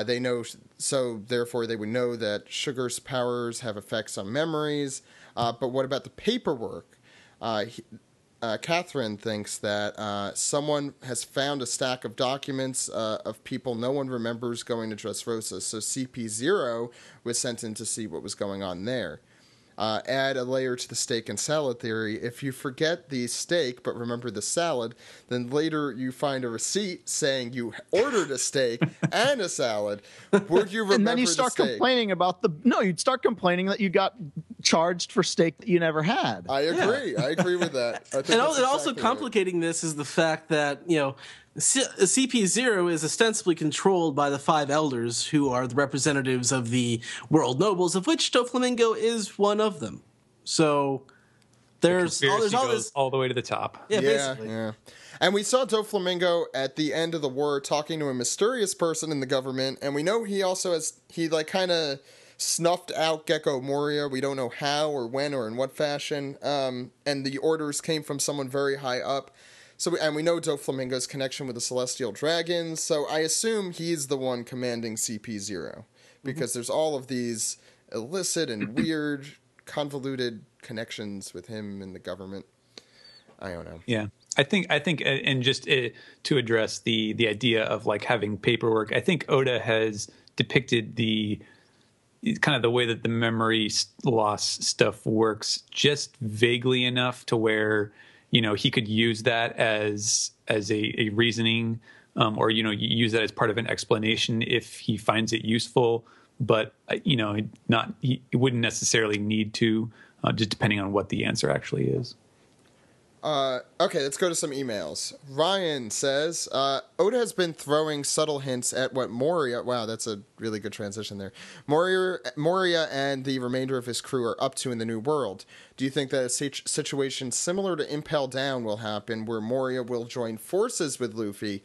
They know, so therefore they would know that sugar's powers have effects on memories. But what about the paperwork? Catherine thinks that someone has found a stack of documents of people no one remembers going to Dressrosa. So CP0 was sent in to see what was going on there. Add a layer to the steak and salad theory. If you forget the steak but remember the salad, then later you find a receipt saying you ordered a steak and a salad. Would you remember and then you start the steak? complaining about you'd start complaining that you got charged for steak that you never had. I agree. Yeah. I agree with that. I think Also complicating this is the fact that, CP0 is ostensibly controlled by the five elders, who are the representatives of the world nobles, of which Doflamingo is one of them. So there's all this all the way to the top. Yeah, basically. Yeah. And we saw Doflamingo at the end of the war talking to a mysterious person in the government, and we know he also kind of snuffed out Gecko Moria. We don't know how or when or in what fashion. And the orders came from someone very high up. And we know Doflamingo's connection with the Celestial Dragons, so I assume he's the one commanding CP0, because there's all of these illicit and weird, convoluted connections with him and the government. I don't know. Yeah, I think, and just to address the idea of like having paperwork, I think Oda has depicted the kind of the way that the memory loss stuff works just vaguely enough to where he could use that as a reasoning, or use that as part of an explanation if he finds it useful. But he wouldn't necessarily need to, just depending on what the answer actually is. Okay, let's go to some emails. Ryan says, Oda has been throwing subtle hints at what Moria... Wow, that's a really good transition there. Moria and the remainder of his crew are up to in the New World. Do you think that a situation similar to Impel Down will happen, where Moria will join forces with Luffy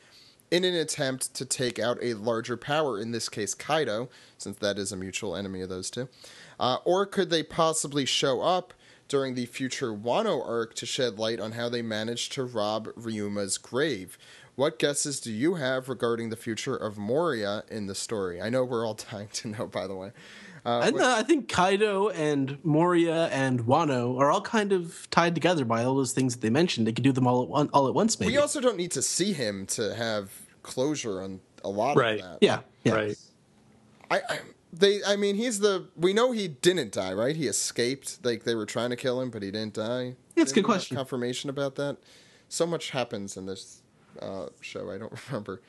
in an attempt to take out a larger power, in this case Kaido, since that is a mutual enemy of those two? Or could they possibly show up during the future Wano arc to shed light on how they managed to rob Ryuma's grave? What guesses do you have regarding the future of Moria in the story? I know we're all dying to know, by the way. I think Kaido and Moria and Wano are all kind of tied together by all those things that they mentioned. They could do them all at once, maybe. We also don't need to see him to have closure on a lot of that. Yeah. Right. We know he didn't die, right? He escaped. Like, they were trying to kill him, but he didn't die. Yeah, it's a good question. Confirmation about that. So much happens in this show, I don't remember.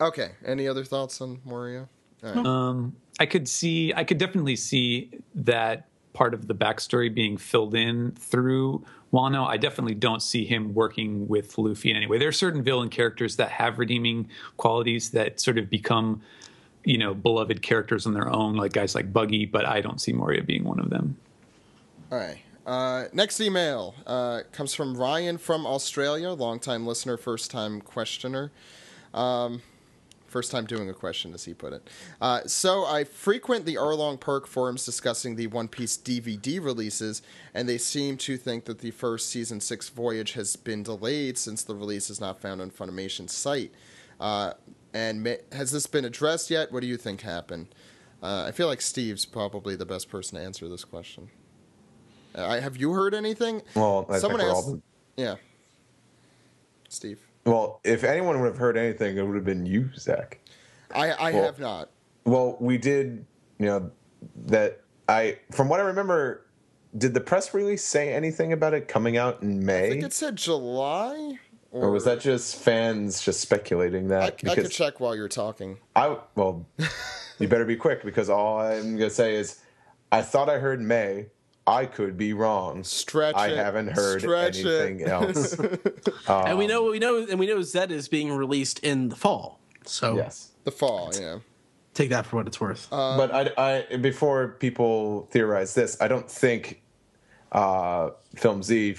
Okay, any other thoughts on Moria? Right. I could definitely see that part of the backstory being filled in through Wano. I definitely don't see him working with Luffy in any way. There are certain villain characters that have redeeming qualities that sort of become, beloved characters on their own, like guys like Buggy, but I don't see Moria being one of them. All right. Next email comes from Ryan from Australia, longtime listener, first-time questioner. First time doing a question, as he put it. So I frequent the Arlong Park forums discussing the One Piece DVD releases, and they seem to think that the first Season 6 voyage has been delayed since the release is not found on Funimation's site. Has this been addressed yet? What do you think happened? I feel like Steve's probably the best person to answer this question. Have you heard anything? Well, Someone asked. Yeah. Steve. Well, if anyone would have heard anything, it would have been you, Zach. I have not. Well, we did, from what I remember, did the press release say anything about it coming out in May? I think it said July. Or was that just fans just speculating that? I could check while you're talking. Well, you better be quick, because all I'm going to say is I thought I heard May. I could be wrong. I haven't heard anything else. And we know Zed is being released in the fall. So yes, the fall. Yeah. Take that for what it's worth. But I before people theorize this, I don't think Film Z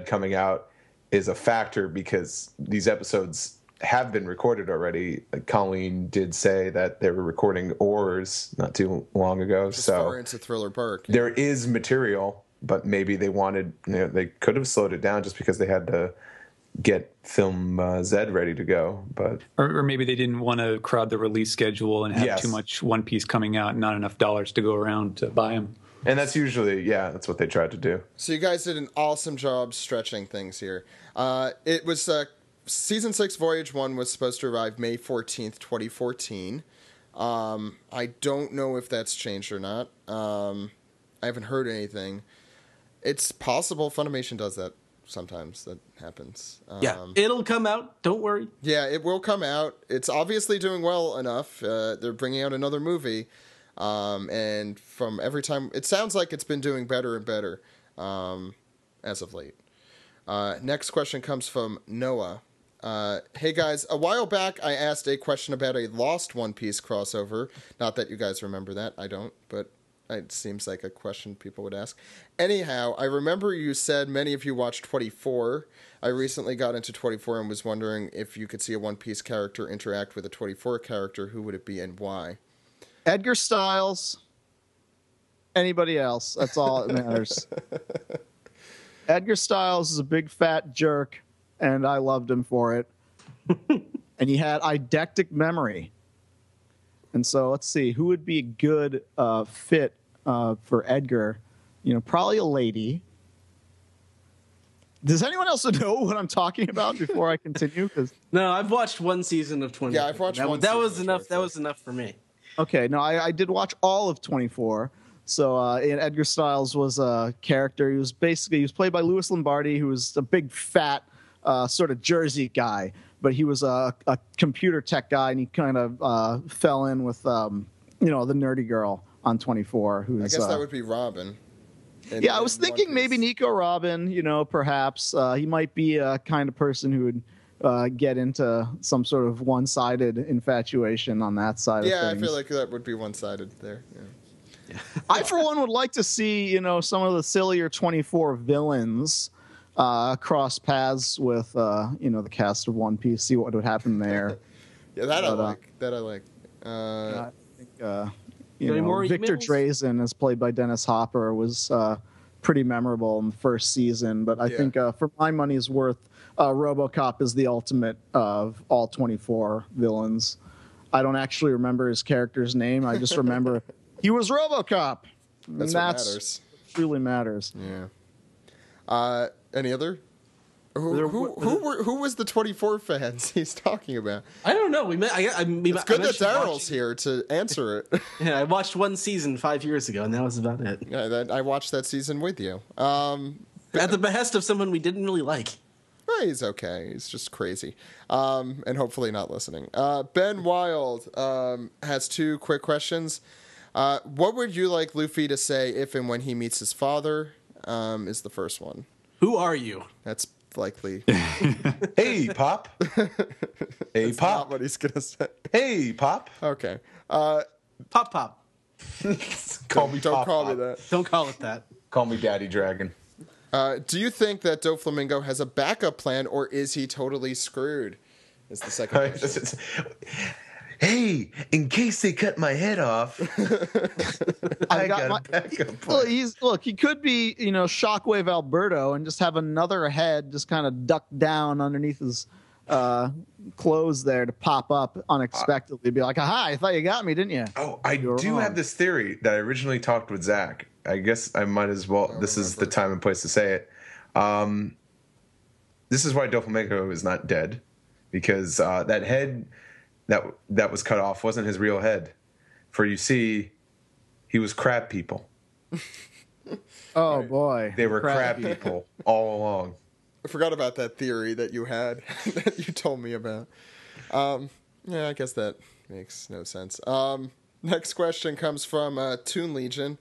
coming out is a factor, because these episodes have been recorded already. Colleen did say that they were recording Oars not too long ago. Just so far into Thriller Bark. There is material, but maybe they wanted, they could have slowed it down just because they had to get Film Z ready to go. But or maybe they didn't want to crowd the release schedule and have too much One Piece coming out and not enough dollars to go around to buy them. And that's usually, that's what they tried to do. So you guys did an awesome job stretching things here. It was Season 6 Voyage 1 was supposed to arrive May 14th, 2014. I don't know if that's changed or not. I haven't heard anything. It's possible Funimation does that sometimes. That happens. Yeah, it'll come out. Don't worry. Yeah, it will come out. It's obviously doing well enough. They're bringing out another movie. And from every time, it sounds like it's been doing better and better as of late. Next question comes from Noah. Hey guys, a while back I asked a question about a Lost One Piece crossover. Not that you guys remember that. I don't, but it seems like a question people would ask. Anyhow, I remember you said many of you watched 24. I recently got into 24 and was wondering if you could see a One Piece character interact with a 24 character. Who would it be and why? Edgar Styles. Anybody else? That's all that matters. Edgar Styles is a big fat jerk, and I loved him for it. And he had eidetic memory. And so let's see, who would be a good fit for Edgar? Probably a lady. Does anyone else know what I'm talking about before I continue? No, I've watched one season of 24. Yeah, I've watched one. That was enough. That was enough for me. Okay, no, I did watch all of 24. So and Edgar Styles was a character. He was played by Louis Lombardi, who was a big fat sort of Jersey guy, but he was a computer tech guy, and he kind of fell in with the nerdy girl on 24. I guess that would be Robin. I was thinking maybe Nico Robin. Perhaps he might be a kind of person who would get into some sort of one-sided infatuation on that side of things. Yeah, I feel like that would be one-sided there. Yeah. I, for one, would like to see, some of the sillier 24 villains cross paths with, the cast of One Piece, see what would happen there. Yeah, I like. I think, emails? Victor Drazen, as played by Dennis Hopper, was pretty memorable in the first season. But I think, for my money's worth, RoboCop is the ultimate of all 24 villains. I don't actually remember his character's name. I just remember he was RoboCop. That's what matters. Truly matters. Yeah. Any other? Who was the 24 fans he's talking about? I don't know. It's good that Daryl's here to answer it. Yeah, I watched one season 5 years ago, and that was about it. Yeah, I watched that season with you. At the behest of someone we didn't really like. Well, he's okay. He's just crazy. And hopefully not listening. Ben Wild has two quick questions. What would you like Luffy to say if and when he meets his father? Is the first one. Who are you? That's likely. Hey, Pop. Hey, That's Pop. not what he's going to say. Hey, Pop. Okay. Pop. Call me Don't Pop, call Pop. me that. Don't call it that. Call me Daddy Dragon. Do you think that Doflamingo has a backup plan, or is he totally screwed? Is the second question. Hey, in case they cut my head off, I got a backup plan. He could be, Shockwave Alberto and just have another head just kind of ducked down underneath his clothes there to pop up unexpectedly. Be like, aha, I thought you got me, didn't you? Oh, I do have this theory that I originally talked with Zach I guess I might as well. This is the time and place to say it. This is why Doflamingo is not dead, because that head that was cut off wasn't his real head. For you see, he was crab people. Oh boy, They were crab people all along. I forgot about that theory that you had that you told me about. Yeah, I guess that makes no sense. Next question comes from Toon Legion.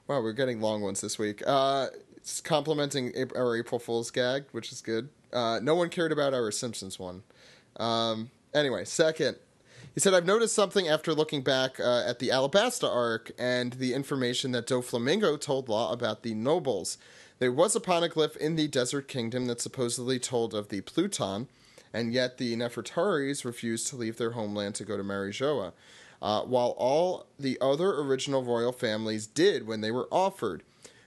Wow, we're getting long ones this week. It's complimenting our April Fool's gag, which is good. No one cared about our Simpsons one. Anyway, second. He said, I've noticed something after looking back at the Alabasta arc and the information that Doflamingo told Law about the nobles. There was a poneglyph in the Desert Kingdom that supposedly told of the Pluton, and yet the Nefertaris refused to leave their homeland to go to Marijoa, while all the other original royal families did when they were offered.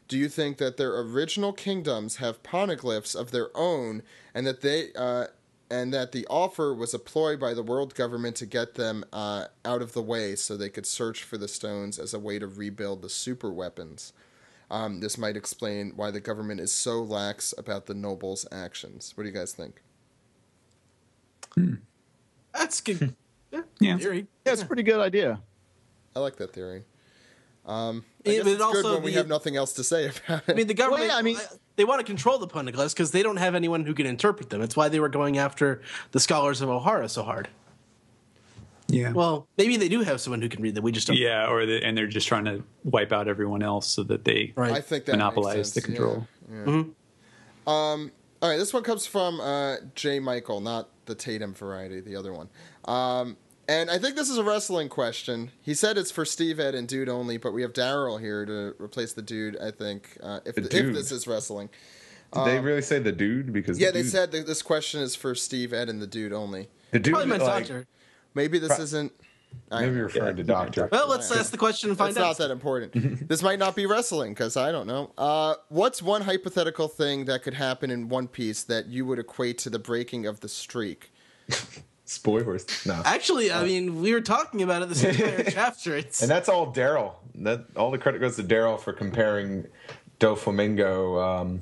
Do you think that their original kingdoms have poneglyphs of their own, and that the offer was a ploy by the world government to get them out of the way so they could search for the stones as a way to rebuild the super weapons? This might explain why the government is so lax about the nobles' actions. What do you guys think? That's good. Yeah. Theory. Yeah, it's a pretty good idea. I like that theory. I Yeah, guess but it's also good when we the- have nothing else to say about it. I mean, the government. Well, yeah, they want to control the poneglyphs because they don't have anyone who can interpret them. It's why they were going after the scholars of Ohara so hard. Yeah. Well, maybe they do have someone who can read them. We just don't. Yeah, and they're just trying to wipe out everyone else so that they Right. I think that monopolize makes the sense. control. Yeah. All right, this one comes from J. Michael, not the Tatum variety, the other one. And I think this is a wrestling question. He said it's for Steve, Ed, and Dude only, but we have Daryl here to replace the Dude, I think, if Dude. this is wrestling. Did they really say the dude? Because Yeah, the they dude, said that this question is for Steve, Ed, and the Dude only. the dude. Probably meant Like, doctor. Maybe this isn't... maybe referring to doctor. Well, let's ask the question and find It's out. not that important. This might not be wrestling, because I don't know. What's one hypothetical thing that could happen in One Piece that you would equate to the breaking of the streak? Spoilers. No. Actually, I mean, we were talking about it this entire chapter. It's And that's all Daryl. That all the credit goes to Daryl for comparing Doflamingo.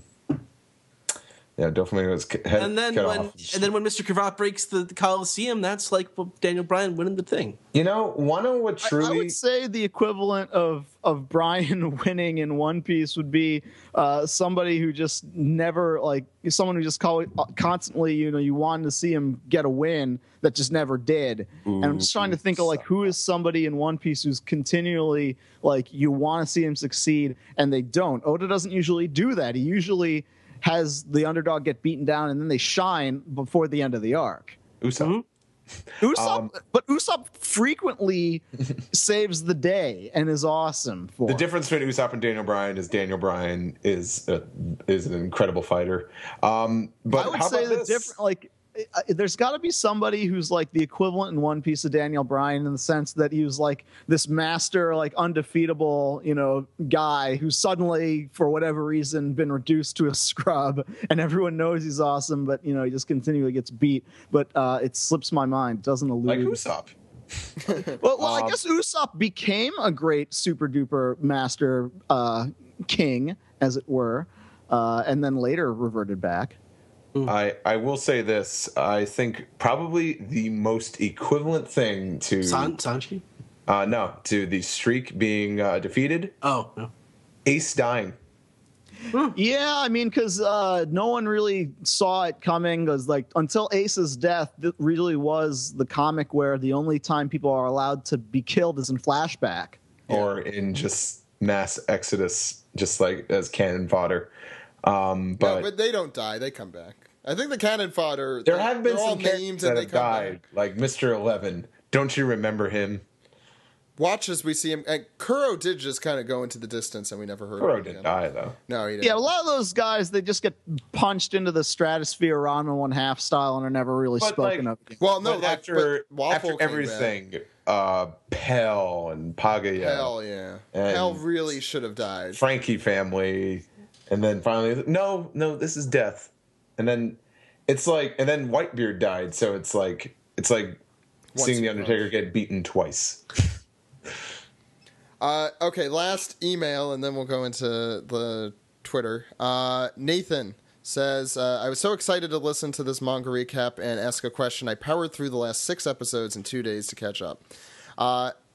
Doflamingo's head and then cut when off. when Mr. Cravat breaks the Coliseum, that's like Daniel Bryan winning the thing. You know, Wano would I truly. would say the equivalent of Brian winning in One Piece would be somebody who just never, like, someone who just constantly, you wanted to see him get a win that just never did. And I'm just trying to think of, like, who is somebody in One Piece who's continually, like, you want to see him succeed and they don't. Oda doesn't usually do that. He usually has the underdog get beaten down and then they shine before the end of the arc. Usopp. But Usopp frequently saves the day and is awesome for The it. difference between Usopp and Daniel Bryan is Daniel Bryan is an incredible fighter. But I would how say about the this? different, like, there's got to be somebody who's like the equivalent in One Piece of Daniel Bryan in the sense that he was like this master, like undefeatable, guy who's suddenly, for whatever reason, been reduced to a scrub, and everyone knows he's awesome, but he just continually gets beat. But it slips my mind. Doesn't allude. like Usopp. Well, I guess Usopp became a great super duper master king, as it were, and then later reverted back. I will say this. I think probably the most equivalent thing to Sanji? to the streak being defeated, Oh, no. Ace dying. Yeah, I mean, because no one really saw it coming. Because until Ace's death, that really was the comic where the only time people are allowed to be killed is in flashback. Or in just mass exodus, just like as cannon fodder. But they don't die. They come back. I think the cannon fodder... There have been they're all some characters that have died, like Mr. 11. Don't you remember him? Watch as we see him. And Kuro did just kind of go into the distance, and we never heard Kuro of him didn't again. die, though. No, he didn't. Yeah, a lot of those guys, they just get punched into the stratosphere Ranma 1/2 style and are never really But, spoken like, of again. Well, no, But like, after but Waffle came back. everything, Pell and Pagaya, Hell yeah. And- Hell really should have died. Frankie family, and then finally, no, this is death. And then it's like, and then Whitebeard died, so it's like seeing the Undertaker get beaten twice. Okay, last email, and then we'll go into the Twitter. Nathan says, I was so excited to listen to this manga recap and ask a question. I powered through the last 6 episodes in 2 days to catch up.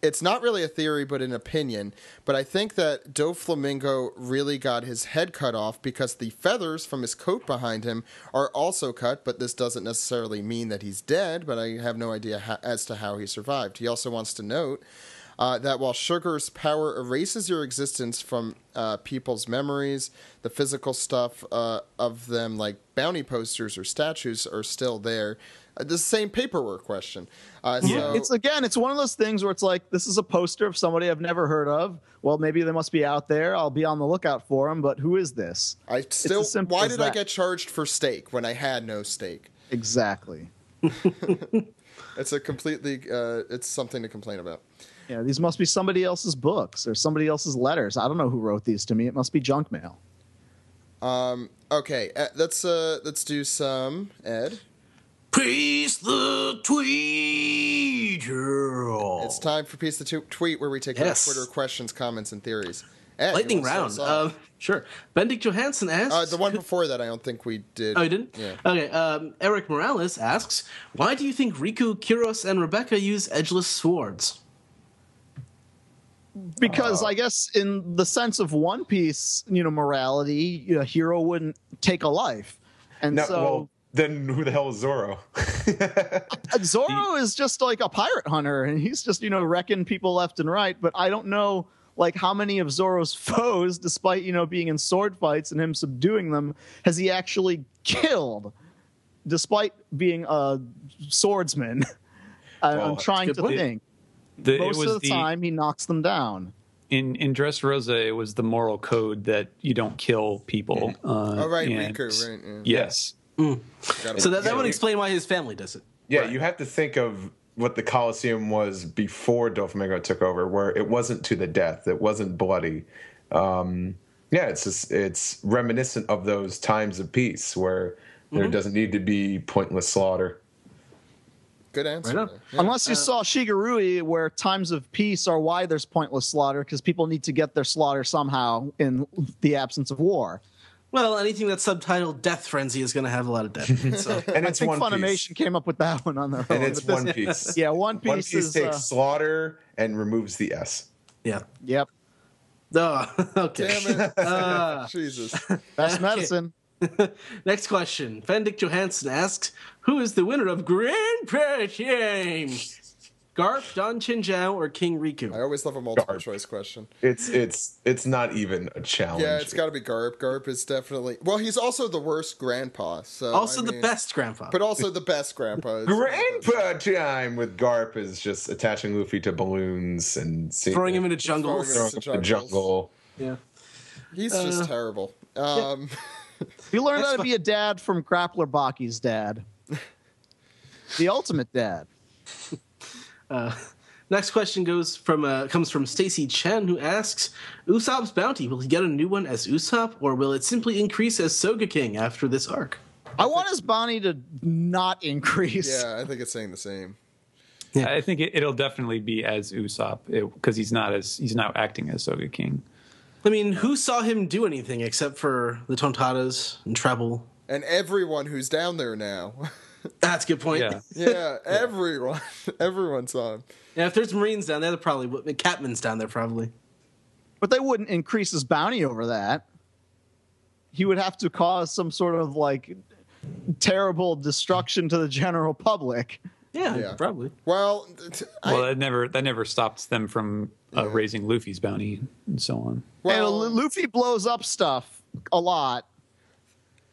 It's not really a theory, but an opinion. But I think that Doflamingo really got his head cut off because the feathers from his coat behind him are also cut, but this doesn't necessarily mean that he's dead, but I have no idea as to how he survived. He also wants to note that while sugar's power erases your existence from people's memories, the physical stuff of them, like bounty posters or statues, are still there. The same paperwork question. So, it's one of those things where it's like, this is a poster of somebody I've never heard of. Well, maybe they must be out there. I'll be on the lookout for them, but who is this? Why did I get charged for steak when I had no steak? Exactly. It's a completely, it's something to complain about. Yeah, these must be somebody else's books or somebody else's letters. I don't know who wrote these to me. It must be junk mail. Okay, let's do some Ed. Piece the tweet. It's time for Piece the Tweet, where we take our Twitter questions, comments, and theories. Ed, Lightning round. Sure. Benedict Johansson asks... the one before that I don't think we did. Oh, you didn't? Yeah. Okay. Eric Morales asks, why do you think Riku, Kyros, and Rebecca use edgeless swords? Because I guess in the sense of One Piece, morality, a hero wouldn't take a life. And then who the hell is Zoro? Zoro is just like a pirate hunter, and he's just, wrecking people left and right. But I don't know, how many of Zoro's foes, despite, being in sword fights and him subduing them, has he actually killed, despite being a swordsman? I'm trying to think. Most of the time, he knocks them down. In Dressrosa, it was the moral code that you don't kill people. Riku, right? Yeah. Yes. So that would explain why his family does it. Yeah, you have to think of what the Colosseum was before Doflamingo took over, where it wasn't to the death, it wasn't bloody. It's reminiscent of those times of peace where there doesn't need to be pointless slaughter. Good answer. Right yeah. Unless you saw Shigarui, where times of peace are why there's pointless slaughter, because people need to get their slaughter somehow in the absence of war. Well, anything that's subtitled Death Frenzy is going to have a lot of death. So. And it's I think One Funimation Piece. came up with that one on their own. And it's One Piece. Yeah, One Piece, One Piece takes slaughter and removes the S. Yeah. Yep. Oh, okay. Damn it. Jesus. Best medicine. Next question. Benedict Johansson asks, who is the winner of Grand Prix? Garp, Don Chinjao, or King Riku? I always love a multiple choice question. It's not even a challenge. Yeah, it's got to be Garp. Garp is definitely... Well, he's also the worst grandpa. So Also the best grandpa. But also the best grandpa. Grandpa time with Garp is just attaching Luffy to balloons and throwing him into jungles. Throwing him into the jungle. Yeah. He's just terrible. You learned how to be a dad from Grappler Baki's dad. The ultimate dad. Next question comes from Stacy Chen, who asks, Usopp's bounty, will he get a new one as Usopp, or will it simply increase as Soga King after this arc? I want his bounty to not increase. Yeah, I think it's saying the same. Yeah. I think it'll definitely be as Usopp because he's not acting as Soga King. I mean, who saw him do anything except for the Tontadas and Treble? And everyone who's down there now. That's a good point. Yeah, everyone. Everyone saw him. Yeah, if there's Marines down there, they're probably... Catman's down there, probably. But they wouldn't increase his bounty over that. He would have to cause some sort of, terrible destruction to the general public. Yeah. Probably. Well, that never stops them from raising Luffy's bounty and so on. Well, Luffy blows up stuff a lot.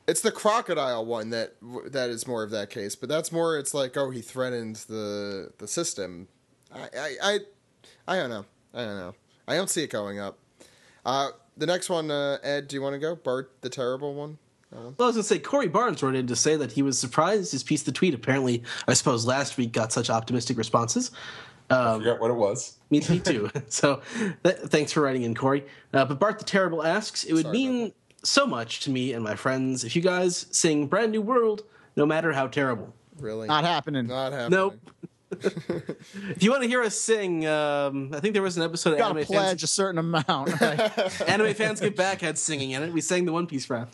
It's the crocodile one that is more of that case, but that's more. It's like, oh, he threatened the system. I don't know. I don't see it going up. The next one, Ed, do you want to go? Bart the Terrible one? Well, I was going to say, Corey Barnes wrote in to say that he was surprised his piece, the tweet, apparently, I suppose last week got such optimistic responses. I forgot what it was. Me too. So thanks for writing in, Corey. But Bart the Terrible asks, it would mean so much to me and my friends if you guys sing Brand New World, no matter how terrible. Really? Not happening. Not happening. Nope. If you want to hear us sing, I think there was an episode of Got to Anime pledge a certain amount. Right? Anime Fans Get Back had singing in it. We sang the One Piece rap.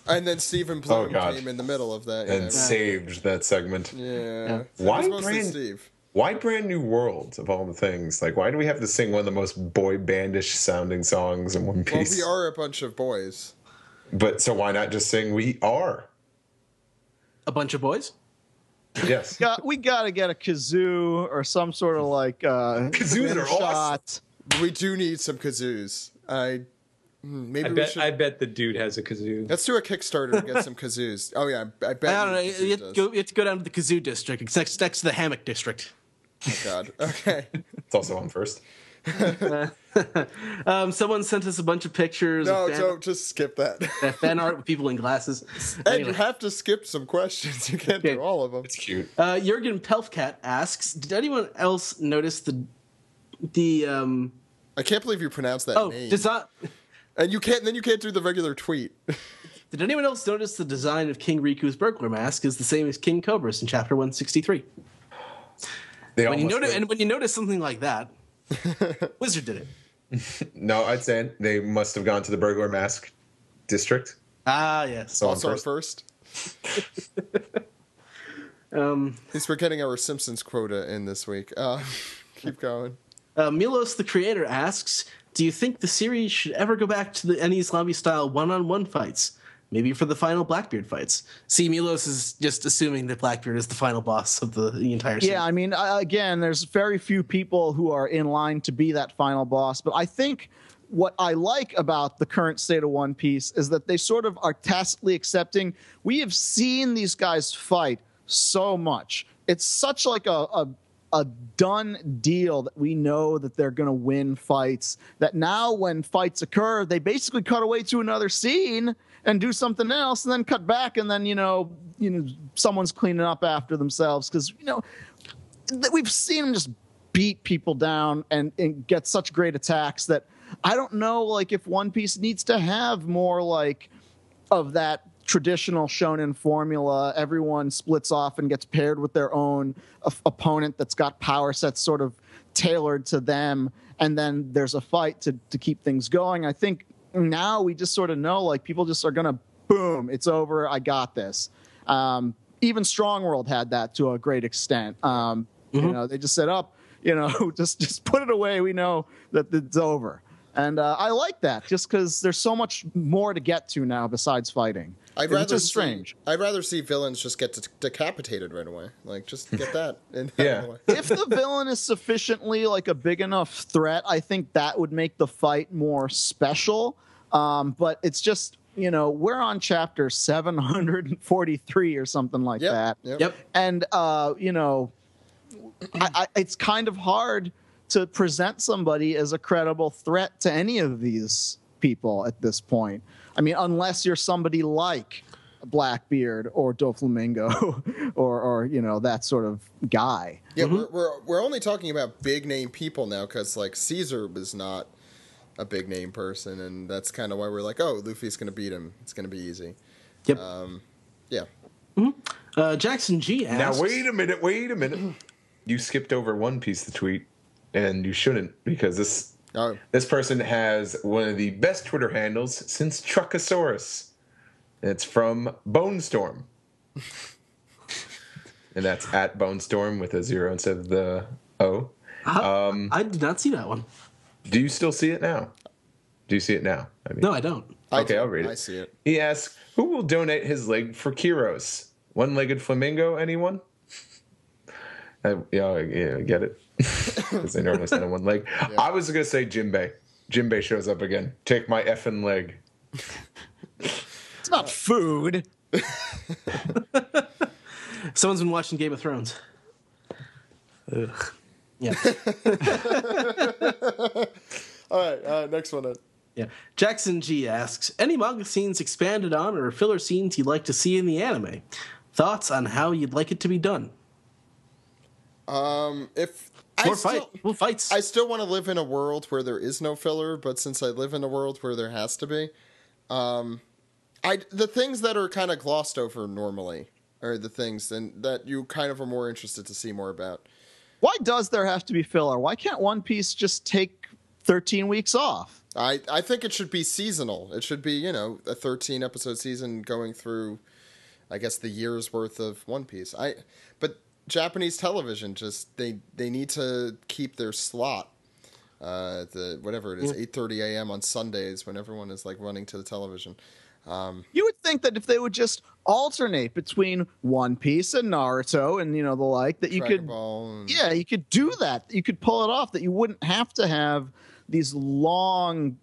And then Stephen Bloom came in the middle of that. And saved that segment. Yeah. Why Steve? Why Brand New World, of all the things? Like, why do we have to sing one of the most boy bandish sounding songs in One Piece? Well, we are a bunch of boys. But so why not just sing We Are? A bunch of boys? Yes. We got to get a kazoo or some sort of like kazoos are shot. awesome. We do need some kazoos. I bet the dude has a kazoo. Let's do a Kickstarter to get some kazoos. Oh yeah, I bet. I don't know. You have to go down to the kazoo district. It's next to the hammock district. Oh God. Okay. It's also on first. Someone sent us a bunch of pictures. No, of don't just skip that. fan art with people in glasses. Hey, Anyway. you have to skip some questions. You can't do all of them. It's cute. Jürgen Pelfkat asks, did anyone else notice the I can't believe you pronounced that name. design? And you can't. Then you can't do the regular tweet. Did anyone else notice the design of King Riku's burglar mask is the same as King Cobra's in Chapter 163? When you notice something like that, Wizard did it. No, I'd say they must have gone to the burglar mask district. Ah, yes. So Also first. He's forgetting our Simpsons quota in this week. Keep going. Milos the Creator asks, do you think the series should ever go back to the Enies Lobby style one-on-one fights? Maybe for the final Blackbeard fights. See, Milos is just assuming that Blackbeard is the final boss of the entire series. Yeah, I mean, again, there's very few people who are in line to be that final boss. But I think what I like about the current state of One Piece is that they sort of are tacitly accepting. We have seen these guys fight so much. It's such like a done deal that we know that they're going to win fights, that now when fights occur, they basically cut away to another scene and do something else and then cut back and then, someone's cleaning up after themselves. Because, we've seen them just beat people down and get such great attacks that I don't know, like, if One Piece needs to have more, like, of that traditional shonen formula. Everyone splits off and gets paired with their own opponent that's got power sets sort of tailored to them, and then there's a fight to keep things going. I think now we just sort of know, like, people just are gonna boom, it's over, I got this. Even Strong World had that to a great extent. They just set up, just put it away, we know that it's over. And I like that, just because there's so much more to get to now besides fighting. I'd rather see villains just get decapitated right away. Like, just get that. If the villain is sufficiently like a big enough threat, I think that would make the fight more special. But it's just, we're on chapter 743 or something like that. Yep. And it's kind of hard to present somebody as a credible threat to any of these people at this point. I mean, unless you're somebody like Blackbeard or Doflamingo or that sort of guy. Yeah, we're only talking about big name people now because, like, Caesar was not a big name person, and that's kind of why we're like, oh, Luffy's going to beat him. It's going to be easy. Yep. Yeah. Mm-hmm. Jackson G asks... Now, wait a minute. You skipped over One Piece, the tweet, and you shouldn't, because this person has one of the best Twitter handles since Truckosaurus. It's from Bonestorm. And that's at Bonestorm with a 0 instead of the O. I did not see that one. Do you still see it now? Do you see it now? No, I don't. Okay, I'll read it. I see it. He asks, who will donate his leg for Kiros? One-legged flamingo, anyone? Yeah, get it. Because they normally send him one leg. Yeah. I was going to say Jinbei. Jinbei shows up again. Take my effing leg. It's not food. Someone's been watching Game of Thrones. Ugh. Yeah. All right, next one then. Yeah. Jackson G asks, any manga scenes expanded on or filler scenes you'd like to see in the anime? Thoughts on how you'd like it to be done? Fights. I still want to live in a world where there is no filler, but since I live in a world where there has to be, the things that are kind of glossed over normally are the things that you kind of are more interested to see more about. Why does there have to be filler? Why can't One Piece just take 13 weeks off? I think it should be seasonal. It should be, a 13-episode season going through, I guess, the year's worth of One Piece. But Japanese television they need to keep their slot. Whatever it is, 8:30 a.m. on Sundays when everyone is like running to the television. You would think that if they would just alternate between One Piece and Naruto and the like, that you Dragon could, Ball you could do that. You could pull it off. That you wouldn't have to have these long,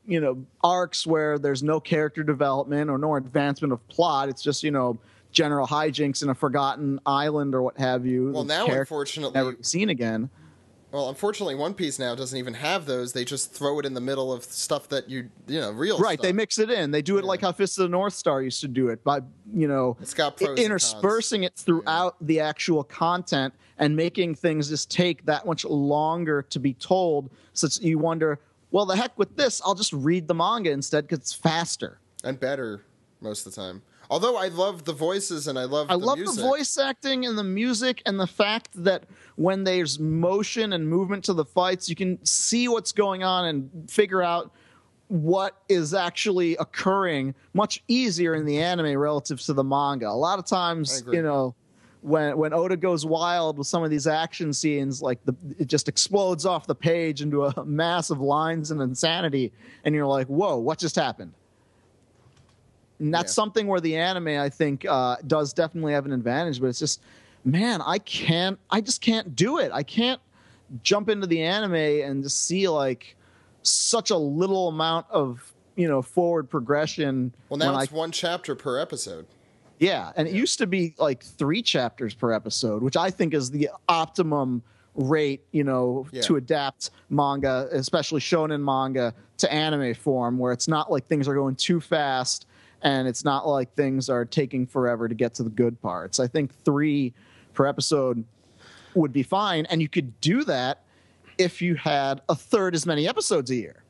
arcs where there's no character development or no advancement of plot. It's just general hijinks in a forgotten island or what have you. Well, now unfortunately, never seen again. Well, unfortunately, One Piece now doesn't even have those. They just throw it in the middle of stuff that real right. Stuff. They mix it in. They do it like how Fist of the North Star used to do it by it's got pros interspersing it throughout the actual content and making things just take that much longer to be told. So you wonder, well, the heck with this, I'll just read the manga instead because it's faster and better most of the time. Although I love the voices and I love the voice acting and the music and the fact that when there's motion and movement to the fights, you can see what's going on and figure out what is actually occurring much easier in the anime relative to the manga. A lot of times, when Oda goes wild with some of these action scenes, like it just explodes off the page into a mass of lines and insanity, and you're like, whoa, what just happened? And that's something where the anime, I think, does definitely have an advantage. But it's just, man, I just can't do it. I can't jump into the anime and just see like such a little amount of forward progression. Well, now it's one chapter per episode. Yeah, and it used to be like 3 chapters per episode, which I think is the optimum rate, to adapt manga, especially shonen manga, to anime form, where it's not like things are going too fast. And it's not like things are taking forever to get to the good parts. I think 3 per episode would be fine. And you could do that if you had a third as many episodes a year.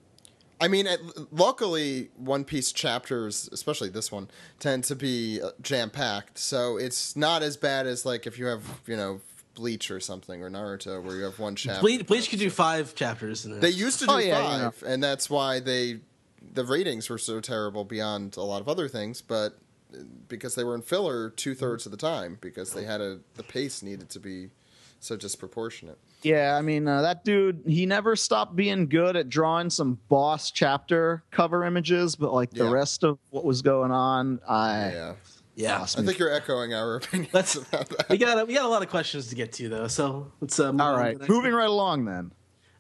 I mean, luckily, One Piece chapters, especially this one, tend to be jam-packed. So it's not as bad as like if you have, Bleach or something, or Naruto, where you have one chapter. Bleach could do 5 chapters. They used to do 5, and that's why the ratings were so terrible beyond a lot of other things, but because they were in filler 2/3 of the time, because they had the pace needed to be so disproportionate. Yeah, I mean, that dude, he never stopped being good at drawing some boss chapter cover images, but like the rest of what was going on, I think you're echoing our opinions about that. We got a lot of questions to get to, though, so let's all right, moving right along then.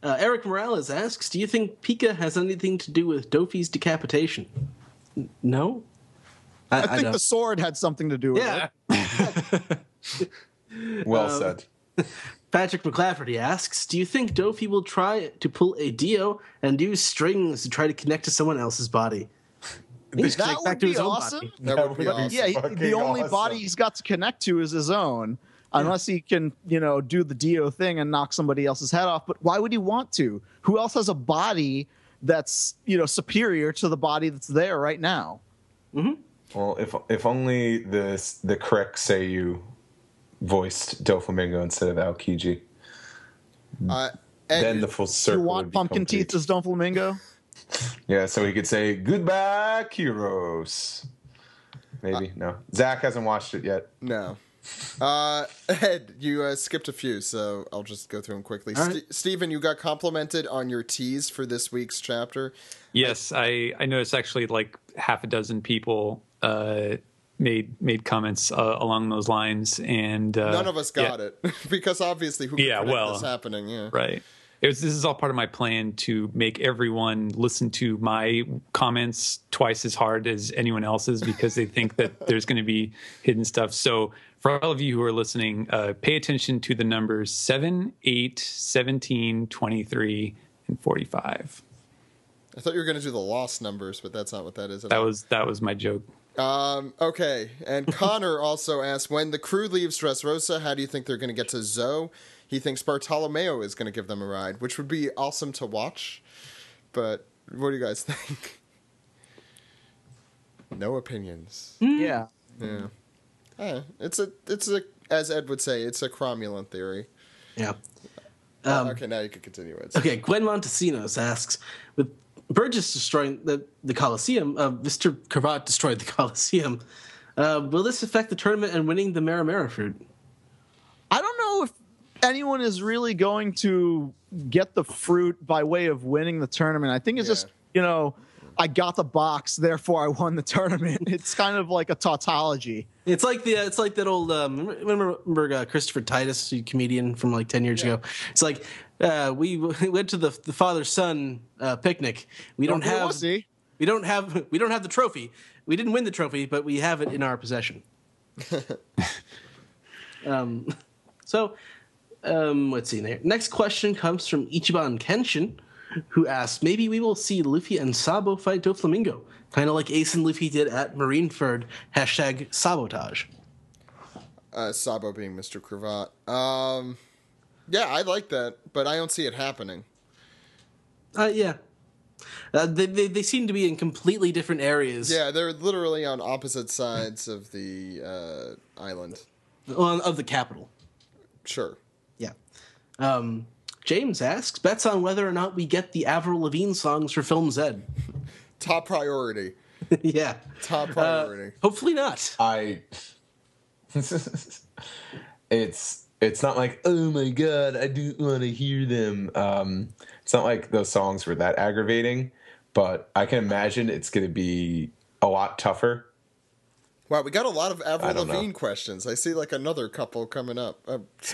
Eric Morales asks, do you think Pika has anything to do with Dofi's decapitation? No? I think the sword had something to do with it. Well said. Patrick McClafferty asks, do you think Dofi will try to pull a Dio and use strings to try to connect to someone else's body? That would be awesome. That would be awesome. Yeah, the only body he's got to connect to is his own. Unless he can, do the Dio thing and knock somebody else's head off. But why would he want to? Who else has a body that's, superior to the body that's there right now? Mm-hmm. Well, if only the correct Seiyu voiced Doflamingo instead of Aokiji. Then the full circle. You want Pumpkin Teeth as Doflamingo? Yeah, so he could say, goodbye, Kyros. Maybe, no. Zach hasn't watched it yet. No. Ed, you skipped a few, so I'll just go through them quickly. Right. Steven, you got complimented on your tease for this week's chapter. Yes, I noticed actually like half a dozen people made comments along those lines, and none of us got it because obviously who could predict this happening? Yeah, right. This is all part of my plan to make everyone listen to my comments twice as hard as anyone else's because they think that there's going to be hidden stuff. So for all of you who are listening, pay attention to the numbers 7, 8, 17, 23, and 45. I thought you were going to do the lost numbers, but that's not what that is at all. all. That was my joke. Okay, and Connor also asked, when the crew leaves Dressrosa, how do you think they're going to get to Zoe? He thinks Bartolomeo is going to give them a ride, which would be awesome to watch. But what do you guys think? No opinions. Yeah. It's a as Ed would say, it's a cromulent theory. Yeah. Okay, now you can continue it. Okay, Gwen Montesinos asks, with Burgess destroying the Coliseum, Mr. Cravat destroyed the Coliseum, will this affect the tournament and winning the Maramara fruit? I don't know if anyone is really going to get the fruit by way of winning the tournament. I think it's just, I got the box, therefore I won the tournament. It's kind of like a tautology. It's like that old remember Christopher Titus, a comedian from like 10 years ago. It's like we went to the father son picnic. We don't have the trophy. We didn't win the trophy, but we have it in our possession. Let's see there. Next question comes from Ichiban Kenshin, who asks, maybe we will see Luffy and Sabo fight Doflamingo, kind of like Ace and Luffy did at Marineford, #sabotage. Sabo being Mr. Cravat. Yeah, I like that, but I don't see it happening. Yeah. They seem to be in completely different areas. Yeah, they're literally on opposite sides of the island. Of the capital. Sure. Yeah. James asks, bets on whether or not we get the Avril Lavigne songs for Film Z. Top priority. Yeah. Top priority. Hopefully not. It's not like, oh my god, I do want to hear them. It's not like those songs were that aggravating, but I can imagine it's going to be a lot tougher. Wow, we got a lot of Avril Lavigne questions. I see like another couple coming up.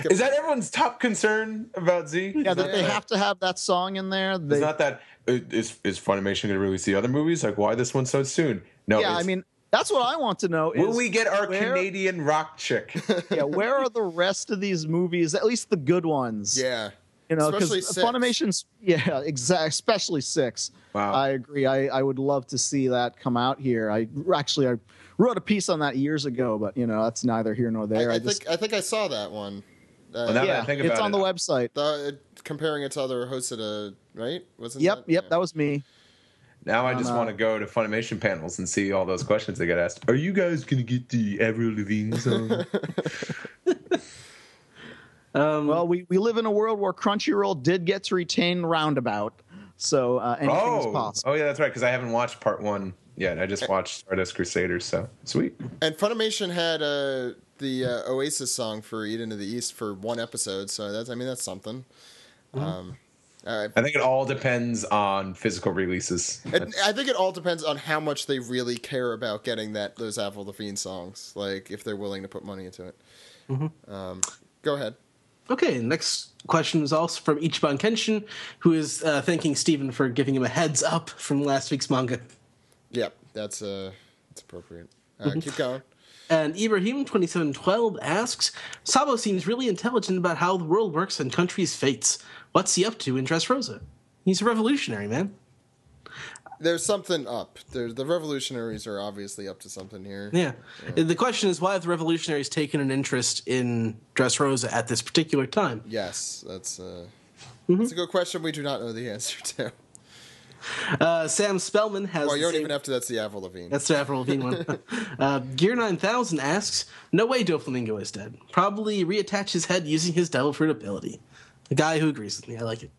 Is that everyone's top concern about Z? Yeah, that they have to have that song in there. It's not that. Is Funimation going to release the other movies? Like, why this one so soon? No. Yeah, I mean, that's what I want to know. Will we get our Canadian rock chick? Yeah, where are the rest of these movies? At least the good ones. Yeah. Because Funimation's, especially 6. Wow. I agree. I would love to see that come out here. I wrote a piece on that years ago, but that's neither here nor there. I think I saw that one. It's on the website. Comparing it to other hosted, right? Yep, that was me. Now I just want to go to Funimation panels and see all those questions they get asked. Are you guys going to get the Avril Lavigne song? Well, we live in a world where Crunchyroll did get to retain Roundabout, so anything is possible. Oh, yeah, that's right, because I haven't watched part 1 yet. I just watched Stardust Crusaders, so sweet. And Funimation had the Oasis song for Eat Into the East for 1 episode, so that's something. Mm-hmm. I think it all depends on physical releases. I think it all depends on how much they really care about getting those Avril Lavigne songs, like if they're willing to put money into it. Mm-hmm. Go ahead. Okay, next question is also from Ichiban Kenshin, who is thanking Steven for giving him a heads up from last week's manga. Yep, that's appropriate. Keep going. And Ibrahim2712 asks, Sabo seems really intelligent about how the world works and countries' fates. What's he up to in Dressrosa? He's a revolutionary, man. There's something up. The revolutionaries are obviously up to something here. Yeah. The question is, why have the revolutionaries taken an interest in Dressrosa at this particular time? Yes, that's a good question we do not know the answer to. Sam Spellman has. Well, you don't even have to. That's the Avril Lavigne. That's the Avril Lavigne one. Gear 9000 asks, no way Doflamingo is dead. Probably reattach his head using his devil fruit ability. A guy who agrees with me. I like it.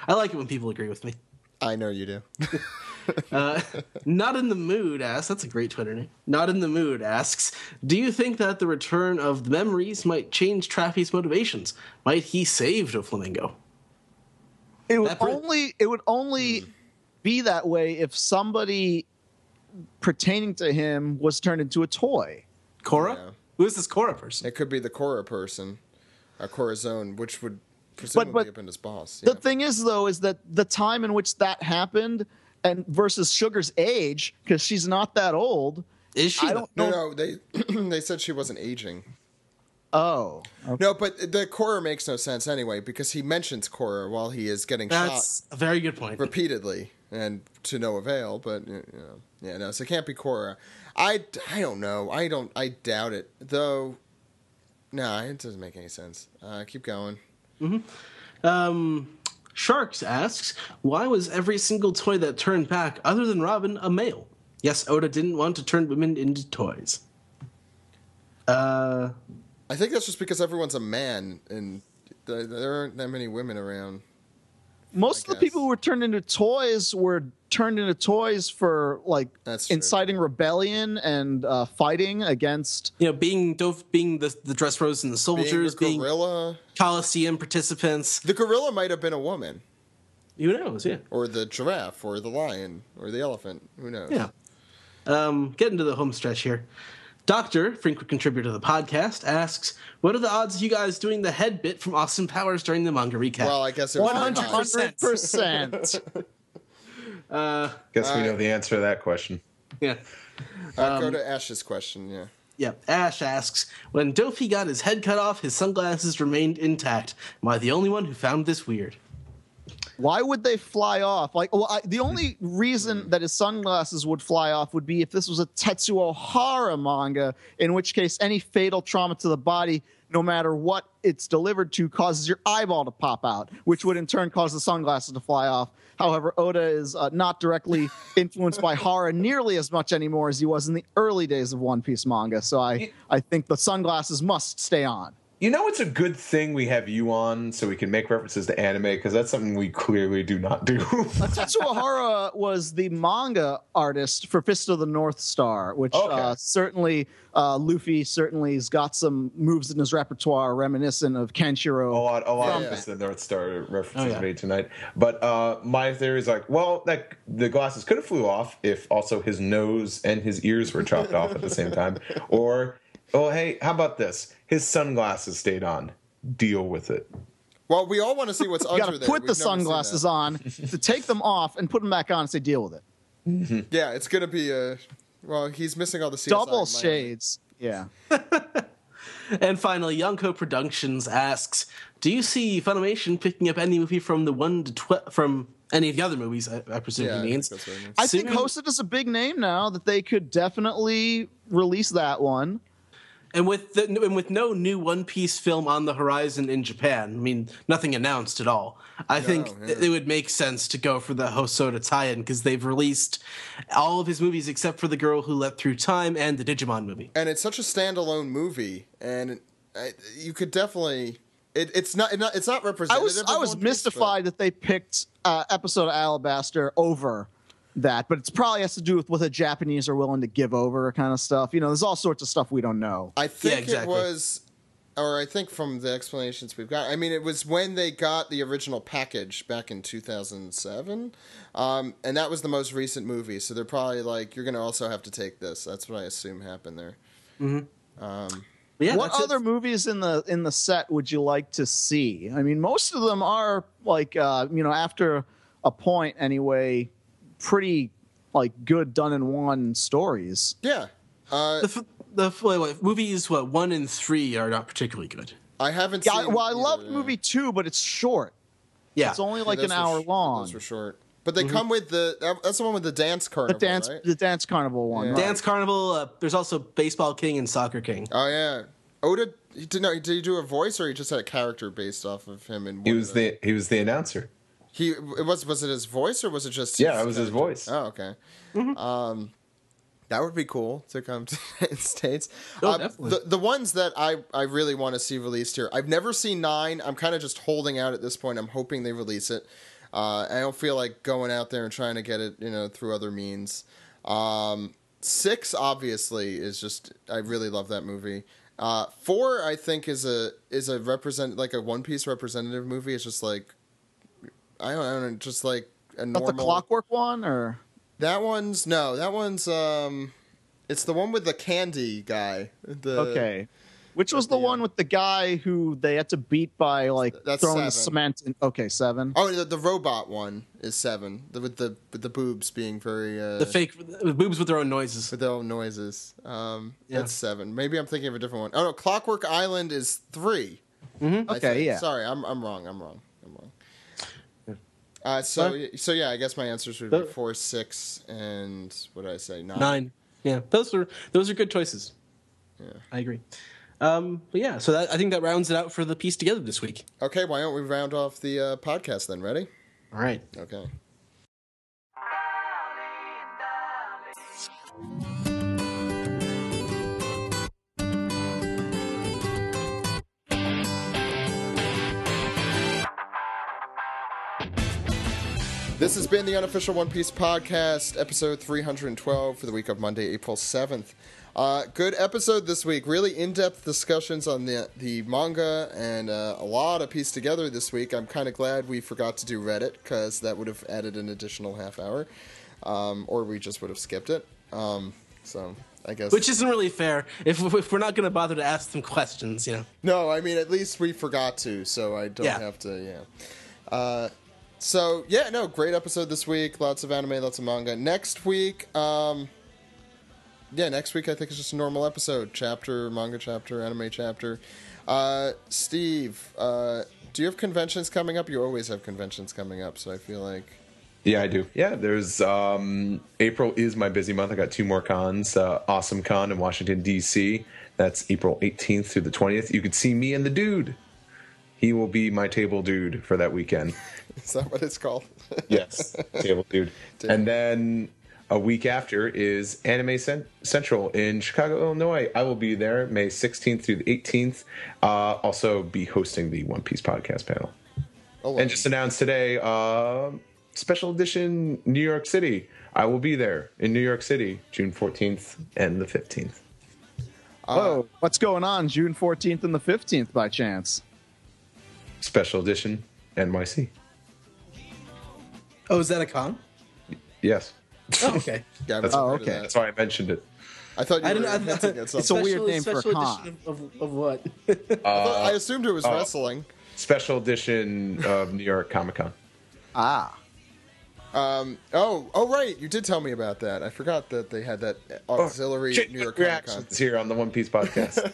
I like it when people agree with me. I know you do. Not in the Mood asks, that's a great Twitter name. Not in the Mood asks, do you think that the return of the memories might change Traffy's motivations? Might he save Doflamingo? It would only be that way if somebody pertaining to him was turned into a toy. Korra? Yeah. Who is this Korra person? It could be the Korra person, Corazon, which would presumably have been his boss. The thing is, though, is that the time in which that happened and versus Sugar's age, because she's not that old. Is she? I don't know. No, they said she wasn't aging. Oh. Okay. No, but the Korra makes no sense anyway, because he mentions Korra while he is getting shot. That's a very good point. Repeatedly, and to no avail, but, so it can't be Korra. I don't know. I doubt it, though. No, it doesn't make any sense. Keep going. Mm-hmm. Sharks asks, why was every single toy that turned back, other than Robin, a male? Yes, Oda didn't want to turn women into toys. I think that's just because everyone's a man, and there aren't that many women around. Most of the people who were turned into toys were turned into toys for like inciting rebellion and fighting against. Being the Dressrosa and the soldiers, being the gorilla, Coliseum participants. The gorilla might have been a woman. Who knows? Yeah. Or the giraffe, or the lion, or the elephant. Who knows? Yeah. Getting to the home stretch here. Doctor, frequent contributor to the podcast, asks, what are the odds of you guys doing the head bit from Austin Powers during the manga recap? Well, I guess it was 100%. Guess we know the answer to that question. Yeah. Go to Ash's question, yeah. Yeah, Ash asks, when Dofi got his head cut off, his sunglasses remained intact. Am I the only one who found this weird? Why would they fly off? The only reason that his sunglasses would fly off would be if this was a Tetsuo Hara manga, in which case any fatal trauma to the body, no matter what it's delivered to, causes your eyeball to pop out, which would in turn cause the sunglasses to fly off. However, Oda is not directly influenced by Hara nearly as much anymore as he was in the early days of One Piece manga, so I think the sunglasses must stay on. You know, it's a good thing we have you on so we can make references to anime, because that's something we clearly do not do. Tetsuo Hara was the manga artist for Fist of the North Star, which certainly Luffy certainly has got some moves in his repertoire reminiscent of Kenshiro. A lot of Fist of the North Star references made tonight. But my theory is that the glasses could have flew off if also his nose and his ears were chopped off at the same time. Or, hey, how about this? His sunglasses stayed on. Deal with it. Well, we all want to see what's under there. You got to put the sunglasses on, to take them off, and put them back on and say, deal with it. Mm-hmm. Yeah, it's going to be he's missing all the CSI double shades. Yeah. And finally, Yonko Productions asks, do you see Funimation picking up any movie from the 1 to 12 from any of the other movies? I presume he means. I think Hosoda's a big name now that they could definitely release that one. And with no new One Piece film on the horizon in Japan, I mean, nothing announced at all. I think it would make sense to go for the Hosoda tie-in, because they've released all of his movies except for The Girl Who Leapt Through Time and the Digimon movie. And it's such a standalone movie, and you could definitely. It's not representative. I was mystified that they picked episode of Alabaster over that, but it probably has to do with what the Japanese are willing to give over kind of stuff. There's all sorts of stuff we don't know. I think it was, or I think from the explanations we've got, I mean, it was when they got the original package back in 2007, and that was the most recent movie, so they're probably like, you're going to also have to take this. That's what I assume happened there. Mm-hmm. What other movies in the set would you like to see? I mean, most of them are like, after a point anyway, pretty like good done in one stories. Yeah. The movies 1 and 3 are not particularly good. I haven't seen. I loved movie 2, but it's short. Yeah, it's only like an hour long. Those were short, but they come with that's the one with the dance carnival. The dance carnival one. Yeah. Right. Dance carnival. There's also Baseball King and Soccer King. Oh yeah. Oda did he do a voice, or he just had a character based off of him? He was the announcer. Was it his voice, or was it just? Yeah, it was his voice. Oh, okay. Mm-hmm. That would be cool to come to the United States. Definitely. The ones that I really want to see released here. I've never seen 9. I'm kind of just holding out at this point. I'm hoping they release it. I don't feel like going out there and trying to get it, through other means. 6 obviously is just. I really love that movie. 4 I think is a like a One Piece representative movie. It's just like. I don't know, just like a normal. Not the Clockwork one, or that one's it's the one with the candy guy. Okay, which was the one with the guy who they had to beat by that's throwing 7. the cement in. Okay, 7. Oh, the robot one is 7. With the boobs being very the fake boobs with their own noises. With their own noises. That's 7. Maybe I'm thinking of a different one. Oh no, Clockwork Island is 3. Mm-hmm. Okay, yeah. Sorry, I'm wrong. So yeah, I guess my answers would be 4, 6, and what did I say? 9. 9. Yeah, those are good choices. Yeah, I agree. But yeah, so I think that rounds it out for the piece together this week. Okay, why don't we round off the podcast then? Ready? All right. Okay. This has been the Unofficial One Piece Podcast, episode 312 for the week of Monday, April 7th. Good episode this week. Really in-depth discussions on the manga and a lot of piece together this week. I'm kind of glad we forgot to do Reddit because that would have added an additional half hour. Or we just would have skipped it. So I guess... Which isn't really fair if we're not going to bother to ask them questions, you know. No, I mean, at least we forgot to, so I don't have to, great episode this week. Lots of anime, lots of manga. Next week, next week I think it's just a normal episode. Chapter, manga chapter, anime chapter. Steve, do you have conventions coming up? You always have conventions coming up, so I feel like... Yeah, I do. Yeah, there's April is my busy month. I got 2 more cons. Awesome Con in Washington, D.C. That's April 18th through the 20th. You can see me and the dude. He will be my table dude for that weekend. Is that what it's called? Yes, table dude. Damn. And then a week after is Anime Central in Chicago, Illinois. I will be there May 16th through the 18th. Also be hosting the One Piece podcast panel. And just announced today, special edition New York City. I will be there in New York City, June 14th and the 15th. What's going on June 14th and the 15th by chance? Special edition NYC. Oh, is that a con? Yes. Oh, okay. Okay. That's why I mentioned it. I thought you were hinting at something. It's a weird name for a con. Edition of what? I assumed it was wrestling. Special edition of New York Comic Con. Right. You did tell me about that. I forgot that they had that auxiliary New York Comic Con. Here on the One Piece podcast.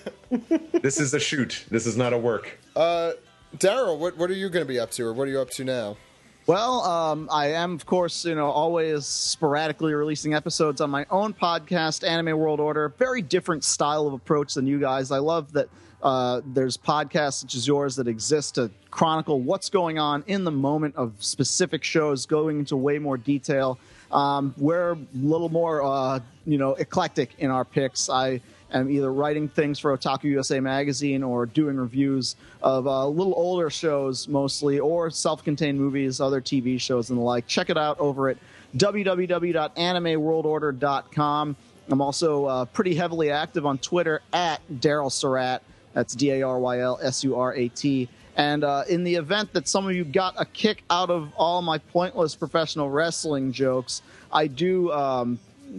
This is a shoot. This is not a work. Daryl, what are you going to be up to, or what are you up to now? Well, I am, of course, always sporadically releasing episodes on my own podcast, Anime World Order. Very different style of approach than you guys. I love that there's podcasts such as yours that exist to chronicle what's going on in the moment of specific shows, going into way more detail. We're a little more, eclectic in our picks. I am either writing things for Otaku USA magazine or doing reviews of little older shows mostly, or self-contained movies, other TV shows and the like. Check it out over at www.animeworldorder.com. I'm also pretty heavily active on Twitter at Daryl Surat. That's DARYLSURAT. And in the event that some of you got a kick out of all my pointless professional wrestling jokes, I do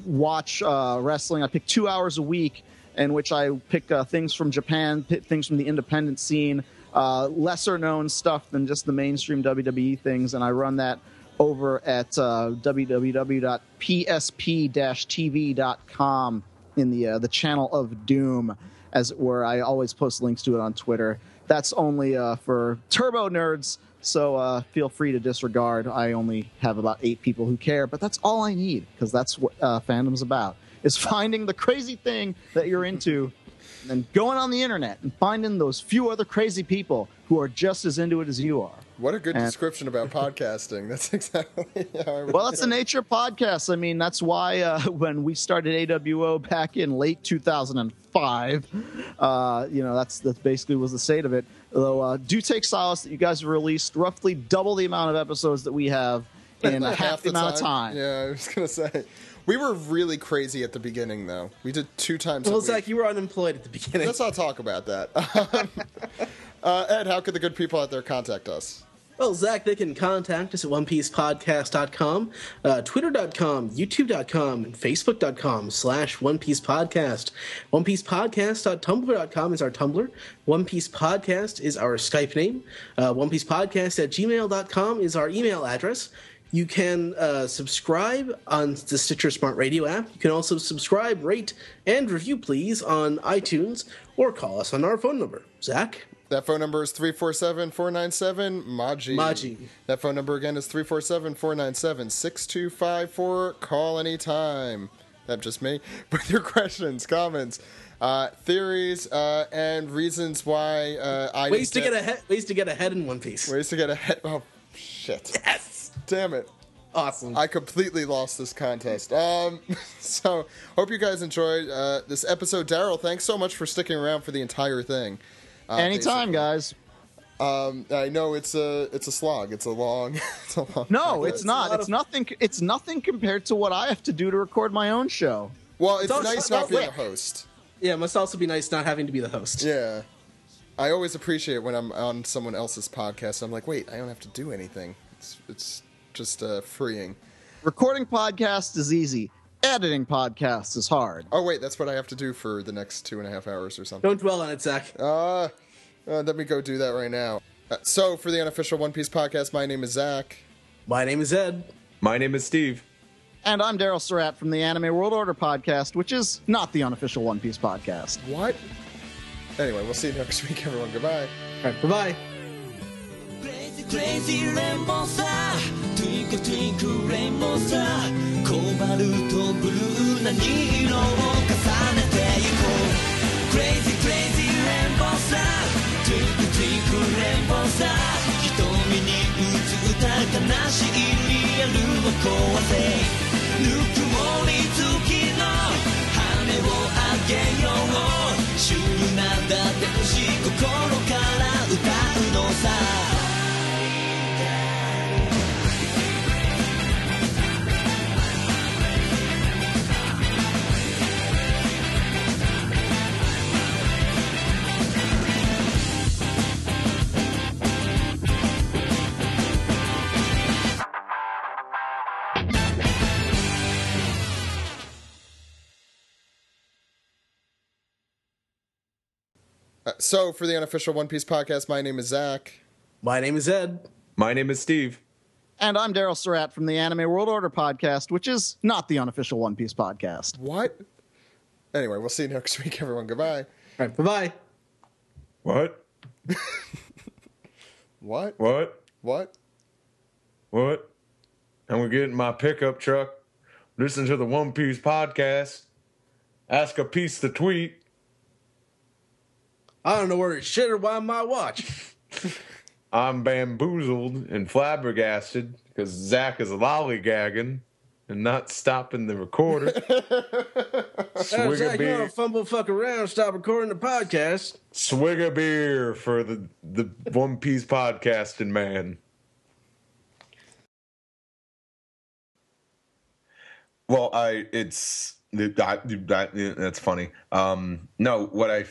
watch wrestling. I pick 2 hours a week in which I pick things from Japan, things from the independent scene, lesser-known stuff than just the mainstream WWE things, and I run that over at www.psp-tv.com in the channel of Doom, as it were. I always post links to it on Twitter. That's only for turbo nerds, so feel free to disregard. I only have about 8 people who care, but that's all I need, because that's what fandom's about, is finding the crazy thing that you're into and then going on the internet and finding those few other crazy people who are just as into it as you are. What a good description about podcasting. That's exactly how I would Well, that's the nature of podcasts. I mean, that's why when we started AWO back in late 2005, that's basically was the state of it. Though, do take solace that you guys have released roughly double the amount of episodes that we have in half the amount of time. Yeah, I was going to say. We were really crazy at the beginning, though. We did 2 times a week. Well, Zach, you were unemployed at the beginning. Let's not talk about that. Ed, how could the good people out there contact us? Well, Zach, they can contact us at onepiecepodcast.com, twitter.com, youtube.com, and facebook.com/onepiecepodcast. Onepiecepodcast.tumblr.com is our Tumblr. One Piece Podcast is our Skype name. onepiecepodcast@gmail.com is our email address. You can subscribe on the Stitcher Smart Radio app. You can also subscribe, rate, and review, please, on iTunes, or call us on our phone number. Zach? That phone number is 347-497-MAJI. That phone number again is 347-497-6254. Call anytime. That's just me. With your questions, comments, theories, and reasons why ways to get ahead in One Piece. Ways to get ahead. Oh, shit. Yes! Damn it. Awesome. I completely lost this contest. So, hope you guys enjoyed this episode. Daryl, thanks so much for sticking around for the entire thing. Anytime, guys. I know it's a slog. It's a long. It's a long. No, podcast. it's not. It's nothing. It's nothing compared to what I have to do to record my own show. Well, it's also nice not not being quick. a host. Yeah, it must also be nice not having to be the host. Yeah. I always appreciate when I'm on someone else's podcast. I'm like, wait, I don't have to do anything. It's just freeing. Recording podcasts is easy. Editing podcasts is hard. Oh wait, that's what I have to do for the next 2.5 hours or something. Don't dwell on it, Zach. Let me go do that right now. So, for the unofficial One Piece podcast, my name is Zach. My name is Ed. My name is Steve. And I'm Daryl Surat from the Anime World Order podcast, which is not the unofficial One Piece podcast. What? Anyway, we'll see you next week, everyone. Goodbye. All right, bye-bye. Crazy rainbow さ Twinkle twinkle rainbow さ コバルトブルーな2色を重ねていこう Crazy crazy rainbow さ Twinkle twinkle rainbow さ 瞳に映った悲しいリアルを壊せぬくもり付きの羽をあげようシュールなだってほしい心から歌うのさSo, for the unofficial One Piece podcast, my name is Zach. My name is Ed. My name is Steve. And I'm Daryl Surat from the Anime World Order podcast, which is not the unofficial One Piece podcast. What? Anyway, we'll see you next week, everyone. Goodbye. All right, bye-bye. What? What? What? What? What? I'm gonna get in my pickup truck, listen to the One Piece podcast, ask a piece to tweet. I don't know where it's shit or why my watch. I'm bamboozled and flabbergasted because Zach is lollygagging and not stopping the recorder. Swig Zach, a you beer. don't fumble fuck around, stop recording the podcast. Swig a beer for the One Piece podcasting man. Well, that's funny. No, what I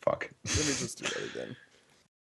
fuck. Let me just do that again.